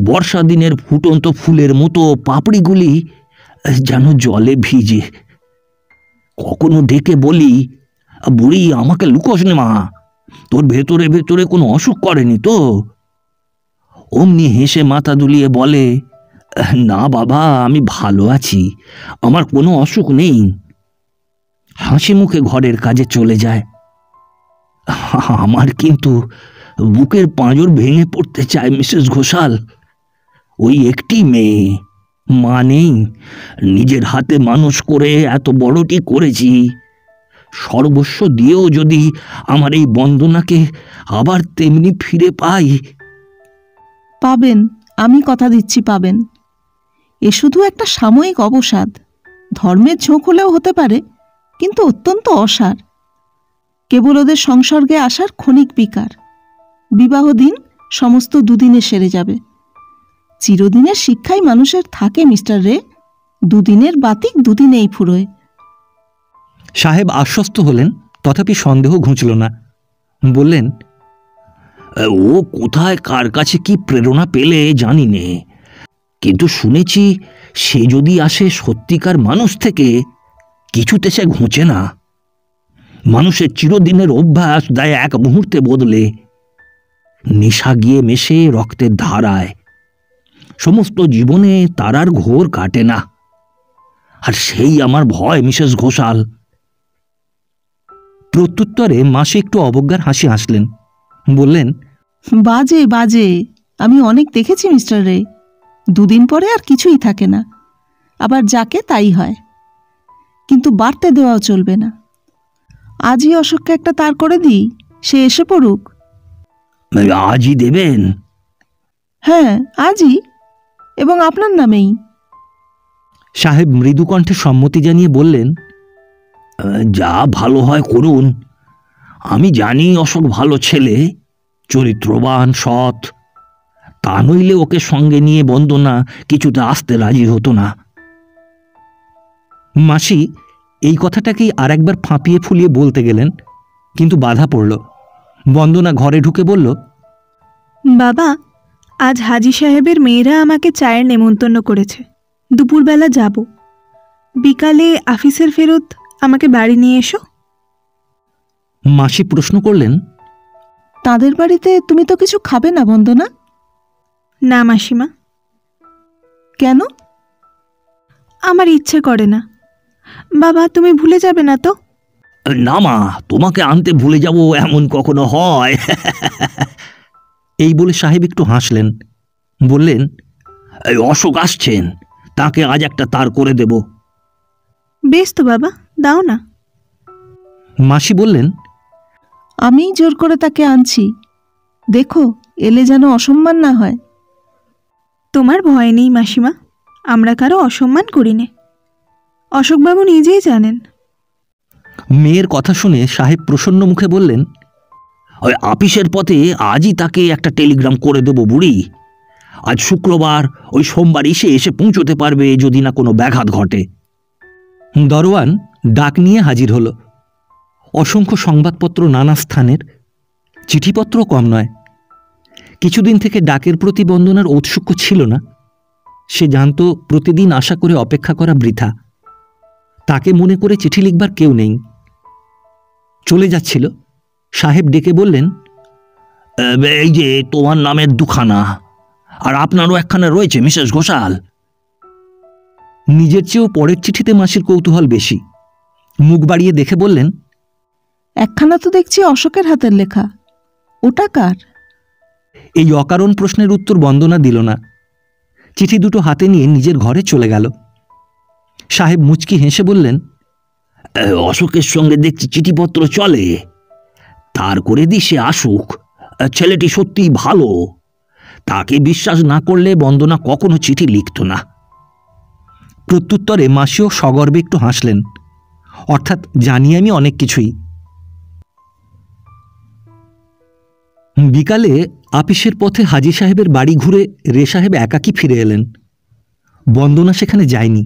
বর্ষা দিনের ফুটন্ত ফুলের মতো পাপড়িগুলি যেন জলে ভিজে। কখনো ডেকে বলি, বুড়ি, আমাকে লুকোস না মা, তোর ভেতরে ভেতরে কোনো অসুখ করেনি তো? অমনি হেসে মাথা দুলিয়ে বলে, না বাবা, আমি ভালো আছি, আমার কোনো অসুখ নেই। হাসি মুখে ঘরের কাজে চলে যায়। আমার কিন্তু বুকের পাঁজর ভেঙে পড়তে চায় মিসেস ঘোষাল। ওই একটি মেয়ে, মা নেই, নিজের হাতে মানুষ করে এত বড়টি করেছি। সর্বস্ব দিয়েও যদি আমার এই বন্দনাকে আবার তেমনি ফিরে পাই। পাবেন, আমি কথা দিচ্ছি পাবেন। এ শুধু একটা সাময়িক অবসাদ, ধর্মের ঝোঁক হলেও হতে পারে, কিন্তু অত্যন্ত অসার। কেবল ওদের সংসর্গে আসার ক্ষণিক বিকার। বিবাহ দিন সমস্ত দুদিনে সেরে যাবে। চিরদিনের শিক্ষাই মানুষের থাকে মিস্টার রে, দুদিনের বাতিক দুদিনেই ফুরোয়। সাহেব আশ্বস্ত হলেন, তথাপি সন্দেহ ঘুঁচল না। বললেন, ও কোথায় কার কাছে কি প্রেরণা পেলে জানি নে, কিন্তু শুনেছি সে যদি আসে সত্যিকার মানুষ থেকে, কিছুতে সে ঘুঁচে না। মানুষের চিরদিনের অভ্যাস দেয় এক মুহূর্তে বদলে। নেশা গিয়ে মেশে রক্তের ধারায়, সমস্ত জীবনে তার আর ঘোর কাটে না। আর সেই আমার ভয় মিসেস ঘোষাল। প্রত্যুত্তরে মাসি একটু অবজ্ঞার হাসি হাসলেন, বললেন, বাজে বাজে, আমি অনেক দেখেছি মিস্টার রে। দুদিন পরে আর কিছুই থাকে না, আবার যাকে তাই হয়। কিন্তু বাড়তে দেওয়াও চলবে না। আজই অশোককে একটা তার করে দিই, সে এসে পড়ুক। আজই দেবেন? হ্যাঁ, আজই, এবং আপনার নামেই। সাহেব মৃদু কণ্ঠে সম্মতি জানিয়ে বললেন, যা ভালো হয় করুন। আমি জানি অশোক ভালো ছেলে, চরিত্রবান, সৎ। তা নইলে ওকে সঙ্গে নিয়ে বন্দনা কিছুতে আসতে রাজি হতো না। মাসি এই কথাটাকেই আর একবার ফাঁপিয়ে ফুলিয়ে বলতে গেলেন, কিন্তু বাধা পড়ল। বন্দনা ঘরে ঢুকে বলল, বাবা, আজ হাজি সাহেবের মেয়েরা আমাকে চায়ের নেমন্তন্ন করেছে। দুপুরবেলা যাব। বিকালে আফিসের ফেরত আমাকে বাড়ি নিয়ে এসো। মাসি প্রশ্ন করলেন, তাদের বাড়িতে তুমি তো কিছু খাবে না বন্দনা? না মাসিমা। কেন? আমার ইচ্ছে করে না। বাবা, তুমি ভুলে যাবে না তো? না মা, তোমাকে আনতে ভুলে যাব এমন কখনো হয়? এই বলে সাহেব একটু হাসলেন, বললেন, এই অশোক আসছেন, তাকে আজ একটা তার করে দেব। বেশ তো বাবা, দাও না। মাসি বললেন, আমিই জোর করে তাকে আনছি। দেখো, এলে যেন অসম্মান না হয়। তোমার ভয় নেই মাসিমা, আমরা কারো অসম্মান করি নে। অশোকবাবু নিজেই জানেন। মেয়ের কথা শুনে সাহেব প্রসন্ন মুখে বললেন, ওই আপিসের পথে আজই তাকে একটা টেলিগ্রাম করে দেব বুড়ি। আজ শুক্রবার, ওই সোমবার এসে পৌঁছতে পারবে যদি না কোনো ব্যাঘাত ঘটে। দরওয়ান ডাক নিয়ে হাজির হল। অসংখ্য সংবাদপত্র নানা স্থানের, চিঠিপত্র কম নয়। কিছুদিন থেকে ডাকের প্রতি বন্দনার ঔৎসুক্য ছিল না। সে জানত প্রতিদিন আশা করে অপেক্ষা করা বৃথা। তাকে মনে করে চিঠি লিখবার কেউ নেই। চলে যাচ্ছিল, সাহেব ডেকে বললেন, এই যে তোমার নামের দুখানা, আর আপনারও একখানা রয়েছে মিসেস ঘোষাল। নিজের চেয়েও পরের চিঠিতে মাসির কৌতূহল বেশি। মুখ বাড়িয়ে দেখে বললেন, একখানা তো দেখছি অশোকের হাতের লেখা, ওটা কার? এই অকারণ প্রশ্নের উত্তর বন্দনা দিল না। চিঠি দুটো হাতে নিয়ে নিজের ঘরে চলে গেল। সাহেব মুচকি হেসে বললেন, অশোকের সঙ্গে দেখছি চিঠিপত্র চলে, তার করে দি সে আসুক। ছেলেটি সত্যিই ভালো, তাকে বিশ্বাস না করলে বন্দনা কখনো চিঠি লিখত না। প্রত্যুত্তরে মাসিও সগর্বে একটু হাসলেন, অর্থাৎ জানি আমি অনেক কিছুই। বিকালে আপিসের পথে হাজি সাহেবের বাড়ি ঘুরে রে সাহেব একাকী ফিরে এলেন। বন্দনা সেখানে যায়নি।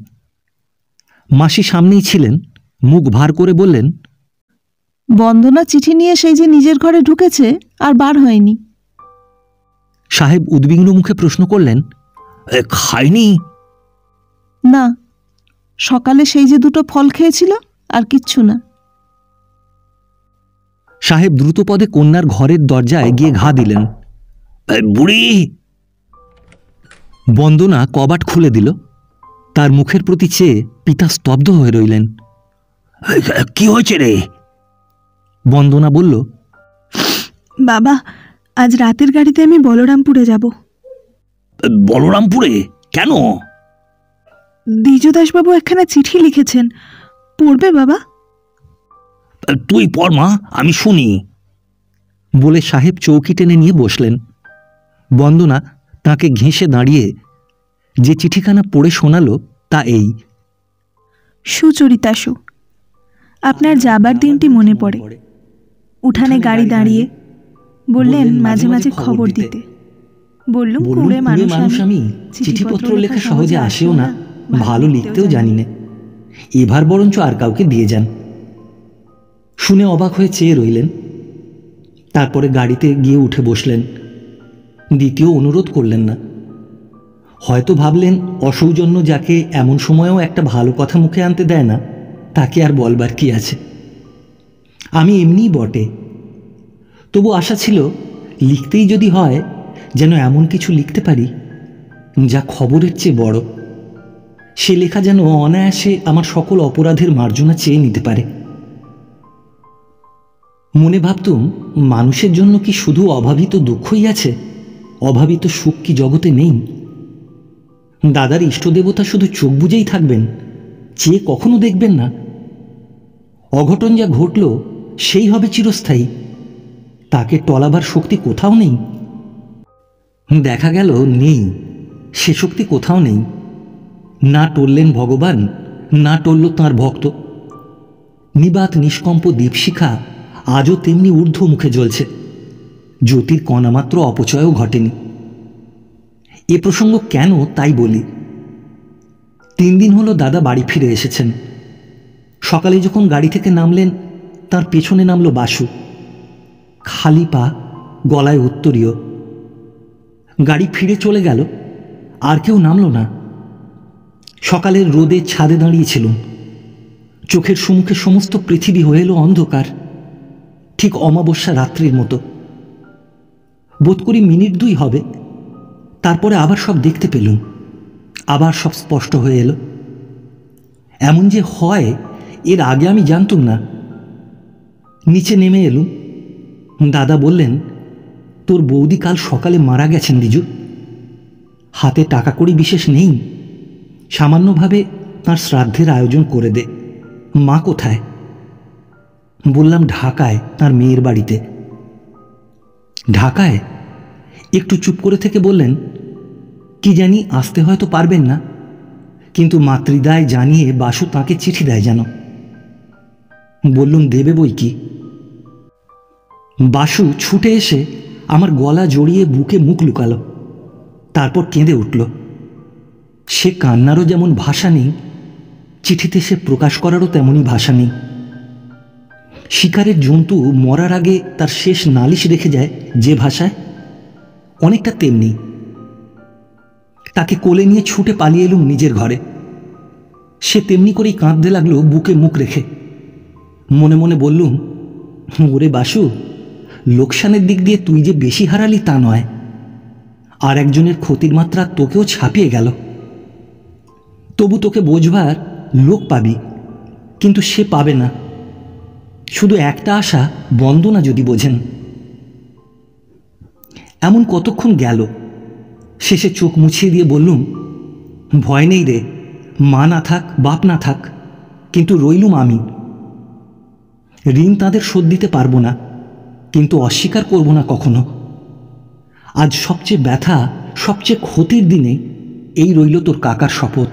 মাসি সামনেই ছিলেন, মুখ ভার করে বললেন, বন্দনা চিঠি নিয়ে সেই যে নিজের ঘরে ঢুকেছে, আর বার হয়নি। সাহেব উদ্বিগ্ন মুখে প্রশ্ন করলেন, খায়নি? না, সকালে সেই যে দুটো ফল খেয়েছিল, আর কিচ্ছু না। সাহেব দ্রুতপদে কন্যার ঘরের দরজায় গিয়ে ঘা দিলেন। বুড়ি! বন্দনা কবাট খুলে দিল। তার মুখের প্রতি চেয়ে পিতা স্তব্ধ হয়ে রইলেন। কি হয়েছে রে? বন্দনা বলল, বাবা, আজ রাতের গাড়িতে আমি বলরামপুরে যাব। বলরামপুরে কেন? দ্বিজদাসবাবু একখানা চিঠি লিখেছেন, পড়বে বাবা? তুই পড় মা, আমি শুনি, বলে সাহেব চৌকি টেনে নিয়ে বসলেন। বন্দনা তাকে ঘেঁষে দাঁড়িয়ে যে চিঠিখানা পড়ে শোনাল তা এই। সুচরিতাসু, আপনার যাবার দিনটি মনে পড়ে। উঠানে গাড়ি দাঁড়িয়ে বললেন মাঝে মাঝে খবর দিতে। বললুম কুড়ে মানুষ আমি, চিঠিপত্র লেখা সহজে আসেও না, ভালো লিখতেও জানি না। এবার বরঞ্চ আর কাউকে দিয়ে যান। শুনে অবাক হয়ে চেয়ে রইলেন। তারপরে গাড়িতে গিয়ে উঠে বসলেন। দ্বিতীয় অনুরোধ করলেন না। হয়তো ভাবলেন, অসৌজন্য যাকে এমন সময়েও একটা ভালো কথা মুখে আনতে দেয় না, তাকে আর বলবার কি আছে। আমি এমনিই বটে, তবু আশা ছিল লিখতেই যদি হয় যেন এমন কিছু লিখতে পারি যা খবরের চেয়ে বড়। সে লেখা যেন অনায়াসে আমার সকল অপরাধের মার্জনা চেয়ে নিতে পারে। মনে ভাবতুম, মানুষের জন্য কি শুধু অভাবিত দুঃখই আছে? অভাবিত সুখ কি জগতে নেই? দাদার ইষ্টদেবতা শুধু চোখ বুজেই থাকবেন, চেয়ে কখনো দেখবেন না? অঘটন যা ঘটল সেই হবে চিরস্থায়ী, তাকে টলাবার শক্তি কোথাও নেই। দেখা গেল নেই, সে শক্তি কোথাও নেই। না টললেন ভগবান, না টলল তাঁর ভক্ত। নিবাত নিষ্কম্প দীপশিখা আজও তেমনি ঊর্ধ্ব মুখে জ্বলছে, জ্যোতির কণামাত্র অপচয়ও ঘটেনি। এ প্রসঙ্গ কেন তাই বলি। 3 দিন হলো দাদা বাড়ি ফিরে এসেছেন। সকালে যখন গাড়ি থেকে নামলেন, তার পেছনে নামল বাসু, খালি পা, গলায় উত্তরীয়। গাড়ি ফিরে চলে গেল, আর কেউ নামল না। সকালের রোদে ছাদে দাঁড়িয়েছিলুম। চোখের সম্মুখে সমস্ত পৃথিবী হয়ে এলো অন্ধকার, ঠিক অমাবস্যা রাত্রির মতো। বোধ করি মিনিট 2 হবে, তারপরে আবার সব দেখতে পেলুম, আবার সব স্পষ্ট হয়ে এলো। এমন যে হয় এর আগে আমি জানতুম না। নিচে নেমে এলুম। দাদা বললেন, তোর বৌদি কাল সকালে মারা গেছেন দিজু। হাতে টাকা কড়ি বিশেষ নেই, সামান্যভাবে তাঁর শ্রাদ্ধের আয়োজন করে দে। মা কোথায়? বললাম, ঢাকায়, তার মেয়ের বাড়িতে। ঢাকায়? একটু চুপ করে থেকে বললেন, কি জানি আসতে হয়তো পারবেন না, কিন্তু মাতৃদায় জানিয়ে বাসু তাঁকে চিঠি দেয় যেন। বললুম, দেবে বই কি। বাসু ছুটে এসে আমার গলা জড়িয়ে বুকে মুখ লুকালো, তারপর কেঁদে উঠল। সে কান্নারও যেমন ভাষা নেই, চিঠিতে সে প্রকাশ করারও তেমনই ভাষা নেই। শিকারের জন্তু মরার আগে তার শেষ নালিশ রেখে যায় যে ভাষায়, অনেকটা তেমনি। তাকে কোলে নিয়ে ছুটে পালিয়ে এলুম নিজের ঘরে। সে তেমনি করেই কাঁদতে লাগলো বুকে মুখ রেখে। মনে মনে বললুম, ওরে বাসু, লোকসানের দিক দিয়ে তুই যে বেশি হারালি তা নয়, আর একজনের ক্ষতির মাত্রা তোকেও ছাপিয়ে গেল। তবু তোকে বোঝবার লোক পাবি, কিন্তু সে পাবে না। শুধু একটা আশা, বন্দনা যদি বোঝেন। এমন কতক্ষণ গেল, শেষে চোখ মুছিয়ে দিয়ে বললুম, ভয় নেই রে, মা না থাক, বাপ না থাক, কিন্তু রইলুম আমি। ঋণ তাদের শোধ দিতে পারবো না, কিন্তু অস্বীকার করব না কখনো। আজ সবচেয়ে ব্যথা, সবচেয়ে ক্ষতির দিনে এই রইল তোর কাকার শপথ।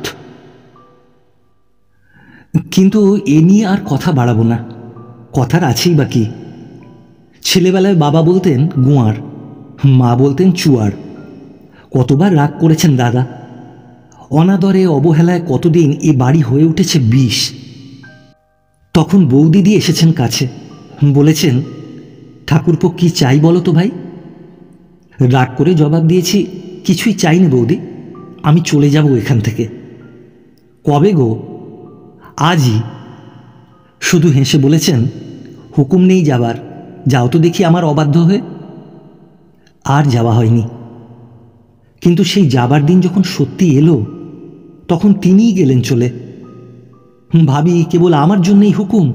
কিন্তু এ নিয়ে আর কথা বাড়াবো না, কথার আছেই বা কি। ছেলেবেলায় বাবা বলতেন গুয়ার, মা বলতেন চুয়ার। কতবার রাগ করেছেন দাদা। অনাদরে অবহেলায় কতদিন এ বাড়ি হয়ে উঠেছে বিষ। তখন বৌদিদি এসেছেন কাছে, বলেছেন, ঠাকুরপো কি চাই বলো তো ভাই? রাগ করে জবাব দিয়েছি, কিছুই চাই না বৌদি, আমি চলে যাব এখান থেকে। কবে গো? আজই। শুধু হেসে বলেছেন, হুকুম নেই যাবার, যাও তো দেখি আমার অবাধ্য হয়ে। আর যাওয়া হয়নি। কিন্তু সেই যাবার দিন যখন সত্যি এলো, তখন তিনিই গেলেন চলে। ভাবি, কেবল আমার জন্যই হুকুম?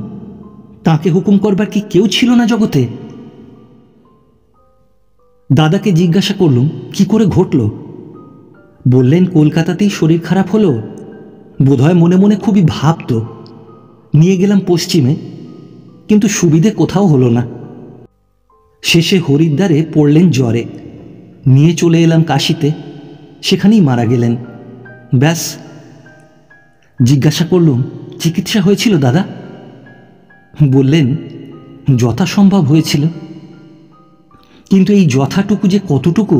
তাকে হুকুম করবার কি কেউ ছিল না জগতে? দাদাকে জিজ্ঞাসা করলুম, কি করে ঘটল? বললেন, কলকাতাতেই শরীর খারাপ হলো, বোধহয় মনে মনে খুবই ভাবত। নিয়ে গেলাম পশ্চিমে, কিন্তু সুবিধে কোথাও হলো না। শেষে হরিদ্বারে পড়লেন জ্বরে, নিয়ে চলে এলাম কাশিতে, সেখানেই মারা গেলেন। ব্যাস। জিজ্ঞাসা করলুম, চিকিৎসা হয়েছিল দাদা? বললেন, যথাসম্ভব হয়েছিল, কিন্তু এই যথাটুকু যে কতটুকু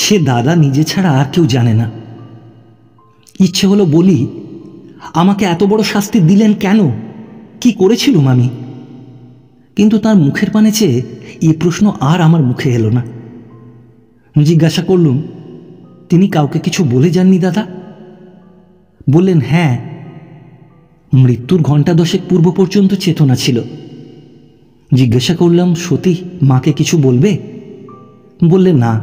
সে দাদা নিজে ছাড়া আর কেউ জানে না। ইচ্ছে হলো বলি, আমাকে এত বড় শাস্তি দিলেন কেন? কি করেছিলুম আমি? কিন্তু তার মুখের পানে চেয়ে এ প্রশ্ন আর আমার মুখে এলো না। জিজ্ঞাসা করলুম, তিনি কাউকে কিছু বলে যাননি দাদা? বললেন, হ্যাঁ, মৃত্যুর ঘণ্টা 10 পূর্ব পর্যন্ত চেতনা ছিল। জিজ্ঞাসা করলাম, সতী মাকে কিছু বলবে? বললে, না।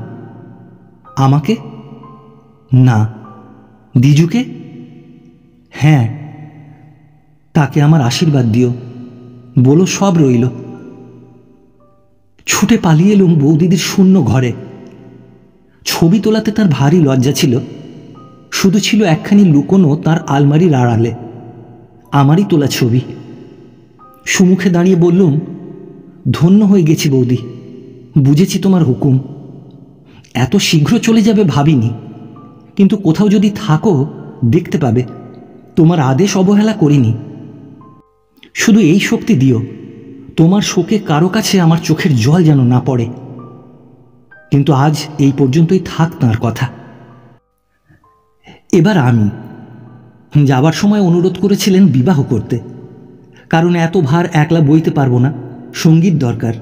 আমাকে? না। দিজুকে? হ্যাঁ। তাকে আমার আশীর্বাদ দিও, বলো সব রইল। ছুটে পালিয়ে এলুম বৌদিদির শূন্য ঘরে। ছবি তোলাতে তার ভারী লজ্জা ছিল, শুধু ছিল একখানি লুকোনো তার আলমারির আড়ালে আমারই তোলা ছবি। সুমুখে দাঁড়িয়ে বললুম, ধন্য হয়ে গেছি বৌদি, বুঝেছি তোমার হুকুম। এত শীঘ্র চলে যাবে ভাবিনি, কিন্তু কোথাও যদি থাকো দেখতে পাবে। তোমার আদেশ অবহেলা করিনি। শুধু এই শক্তি দিও, তোমার শোকে কারো কাছে আমার চোখের জল যেন না পড়ে। কিন্তু আজ এই পর্যন্তই থাক তাঁর কথা। এবার আমি যাবার সময় অনুরোধ করেছিলেন বিবাহ করতে, কারণ এত ভার একলা বইতে পারবো না, সঙ্গীত দরকার।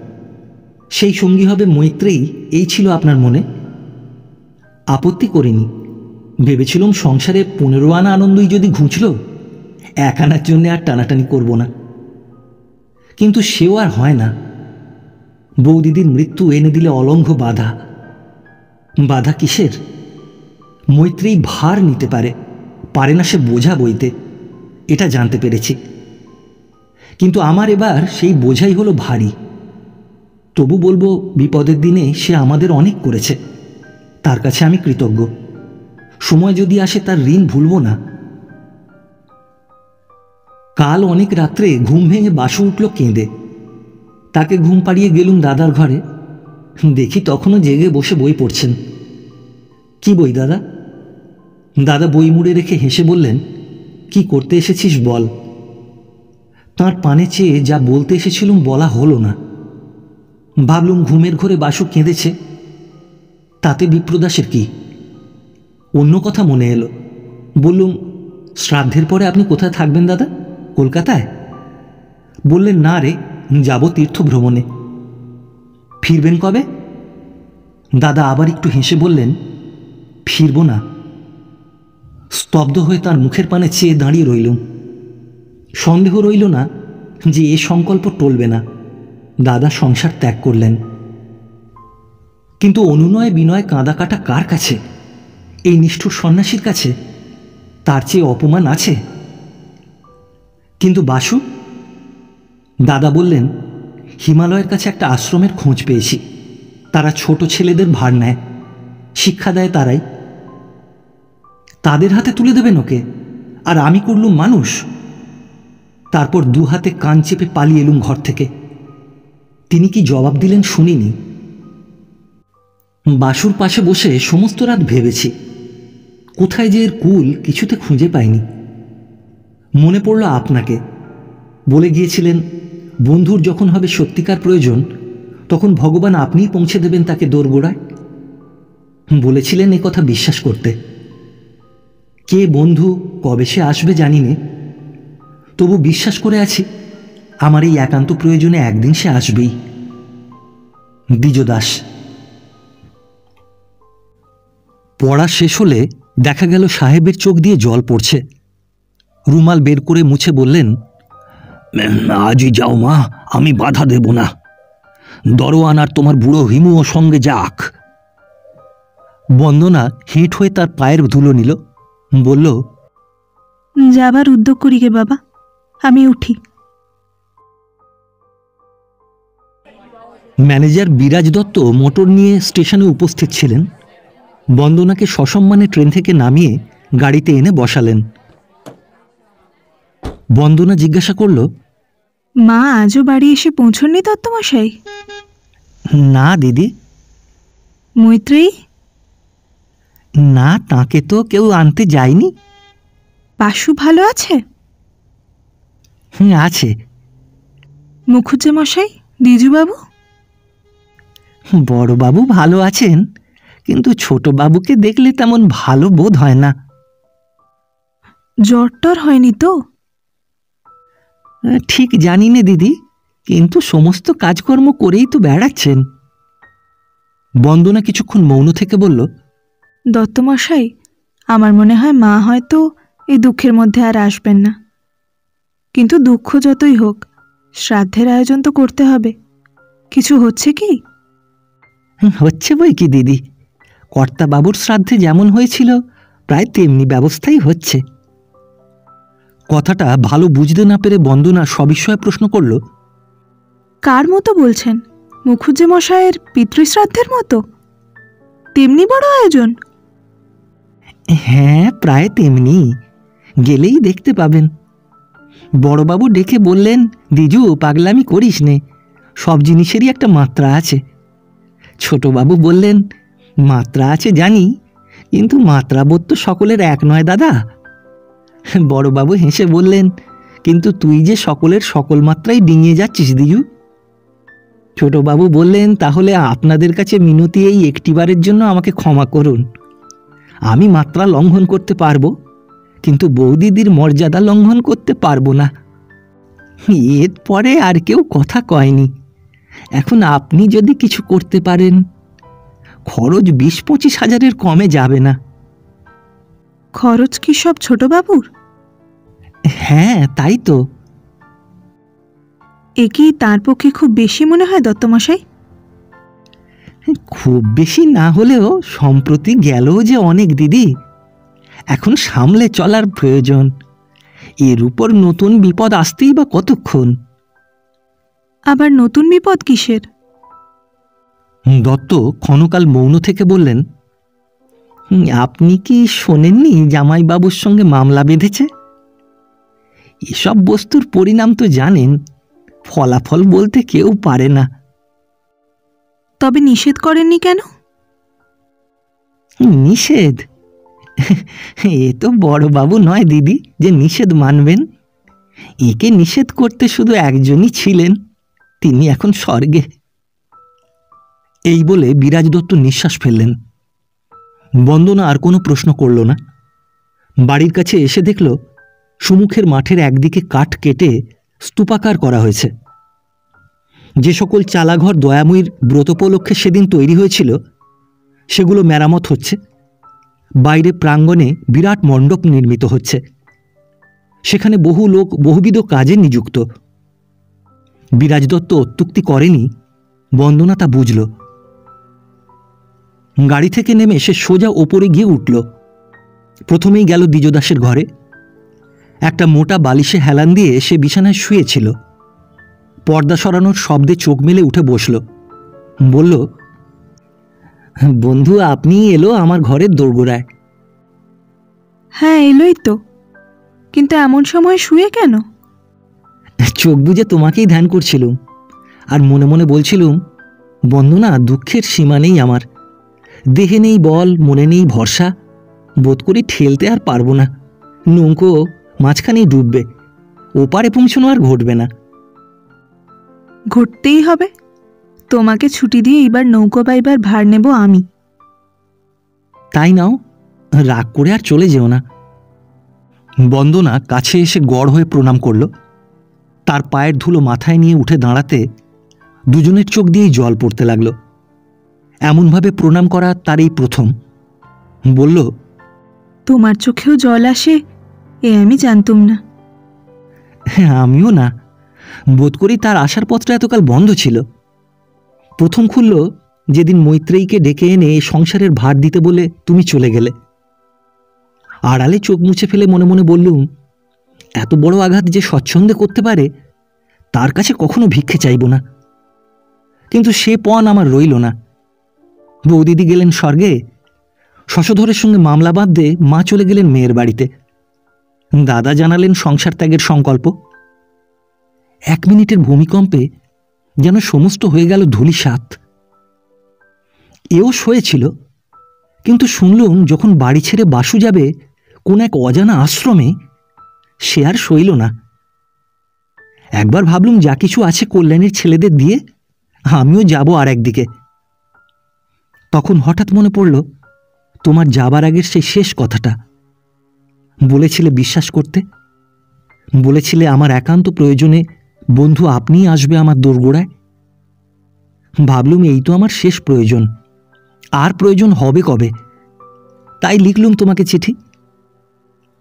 সেই সঙ্গী হবে মৈত্রেয়ী, এই ছিল আপনার মনে। আপত্তি করিনি। ভেবেছিলাম সংসারে 15 আনা আনন্দই যদি ঘুঁচল, 1 আনার জন্য আর টানাটানি করব না। কিন্তু সেও আর হয় না। বৌদিদির মৃত্যু এনে দিলে অলঙ্ঘ বাধা। বাধা কিসের? মৈত্রেয়ী ভার নিতে পারে না সে বোঝা বইতে, এটা জানতে পেরেছি। কিন্তু আমার এবার সেই বোঝাই হলো ভারী। তবু বলবো, বিপদের দিনে সে আমাদের অনেক করেছে, তার কাছে আমি কৃতজ্ঞ। সময় যদি আসে তার ঋণ ভুলব না। কাল অনেক রাত্রে ঘুম ভেঙে বাসু উঠল কেঁদে। তাকে ঘুম পাড়িয়ে গেলুম দাদার ঘরে। দেখি তখনও জেগে বসে বই পড়ছেন। কি বই দাদা? দাদা বই মুড়ে রেখে হেসে বললেন, কি করতে এসেছিস বল। তাঁর পানে চেয়ে যা বলতে এসেছিলুম বলা হলো না। ভাবলুম ঘুমের ঘরে বাসু কেঁদেছে, তাতে বিপ্রদাসের কি। অন্য কথা মনে এলো। বললুম, শ্রাদ্ধের পরে আপনি কোথায় থাকবেন দাদা? কলকাতায়? বললেন, না রে, যাব তীর্থ ভ্রমণে। ফিরবেন কবে? দাদা আবার একটু হেসে বললেন, ফিরব না। স্তব্ধ হয়ে তার মুখের পানে চেয়ে দাঁড়িয়ে রইলুম। সন্দেহ রইল না যে এ সংকল্প টলবে না। দাদা সংসার ত্যাগ করলেন। কিন্তু অনুনয় বিনয় কাঁদা কাটা কার কাছে? এই নিষ্ঠুর সন্ন্যাসীর কাছে? তার চেয়ে অপমান আছে? কিন্তু বাসু? দাদা বললেন, হিমালয়ের কাছে একটা আশ্রমের খোঁজ পেয়েছি। তারা ছোট ছেলেদের ভার নেয়, শিক্ষা দেয় তারাই। তাদের হাতে তুলে দেবেন ওকে, আর আমি করলুম মানুষ। তারপর 2 হাতে কান চেপে পালিয়ে এলুম ঘর থেকে। তিনি কি জবাব দিলেন শুনিনি। বাসুর পাশে বসে সমস্ত রাত ভেবেছি, কোথায় যে এর কুল কিছুতে খুঁজে পাইনি। মনে পড়ল আপনাকে। বলে গিয়েছিলেন, বন্ধুর যখন হবে সত্যিকার প্রয়োজন, তখন ভগবান আপনিই পৌঁছে দেবেন তাকে দোরগোড়ায়। বলেছিলেন এ কথা বিশ্বাস করতে। কে বন্ধু, কবে সে আসবে জানি নে, তবু বিশ্বাস করে আছি আমার এই একান্ত প্রয়োজনে একদিন সে আসবেই। দ্বিজদাস। পড়া শেষ হলে দেখা গেল সাহেবের চোখ দিয়ে জল পড়ছে। রুমাল বের করে মুছে বললেন, আজই যাও মা, আমি বাধা দেব না। দরোয়ান আর তোমার বুড়ো হিমুও সঙ্গে যাক। বন্দনা হেঁট হয়ে তার পায়ের ধুলো নিল, বলল, যাবার উদ্যোগ করি গে বাবা, আমি উঠি। ম্যানেজার বিরাজ দত্ত মোটর নিয়ে স্টেশনে উপস্থিত ছিলেন। বন্দনাকে সসম্মানে ট্রেন থেকে নামিয়ে গাড়িতে এনে বসালেন। বন্দনা জিজ্ঞাসা করল, মা আজও বাড়ি এসে পৌঁছননি দত্তমশাই? না দিদি। মৈত্রেয়ী? না, তাকে তো কেউ আনতে যায়নি। বাসু ভালো আছে? আছে। মুখুজ্জে মশাই, দ্বিজুবাবু? বড়বাবু ভালো আছেন, কিন্তু ছোটবাবুকে দেখলে তেমন ভালো বোধ হয় না। জ্বর টর হয়নি তো? ঠিক জানি নে দিদি, কিন্তু সমস্ত কাজকর্ম করেই তো বেড়াচ্ছেন। বন্দনা কিছুক্ষণ মৌন থেকে বলল, দত্তমশাই, আমার মনে হয় মা হয়তো এই দুঃখের মধ্যে আর আসবেন না। কিন্তু দুঃখ যতই হোক, শ্রাদ্ধের আয়োজন তো করতে হবে। কিছু হচ্ছে কি? হচ্ছে বই কি দিদি, কর্তাবাবুর শ্রাদ্ধে যেমন হয়েছিল প্রায় তেমনি ব্যবস্থাই হচ্ছে। কথাটা ভালো বুঝতে না পেরে বন্দনা সবিস্ময়ে প্রশ্ন করল, কার মতো বলছেন? মুখুজ্জে মশায়ের পিতৃশ্রাদ্ধের মতো? তেমনি বড় আয়োজন? হ্যাঁ, প্রায় তেমনি। গেলেই দেখতে পাবেন। বড়বাবু ডেকে বললেন, দিজু পাগলামি করিস নে, সব জিনিসেরই একটা মাত্রা আছে। ছোটবাবু বললেন, মাত্রা আছে জানি, কিন্তু মাত্রাবোধ তো সকলের এক নয় দাদা। বড়বাবু হেসে বললেন, কিন্তু তুই যে সকলের সকল মাত্রায় ডিঙিয়ে যাচ্ছিস দিজু। ছোটবাবু বললেন, তাহলে আপনাদের কাছে মিনতি, এই একটিবারের জন্য আমাকে ক্ষমা করুন। আমি মাত্রা লঙ্ঘন করতে পারবো, কিন্তু বৌদিদির মর্যাদা লঙ্ঘন করতে পারবো না। এরপরে আর কেউ কথা কয়নি। এখন আপনি যদি কিছু করতে পারেন, খরচ 20-25 হাজারের কমে যাবে না। খরচ কি সব ছোটবাবুর? হ্যাঁ, তাই তো। এ কি তার পক্ষে খুব বেশি মনে হয় দত্তমশাই? খুব বেশি না হলেও সম্প্রতি গেলেও যে অনেক দিদি, এখন সামলে চলার প্রয়োজন। এর উপর নতুন বিপদ আসতেই বা কতক্ষণ। আবার নতুন বিপদ কিসের? দত্ত ক্ষণকাল মৌন থেকে বললেন, আপনি কি শোনেননি জামাইবাবুর সঙ্গে মামলা বেঁধেছে? এসব বস্তুর পরিণাম তো জানেন, ফলাফল বলতে কেউ পারে না। তবে নিষেধ করেননি কেন? নিষেধ? এ তো বড়বাবু নয় দিদি যে নিষেধ মানবেন। একে নিষেধ করতে শুধু একজনই ছিলেন, তিনি এখন স্বর্গে। এই বলে বিরাজ দত্ত নিঃশ্বাস ফেললেন। বন্দনা আর কোনো প্রশ্ন করল না। বাড়ির কাছে এসে দেখল সুমুখের মাঠের একদিকে কাঠ কেটে স্তূপাকার করা হয়েছে। যে সকল চালাঘর দয়াময়ীর ব্রতোপলক্ষে সেদিন তৈরি হয়েছিল, সেগুলো মেরামত হচ্ছে। বাইরে প্রাঙ্গণে বিরাট মণ্ডপ নির্মিত হচ্ছে। সেখানে বহু লোক বহুবিধ কাজে নিযুক্ত। বিরাজ দত্ত অত্যুক্তি করেনি, বন্দনা তা বুঝল। গাড়ি থেকে নেমে সে সোজা ওপরে গিয়ে উঠল। প্রথমেই গেল দ্বিজদাসের ঘরে। একটা মোটা বালিশে হেলান দিয়ে সে বিছানায় শুয়েছিল। পর্দা সরানোর শব্দে চোখ মেলে উঠে বসল। বলল, বন্ধু আপনি এলো আমার ঘরের দোরগোড়ায়। হ্যাঁ, এলোই তো, কিন্তু এমন সময় শুয়ে কেন? চোখ বুজে তোমাকেই ধ্যান করছিলুম, আর মনে মনে বলছিলুম, বন্দনা দুঃখের সীমা নেই আমার। দেহে নেই বল, মনে নেই ভরসা, বোধ করি ঠেলতে আর পারবো না। নৌকো মাঝখানেই ডুববে, ওপারে পৌঁছানো আর ঘটবে না। ঘটতেই হবে। তোমাকে ছুটি দিয়ে এবার নৌকো বাইবার ভার নেব আমি। তাই নাও, রাগ করে আর চলে যেও না। বন্দনা কাছে এসে গড় হয়ে প্রণাম করল। তার পায়ের ধুলো মাথায় নিয়ে উঠে দাঁড়াতে দুজনের চোখ দিয়েই জল পড়তে লাগলো। এমনভাবে প্রণাম করা তার এই প্রথম। বলল, তোমার চোখেও জল আসে এ আমি জানতুম না। হ্যাঁ, আমিও না। বোধ করি তার আসার পথটা এতকাল বন্ধ ছিল। প্রথম খুলল যেদিন মৈত্রেয়ীকে ডেকে এনে এই সংসারের ভার দিতে বলে তুমি চলে গেলে। আড়ালে চোখ মুছে ফেলে মনে মনে বললুম, এত বড় আঘাত যে স্বচ্ছন্দে করতে পারে, তার কাছে কখনো ভিক্ষে চাইব না। কিন্তু সে পণ আমার রইল না। বৌদিদি গেলেন স্বর্গে, শশধরের সঙ্গে মামলা বাঁধতে মা চলে গেলেন মেয়ের বাড়িতে। দাদা জানালেন সংসার ত্যাগের সংকল্প। 1 মিনিটের ভূমিকম্পে যেন সমস্ত হয়ে গেল ধূলিসাৎ। এও শোয়েছিল, কিন্তু শুনলুম যখন বাড়ি ছেড়ে বাসু যাবে কোন এক অজানা আশ্রমে, সে আর সইল না। একবার ভাবলুম যা কিছু আছে কল্যাণীর ছেলেদের দিয়ে আমিও যাব আর একদিকে। তখন হঠাৎ মনে পড়ল তোমার যাবার আগের সেই শেষ কথাটা। বলেছিলে বিশ্বাস করতে, বলেছিলে আমার একান্ত প্রয়োজনে বন্ধু আপনিই আসবে আমার দোরগোড়ায়। ভাবলুম এই তো আমার শেষ প্রয়োজন, আর প্রয়োজন হবে কবে। তাই লিখলুম তোমাকে চিঠি।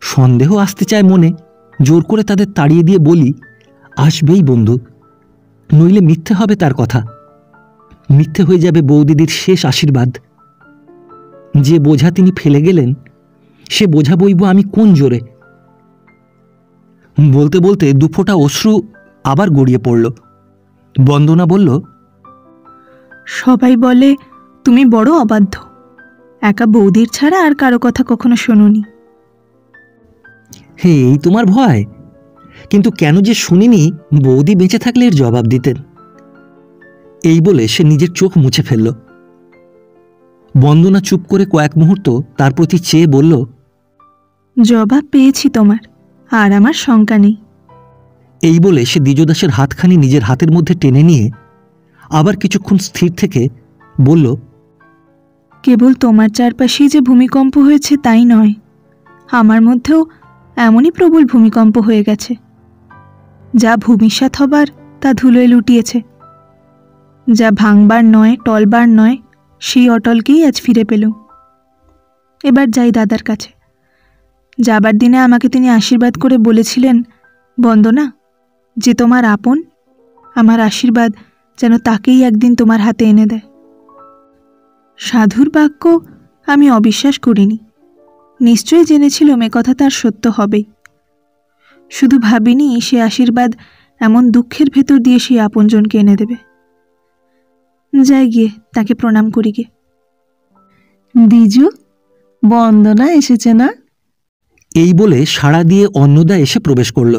সন্দেহ আসতে চায় মনে, জোর করে তাদের তাড়িয়ে দিয়ে বলি, আসবেই বন্ধু, নইলে মিথ্যে হবে তার কথা। মিথ্যে হয়ে যাবে বৌদিদির শেষ আশীর্বাদ। যে বোঝা তিনি ফেলে গেলেন, সে বোঝা বইব আমি কোন জোরে। বলতে বলতে দুফোঁটা অশ্রু আবার গড়িয়ে পড়ল। বন্দনা বলল, সবাই বলে তুমি বড় অবাধ্য, একা বৌদির ছাড়া আর কারো কথা কখনো শোনোনি। হে, এই তোমার ভয়? কিন্তু কেন যে শুনিনি, বৌদি বেঁচে থাকলে এর জবাব দিতেন। এই বলে সে নিজের চোখ মুছে ফেলল। বন্দনা চুপ করে কয়েক মুহূর্ত তার প্রতি চেয়ে বলল, জবাব পেয়েছি তোমার, আর আমার শঙ্কা নেই। এই বলে সে দ্বিজদাসের হাতখানি নিজের হাতের মধ্যে টেনে নিয়ে আবার কিছুক্ষণ স্থির থেকে বলল, কেবল তোমার চারপাশেই যে ভূমিকম্প হয়েছে তাই নয়, আমার মধ্যেও এমনই প্রবল ভূমিকম্প হয়ে গেছে। যা ভূমিসাৎ হবার তা ধুলোয় লুটিয়েছে, যা ভাঙবার নয় টলবার নয় সেই অটলকেই আজ ফিরে পেলুম। এবার যাই দাদার কাছে। যাবার দিনে আমাকে তিনি আশীর্বাদ করে বলেছিলেন, বন্দনা, যে তোমার আপন, আমার আশীর্বাদ যেন তাকেই একদিন তোমার হাতে এনে দেয়। সাধুর বাক্য আমি অবিশ্বাস করিনি, নিশ্চয়ই জেনেছিলাম এ কথা তার সত্য হবেই। শুধু ভাবিনি সে আশীর্বাদ এমন দুঃখের ভেতর দিয়ে সেই আপনজনকে এনে দেবে। যাই গিয়ে তাকে প্রণাম করি গে। দ্বিজু, বন্দনা এসেছে না? এই বলে সাড়া দিয়ে অন্নদা এসে প্রবেশ করল।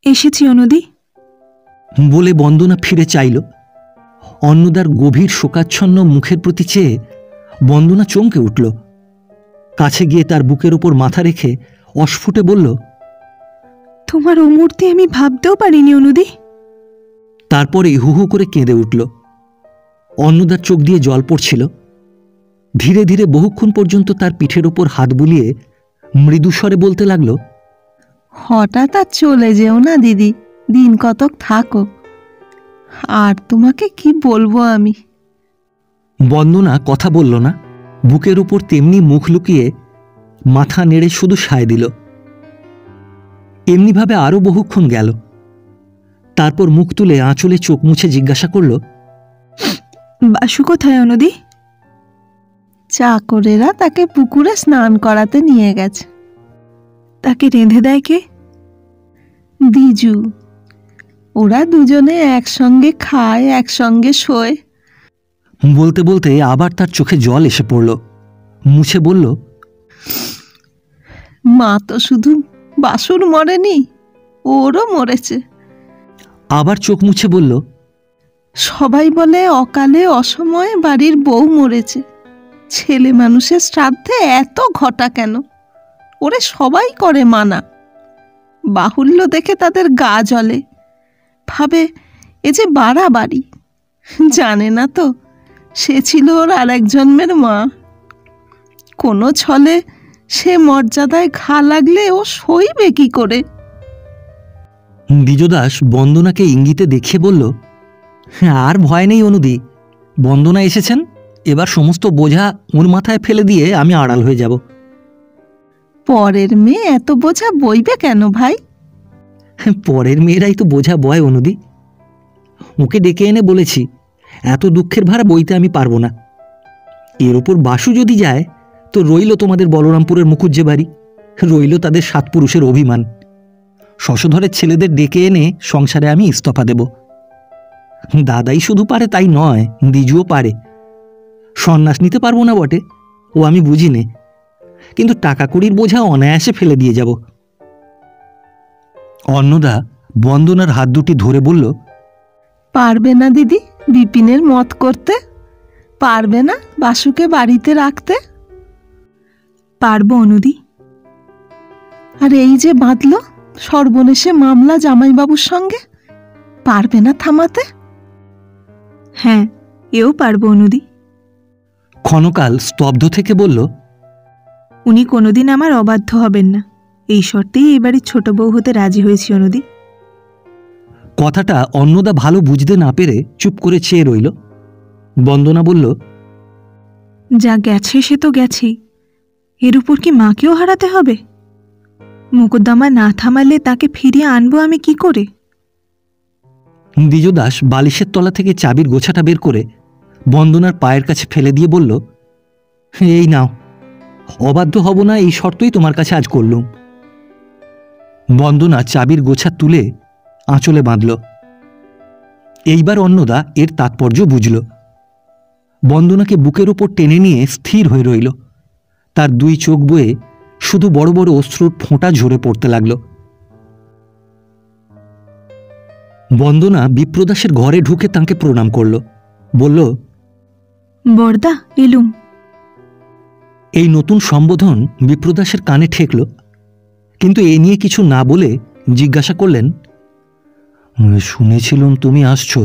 এসেছি অনুদি। বলে বন্দনা ফিরে চাইল। অন্নদার গভীর শোকাচ্ছন্ন মুখের প্রতি চেয়ে বন্দনা চমকে উঠল। কাছে গিয়ে তার বুকের ওপর মাথা রেখে অস্ফুটে বলল, তোমার ও মূর্তি আমি ভাবতেও পারিনি অনুদি। তারপরে হু হু করে কেঁদে উঠল। অন্নদার চোখ দিয়ে জল পড়ছিল। ধীরে ধীরে বহুক্ষণ পর্যন্ত তার পিঠের ওপর হাত বুলিয়ে মৃদুস্বরে বলতে লাগল, হঠাৎ আর চলে যেও না দিদি, দিন কতক থাকো। আর তোমাকে কি বলবো আমি। বন্দনা কথা বলল না, বুকের উপর তেমনি মুখ লুকিয়ে মাথা নেড়ে শুধু সায় দিল। এমনিভাবে আরও বহুক্ষণ গেল। তারপর মুখ তুলে আঁচলে চোখ মুছে জিজ্ঞাসা করল, বাসু কোথায় অনুদি? চাকরেরা তাকে পুকুরে স্নান করাতে নিয়ে গেছে। তাকে রেঁধে দেয় কে? দ্বিজু। ওরা দুজনে একসঙ্গে খায়, একসঙ্গে শোয়। বলতে বলতে আবার তার চোখে জল এসে পড়ল। মুছে বলল, মা তো শুধু বাসুর মরেনি, ওরও মরেছে। আবার চোখ মুছে বলল, সবাই বলে অকালে অসময়ে বাড়ির বউ মরেছে। ছেলে মানুষের শ্রাদ্ধে এত ঘটা কেন? ওরে সবাই করে মানা। বাহুল্য দেখে তাদের গা জ্বলে, ভাবে এ যে বাড়াবাড়ি। জানে না তো সে ছিল ওর আর এক জন্মের মা। কোনো ছলে সে মর্যাদায় ঘা লাগলে ও সইবে কি করে? দ্বিজদাস বন্দনাকে ইঙ্গিতে দেখিয়ে বলল, আর ভয় নেই অনুদি, বন্দনা এসেছেন, এবার সমস্ত বোঝা ওর মাথায় ফেলে দিয়ে আমি আড়াল হয়ে যাব। পরের মেয়ে এত বোঝা বইবে কেন ভাই? পরের মেয়েরাই তো বোঝা বয় অনুদি। ওকে ডেকে এনে বলেছি, এত দুঃখের ভাড়া বইতে আমি পারবো না। এর ওপর বাসু যদি যায় তো রইল তোমাদের বলরামপুরের মুখুজ্জে বাড়ি, রইল তাদের 7 পুরুষের অভিমান। শশধরের ছেলেদের ডেকে এনে সংসারে আমি ইস্তফা দেব। দাদাই শুধু পারে তাই নয়, দ্বিজুও পারে। সন্ন্যাস নিতে পারবো না বটে, ও আমি বুঝি নে, কিন্তু টাকা কড়ির বোঝা অনায়াসে ফেলে দিয়ে যাব। অন্নদা বন্দনার হাত দুটি ধরে বলল, পারবে না দিদি বিপিনের মত করতে? পারবে না বাসুকে বাড়িতে রাখতে? পারবো অনুদি। আর এই যে বাঁধল সর্বনেশে মামলা জামাইবাবুর সঙ্গে, পারবে না থামাতে? হ্যাঁ, এও পারবো অনুদি। ক্ষণকাল স্তব্ধ থেকে বলল, উনি কোনোদিন আমার অবাধ্য হবেন না, এই শর্তেই এবারে ছোট বউ হতে রাজি হয়েছি অনুদি। কথাটা অন্নদা ভালো বুঝতে না পেরে চুপ করে চেয়ে রইল। বন্দনা বলল, যা গেছে সে তো গেছেই, এর উপর কি মাকেও হারাতে হবে? মোকদ্দমা না থামালে তাকে ফিরিয়ে আনবো আমি কি করে? দ্বিজদাস বালিশের তলা থেকে চাবির গোছাটা বের করে বন্দনার পায়ের কাছে ফেলে দিয়ে বলল, এই নাও, অবাধ্য হব না এই শর্তই তোমার কাছে আজ করলুম। বন্দনা চাবির গোছা তুলে আঁচলে বাঁধল। এইবার অন্নদা এর তাৎপর্য বুঝল। বন্দনাকে বুকের ওপর টেনে নিয়ে স্থির হয়ে রইল। তার দুই চোখ বয়ে শুধু বড় বড় অশ্রুর ফোঁটা ঝরে পড়তে লাগল। বন্দনা বিপ্রদাসের ঘরে ঢুকে তাঁকে প্রণাম করল, বলল, বর্দা এলুম। এই নতুন সম্বোধন বিপ্রদাসের কানে ঠেকল, কিন্তু এ নিয়ে কিছু না বলে জিজ্ঞাসা করলেন, শুনেছিলুম তুমি আসছো,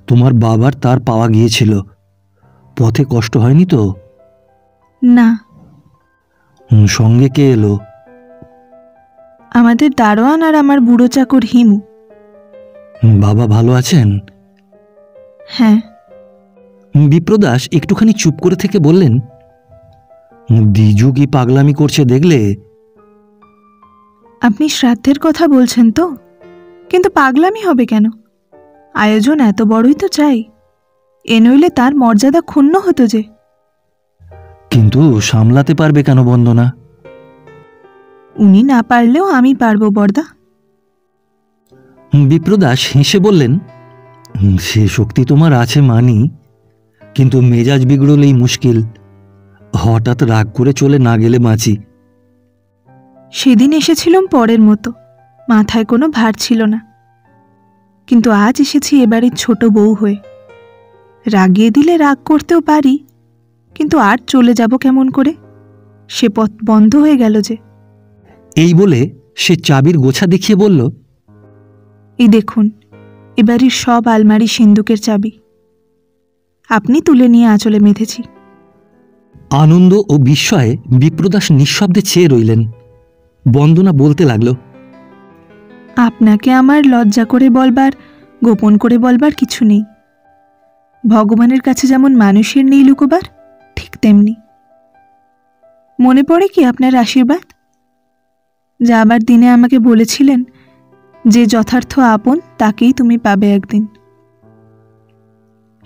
তোমার বাবার তার পাওয়া গিয়েছিল, পথে কষ্ট হয়নি তো? না। সঙ্গে কে এলো? আমাদের দারোয়ান আর আমার বুড়ো চাকর হিমু। বাবা ভালো আছেন? হ্যাঁ। বিপ্রদাস একটুখানি চুপ করে থেকে বললেন, দ্বিজু কি পাগলামি করছে দেখলে? আপনি শ্রাদ্ধের কথা বলছেন তো? কিন্তু পাগলামি হবে কেন? আয়োজন এত বড়ই তো চাই, এ নইলে তার মর্যাদা ক্ষুণ্ণ হতো যে। কিন্তু সামলাতে পারবে কেন বন্দনা? উনি না পারলেও আমি পারবো বর্দা। বিপ্রদাস হেসে বললেন, সে শক্তি তোমার আছে মানি, কিন্তু মেজাজ বিগড়লেই মুশকিল। হঠাৎ রাগ করে চলে না গেলে বাঁচি। সেদিন এসেছিলাম পরের মতো, মাথায় কোনো ভার ছিল না, কিন্তু আজ এসেছি এবারে ছোট বউ হয়ে। রাগিয়ে দিলে রাগ করতেও পারি, কিন্তু আর চলে যাব কেমন করে? সে পথ বন্ধ হয়ে গেল যে। এই বলে সে চাবির গোছা দেখিয়ে বলল, এই দেখুন, এবারের সব আলমারি সিন্দুকের চাবি। আপনি তুলে নিয়ে আঁচলে বেঁধেছি। আনন্দ ও বিস্ময়ে বিপ্রদাস নিঃশব্দে চেয়ে রইলেন। বন্দনা বলতে লাগল, আপনাকে আমার লজ্জা করে বলবার, গোপন করে বলবার কিছু নেই। ভগবানের কাছে যেমন মানুষের নেই লুকোবার, ঠিক তেমনি। মনে পড়ে কি আপনার আশীর্বাদ? যাবার দিনে আমাকে বলেছিলেন, যে যথার্থ আপন তাকেই তুমি পাবে একদিন।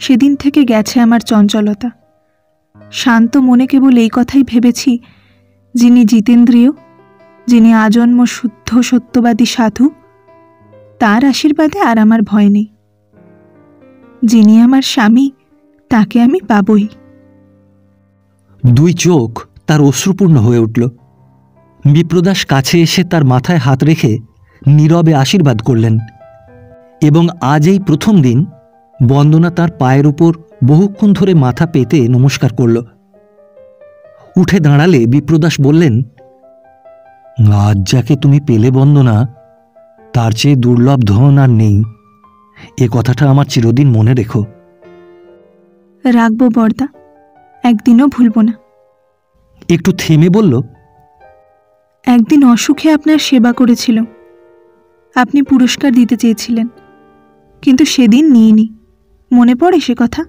সেদিন থেকে গেছে আমার চঞ্চলতা। শান্ত মনে কেবল এই কথাই ভেবেছি, যিনি জিতেন্দ্রিয়, যিনি আজন্ম শুদ্ধ সত্যবাদী সাধু, তার আশীর্বাদে আর আমার ভয় নেই। যিনি আমার স্বামী, তাকে আমি পাবই। দুই চোখ তার অশ্রুপূর্ণ হয়ে উঠল। বিপ্রদাস কাছে এসে তার মাথায় হাত রেখে নীরবে আশীর্বাদ করলেন, এবং আজ এই প্রথম দিন বন্দনা তার পায়ের উপর বহুক্ষণ ধরে মাথা পেতে নমস্কার করল। উঠে দাঁড়ালে বিপ্রদাস বললেন, আজ যাকে তুমি পেলে বন্দনা, তার চেয়ে দুর্লভ ধন আর নেই, এ কথাটা আমার চিরদিন মনে রেখো। রাখবো বর্দা, একদিনও ভুলব না। একটু থেমে বলল, একদিন অসুখে আপনার সেবা করেছিল, আপনি পুরস্কার দিতে চেয়েছিলেন, কিন্তু সেদিন নিইনি। মনে পড়ে সে কথা?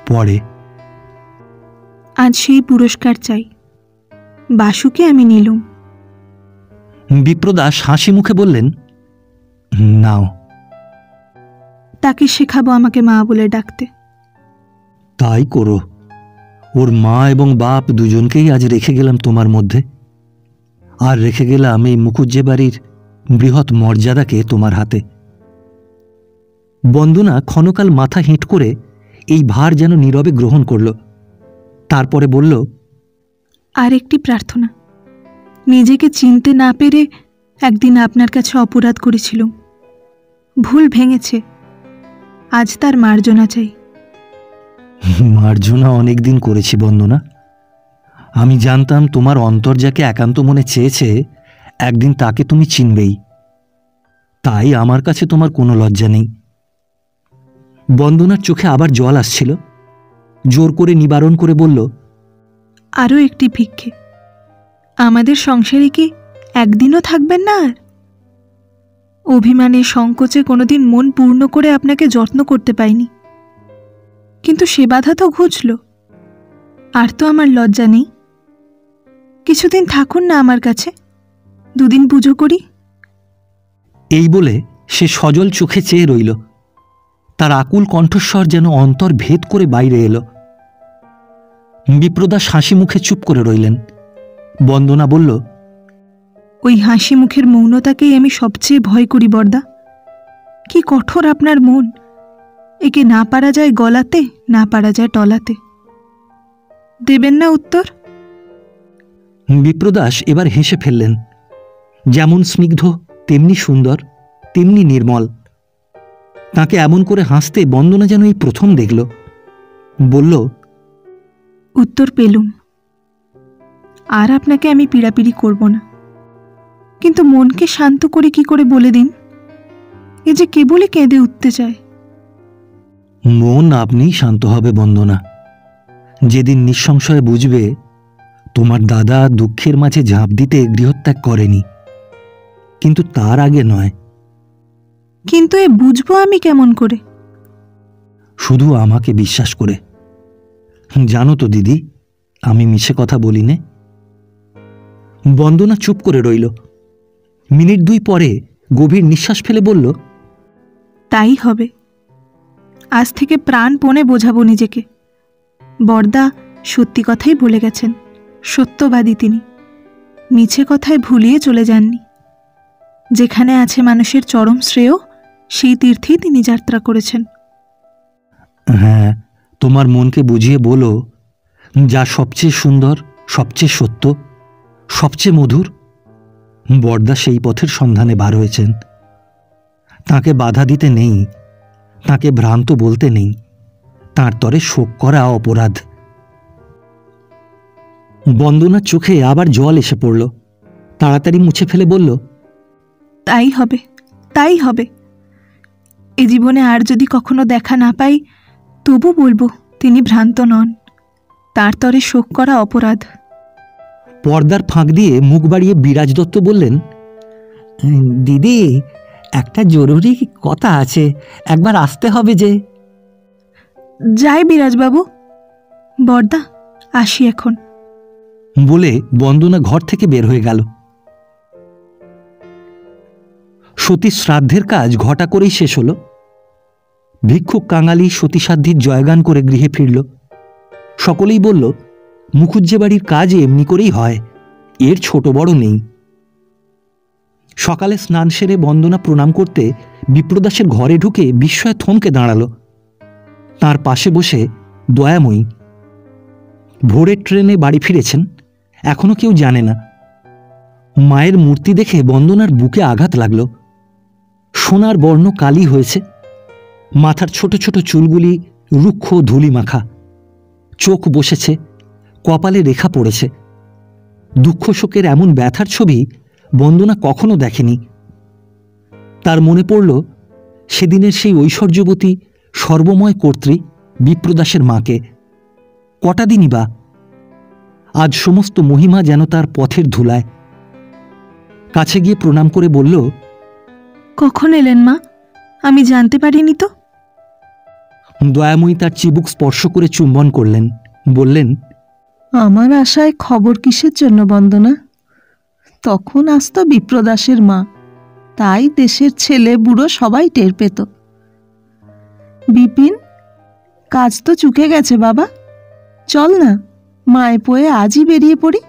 পরে। আজ সেই পুরস্কার চাই। বাসুকে আমি নিলুম। বিপ্রদাস হাসি মুখে বললেন, নাও। তাকে শেখাবো আমাকে মা বলে ডাকতে। তাই করো। ওর মা এবং বাপ দুজনকেই আজ রেখে গেলাম তোমার মধ্যে, আর রেখে গেলাম এই মুখুজ্জে বাড়ির বৃহৎ মর্যাদাকে তোমার হাতে। বন্দনা ক্ষণকাল মাথা হেঁট করে এই ভার যেন নীরবে গ্রহণ করল। তারপরে বলল, আর একটি প্রার্থনা। নিজেকে চিনতে না পেরে একদিন আপনার কাছে অপরাধ করেছিলুম, ভুল ভেঙেছে, আজ তার মার্জনা চাই। মার্জনা অনেকদিন করেছি বন্দনা। আমি জানতাম তোমার অন্তর যাকে একান্ত মনে চেয়েছে একদিন তাকে তুমি চিনবেই, তাই আমার কাছে তোমার কোনো লজ্জা নেই। বন্দনার চোখে আবার জল আসছিল, জোর করে নিবারণ করে বলল, আরও একটি ভিক্ষে। আমাদের সংসারে কি একদিনও থাকবেন না আর? অভিমানে সংকোচে কোনোদিন মন পূর্ণ করে আপনাকে যত্ন করতে পাইনি, কিন্তু সে বাধা তো ঘুচল। আর তো আমার লজ্জা নেই। কিছুদিন থাকুন না আমার কাছে, দুদিন পুজো করি। এই বলে সে সজল চোখে চেয়ে রইল। তার আকুল কণ্ঠস্বর যেন অন্তর ভেদ করে বাইরে এলো। বিপ্রদাস হাসি মুখে চুপ করে রইলেন। বন্দনা বলল, ওই হাসি মুখের মৌনতাকেই আমি সবচেয়ে ভয় করি বর্দা। কি কঠোর আপনার মন! একে না পারা যায় গলাতে, না পারা যায় টলাতে। দেবেন না উত্তর? বিপ্রদাস এবার হেসে ফেললেন। যেমন স্নিগ্ধ, তেমনি সুন্দর, তেমনি নির্মল। তাকে এমন করে হাসতে বন্দনা যেন এই প্রথম দেখল। বলল, উত্তর পেলুম। আর আপনাকে আমি পীড়াপিড়ি করব না, কিন্তু মনকে শান্ত করে কি করে বলে দিন। এ যে কেবলই কেঁদে উঠতে চায়। মন আপনিই শান্ত হবে বন্দনা। যেদিন নিঃসংশয়ে বুঝবে তোমার দাদা দুঃখের মাঝে ঝাঁপ দিতে গৃহত্যাগ করেনি, কিন্তু তার আগে নয়। কিন্তু এ বুঝবো আমি কেমন করে? শুধু আমাকে বিশ্বাস করে। জানো তো দিদি, আমি মিছে কথা বলি নে। বন্দনা চুপ করে রইল। মিনিট দুই পরে গভীর নিঃশ্বাস ফেলে বলল, তাই হবে। আজ থেকে প্রাণপণে বোঝাবো নিজেকে। বরদা সত্যি কথাই বলে গেছেন, সত্যবাদী তিনি। মিছে কথায় ভুলিয়ে চলে যাননি। যেখানে আছে মানুষের চরম শ্রেয়, সেই তীর্থেই তিনি যাত্রা করেছেন। হ্যাঁ, তোমার মনকে বুঝিয়ে বলো, যা সবচেয়ে সুন্দর, সবচেয়ে সত্য, সবচেয়ে মধুর, বরদা সেই পথের সন্ধানে বার হয়েছেন। তাকে বাধা দিতে নেই, তাকে ভ্রান্ত বলতে নেই, তাঁর তরে শোক করা অপরাধ। বন্দনার চোখে আবার জল এসে পড়ল। তাড়াতাড়ি মুছে ফেলে বলল, তাই হবে, তাই হবে। এ জীবনে আর যদি কখনো দেখা না পাই, তবু বলবো তিনি ভ্রান্ত নন, তার তরে শোক করা অপরাধ। পর্দার ফাঁক দিয়ে মুখ বাড়িয়ে বিরাজ দত্ত বললেন, দিদি, একটা জরুরি কথা আছে, একবার আসতে হবে যে। যাই বিরাজবাবু। বরদা, আসি এখন। বলে বন্দনা ঘর থেকে বের হয়ে গেল। সতী শ্রাদ্ধের কাজ ঘটা করেই শেষ হল। ভিক্ষুক কাঙালি সতীসাধ্যির জয়গান করে গৃহে ফিরল। সকলেই বলল, মুখুজ্জে বাড়ির কাজ এমনি করেই হয়, এর ছোট বড় নেই। সকালে স্নান সেরে বন্দনা প্রণাম করতে বিপ্রদাসের ঘরে ঢুকে বিস্ময়ে থমকে দাঁড়াল। তার পাশে বসে দয়াময়ী। ভোরের ট্রেনে বাড়ি ফিরেছেন, এখনো কেউ জানে না। মায়ের মূর্তি দেখে বন্দনার বুকে আঘাত লাগল। সোনার বর্ণ কালি হয়েছে, মাথার ছোট ছোট চুলগুলি রুক্ষ ধুলি মাখা, চোখ বসেছে, কপালে রেখা পড়েছে। দুঃখ শোকের এমন ব্যথার ছবি বন্দনা কখনো দেখেনি। তার মনে পড়ল সেদিনের সেই ঐশ্বর্যবতী সর্বময় কর্ত্রী বিপ্রদাসের মাকে। কটা দিনই বা, আজ সমস্ত মহিমা যেন তার পথের ধুলায়। কাছে গিয়ে প্রণাম করে বলল, কখন এলেন মা? আমি জানতে পারিনি তো। দয়াময়ী তার চিবুক স্পর্শ করে চুম্বন করলেন, বললেন, আমার আশায় খবর কিসের জন্য বন্দনা? তখন আসত বিপ্রদাসের মা, তাই দেশের ছেলে বুড়ো সবাই টের পেত। বিপিন, কাজ তো চুকে গেছে বাবা, চল না মায়ে পোয়ে আজই বেরিয়ে পড়ি।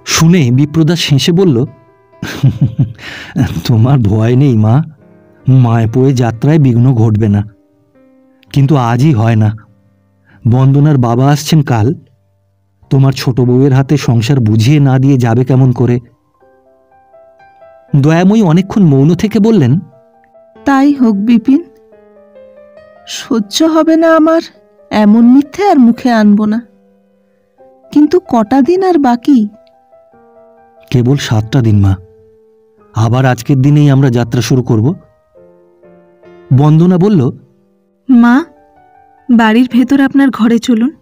শুনে বিপ্রদাস হেসে বলল, তোমার ভয় নেই মা, মায়ে পোয়ে যাত্রায় বিঘ্ন ঘটবে না। কিন্তু আজই হয় না। বন্দনার বাবা আসছেন কাল। তোমার ছোট বউয়ের হাতে সংসার বুঝিয়ে না দিয়ে যাবে কেমন করে? দয়াময়ী অনেকক্ষণ মৌন থেকে বললেন, তাই হোক বিপিন, সহ্য হবে না আমার এমন মিথ্যে আর মুখে আনবো না। কিন্তু কটা দিন আর বাকি? কেবল 7টা দিন মা, আবার আজকের দিনেই আমরা যাত্রা শুরু করব। বন্দনা বলল, মা, বাড়ির ভেতর আপনার ঘরে চলুন।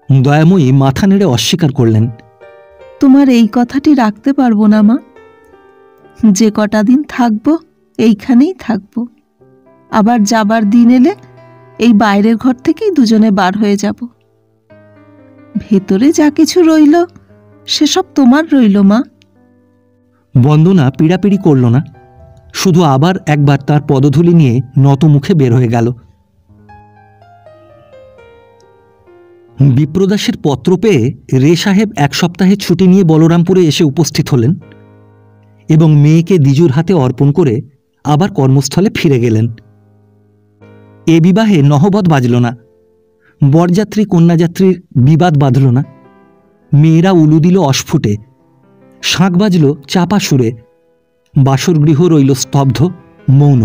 দয়াময়ী মাথা নেড়ে অস্বীকার করলেন। তোমার এই কথাটি রাখতে পারবো না মা। যে কটা দিন থাকবো এইখানেই থাকবো, আবার যাবার দিন এলে এই বাইরের ঘর থেকেই দুজনে বার হয়ে যাব। ভেতরে যা কিছু রইল সেসব তোমার রইল মা। বন্দনা পীড়াপিড়ি করল না, শুধু আবার একবার তার পদধূলি নিয়ে নত মুখে বের হয়ে গেল। বিপ্রদাসের পত্র পেয়ে রে সাহেব 1 সপ্তাহে ছুটি নিয়ে বলরামপুরে এসে উপস্থিত হলেন এবং মেয়েকে দ্বিজুর হাতে অর্পণ করে আবার কর্মস্থলে ফিরে গেলেন। এ বিবাহে নহবত বাজল না, বরযাত্রী কন্যাযাত্রীর বিবাদ বাঁধল না, মেয়েরা উলু দিল অস্ফুটে, শাঁখ বাজল চাপা সুরে, বাসরগৃহ রইল স্তব্ধ মৌন।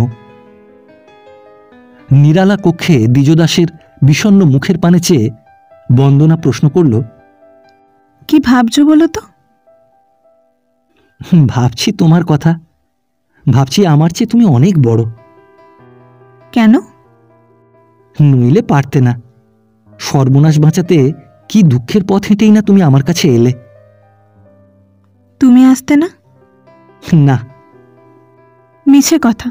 নিরালা কক্ষে দ্বিজদাসের বিষণ্ণ মুখের পানে চেয়ে বন্দনা প্রশ্ন করল, কি ভাবছো বলো তো? ভাবছি তোমার কথা, ভাবছি আমার চেয়ে তুমি অনেক বড়। কেন? নইলে পারতে না। সর্বনাশ বাঁচাতে কি দুঃখের পথ হেঁটেই না তুমি আমার কাছে এলে। তুমি আসতে না? না। মিছে কথা।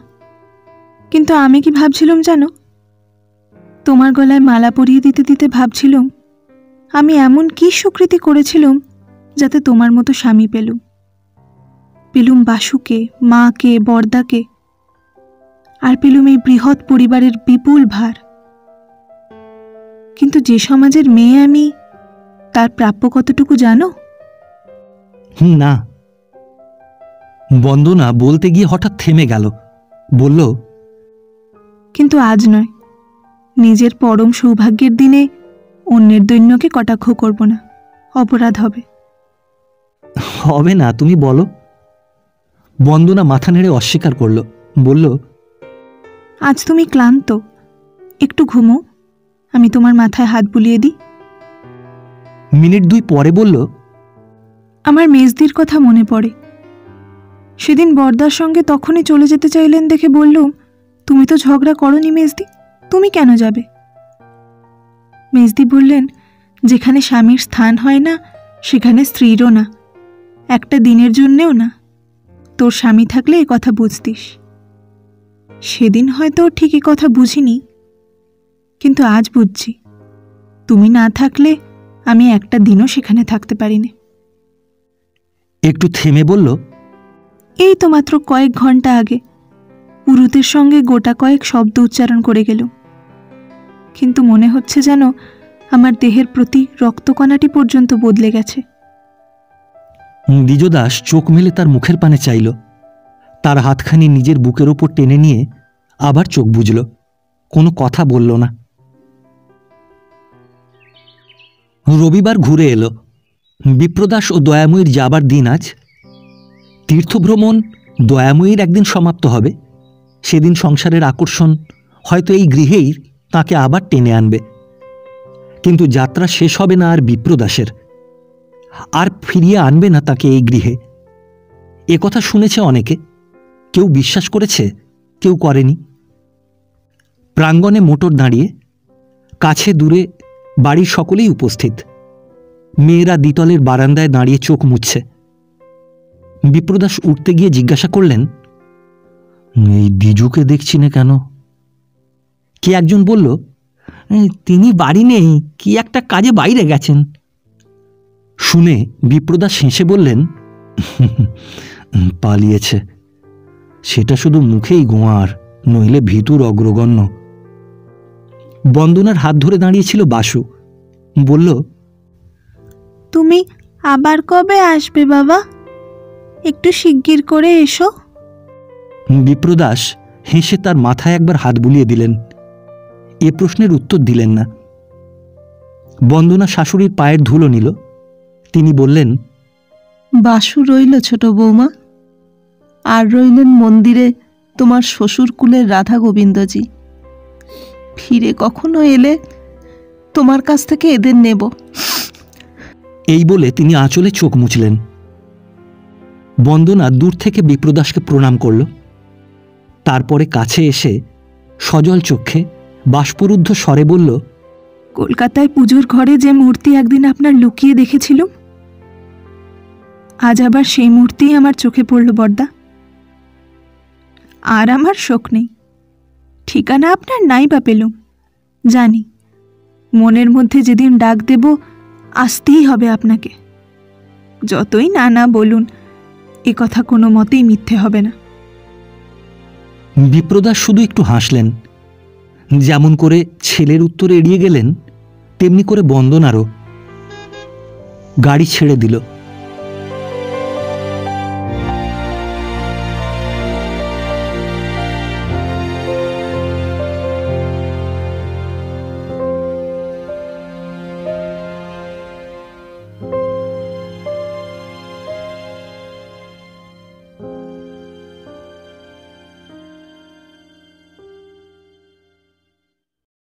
কিন্তু আমি কি ভাবছিলাম জানো? তোমার গলায় মালা পরিয়ে দিতে দিতে ভাবছিলাম আমি এমন কি সুকৃতি করেছিলাম যাতে তোমার মতো স্বামী পেলুম। পেলুম বাসুকে, মাকে, বরদাকে, আর পেলুম এই বৃহৎ পরিবারের বিপুল ভার। কিন্তু যে সমাজের মেয়ে আমি, তার প্রাপ্য কতটুকু জানো? না। বন্দনা বলতে গিয়ে হঠাৎ থেমে গেল, বলল, কিন্তু আজ নয়, নিজের পরম সৌভাগ্যের দিনে অন্যের দৈন্যকে কটাক্ষ করব না, অপরাধ হবে। হবে না, তুমি বলো। বন্দনা মাথা নেড়ে অস্বীকার করল, বলল, আজ তুমি ক্লান্ত, একটু ঘুমো, আমি তোমার মাথায় হাত বুলিয়ে দিই। মিনিট দুই পরে বলল, আমার মেজদির কথা মনে পড়ে। সেদিন বরদার সঙ্গে তখনই চলে যেতে চাইলেন দেখে বললুম, তুমি তো ঝগড়া করনি মেজদি, তুমি কেন যাবে? মেজদি বললেন, যেখানে স্বামীর স্থান হয় না সেখানে স্ত্রীরও না, একটা দিনের জন্যেও না। তোর স্বামী থাকলে এ কথা বুঝতিস। সেদিন হয়তো ঠিক এ কথা বুঝিনি, কিন্তু আজ বুঝছি। তুমি না থাকলে আমি একটা দিনও সেখানে থাকতে পারিনি। একটু থেমে বলল, এই তো মাত্র কয়েক ঘন্টা আগে পুরুতের সঙ্গে গোটা কয়েক শব্দ উচ্চারণ করে গেল, কিন্তু মনে হচ্ছে যেন আমার দেহের প্রতি রক্তকণাটি পর্যন্ত বদলে গেছে। দ্বিজদাস চোখ মেলে তার মুখের পানে চাইল, তার হাতখানি নিজের বুকের ওপর টেনে নিয়ে আবার চোখ বুজল, কোনো কথা বলল না। রবিবার ঘুরে এলো। বিপ্রদাস ও দয়াময়ীর যাবার দিন আজ। তীর্থভ্রমণ দয়াময়ীর একদিন সমাপ্ত হবে, সেদিন সংসারের আকর্ষণ হয়তো এই গৃহেই তাকে আবার টেনে আনবে। কিন্তু যাত্রা শেষ হবে না আর বিপ্রদাসের, আর ফিরিয়ে আনবে না তাকে এই গৃহে। এ কথা শুনেছে অনেকে, কেউ বিশ্বাস করেছে, কেউ করেনি। প্রাঙ্গণে মোটর দাঁড়িয়ে, কাছে দূরে বাড়ির সকলেই উপস্থিত। মেয়েরা দ্বিতলের বারান্দায় দাঁড়িয়ে চোখ মুছছে। বিপ্রদাস উঠতে গিয়ে জিজ্ঞাসা করলেন, এই দ্বিজুকে দেখছি না কেন? কে একজন বলল, তিনি বাড়ি নেই, কি একটা কাজে বাইরে গেছেন। শুনে বিপ্রদাস হেসে বললেন, পালিয়েছে। সেটা শুধু মুখেই গোয়ার, নইলে ভিতুর অগ্রগণ্য। বন্দনার হাত ধরে দাঁড়িয়েছিল বাসু, বলল, তুমি আবার কবে আসবে বাবা? একটু শিগগির করে এসো। বিপ্রদাস হেসে তার মাথায় একবার হাত বুলিয়ে দিলেন। এ প্রশ্নের উত্তর দিলেন না। বন্দনা শাশুড়ির পায়ের ধুলো নিল। তিনি বললেন, বাসু রইল ছোট বৌমা, আর রইলেন মন্দিরে তোমার শ্বশুর কুলের রাধা গোবিন্দজি। ফিরে কখনো এলে তোমার কাছ থেকে এদের নেব। এই বলে তিনি আঁচলে চোখ মুছলেন। বন্দনা দূর থেকে বিপ্রদাসকে প্রণাম করল, তারপরে কাছে এসে সজল চক্ষে বাষ্পরুদ্ধ স্বরে বলল, কলকাতায় পুজোর ঘরে যে মূর্তি একদিন আপনার লুকিয়ে দেখেছিলুম, আজ আবার সেই মূর্তি আমার চোখে পড়ল বর্দা। আর আমার শোক নেই, ঠিকানা আপনার নাই বা পেলুম, জানি মনের মধ্যে যেদিন ডাক দেব আসতেই হবে আপনাকে। যতই না না বলুন, এ কথা কোনো মতেই মিথ্যে হবে না। বিপ্রদাস শুধু একটু হাসলেন। যেমন করে ছেলের উত্তরে এড়িয়ে গেলেন, তেমনি করে বন্দনারও। গাড়ি ছেড়ে দিল।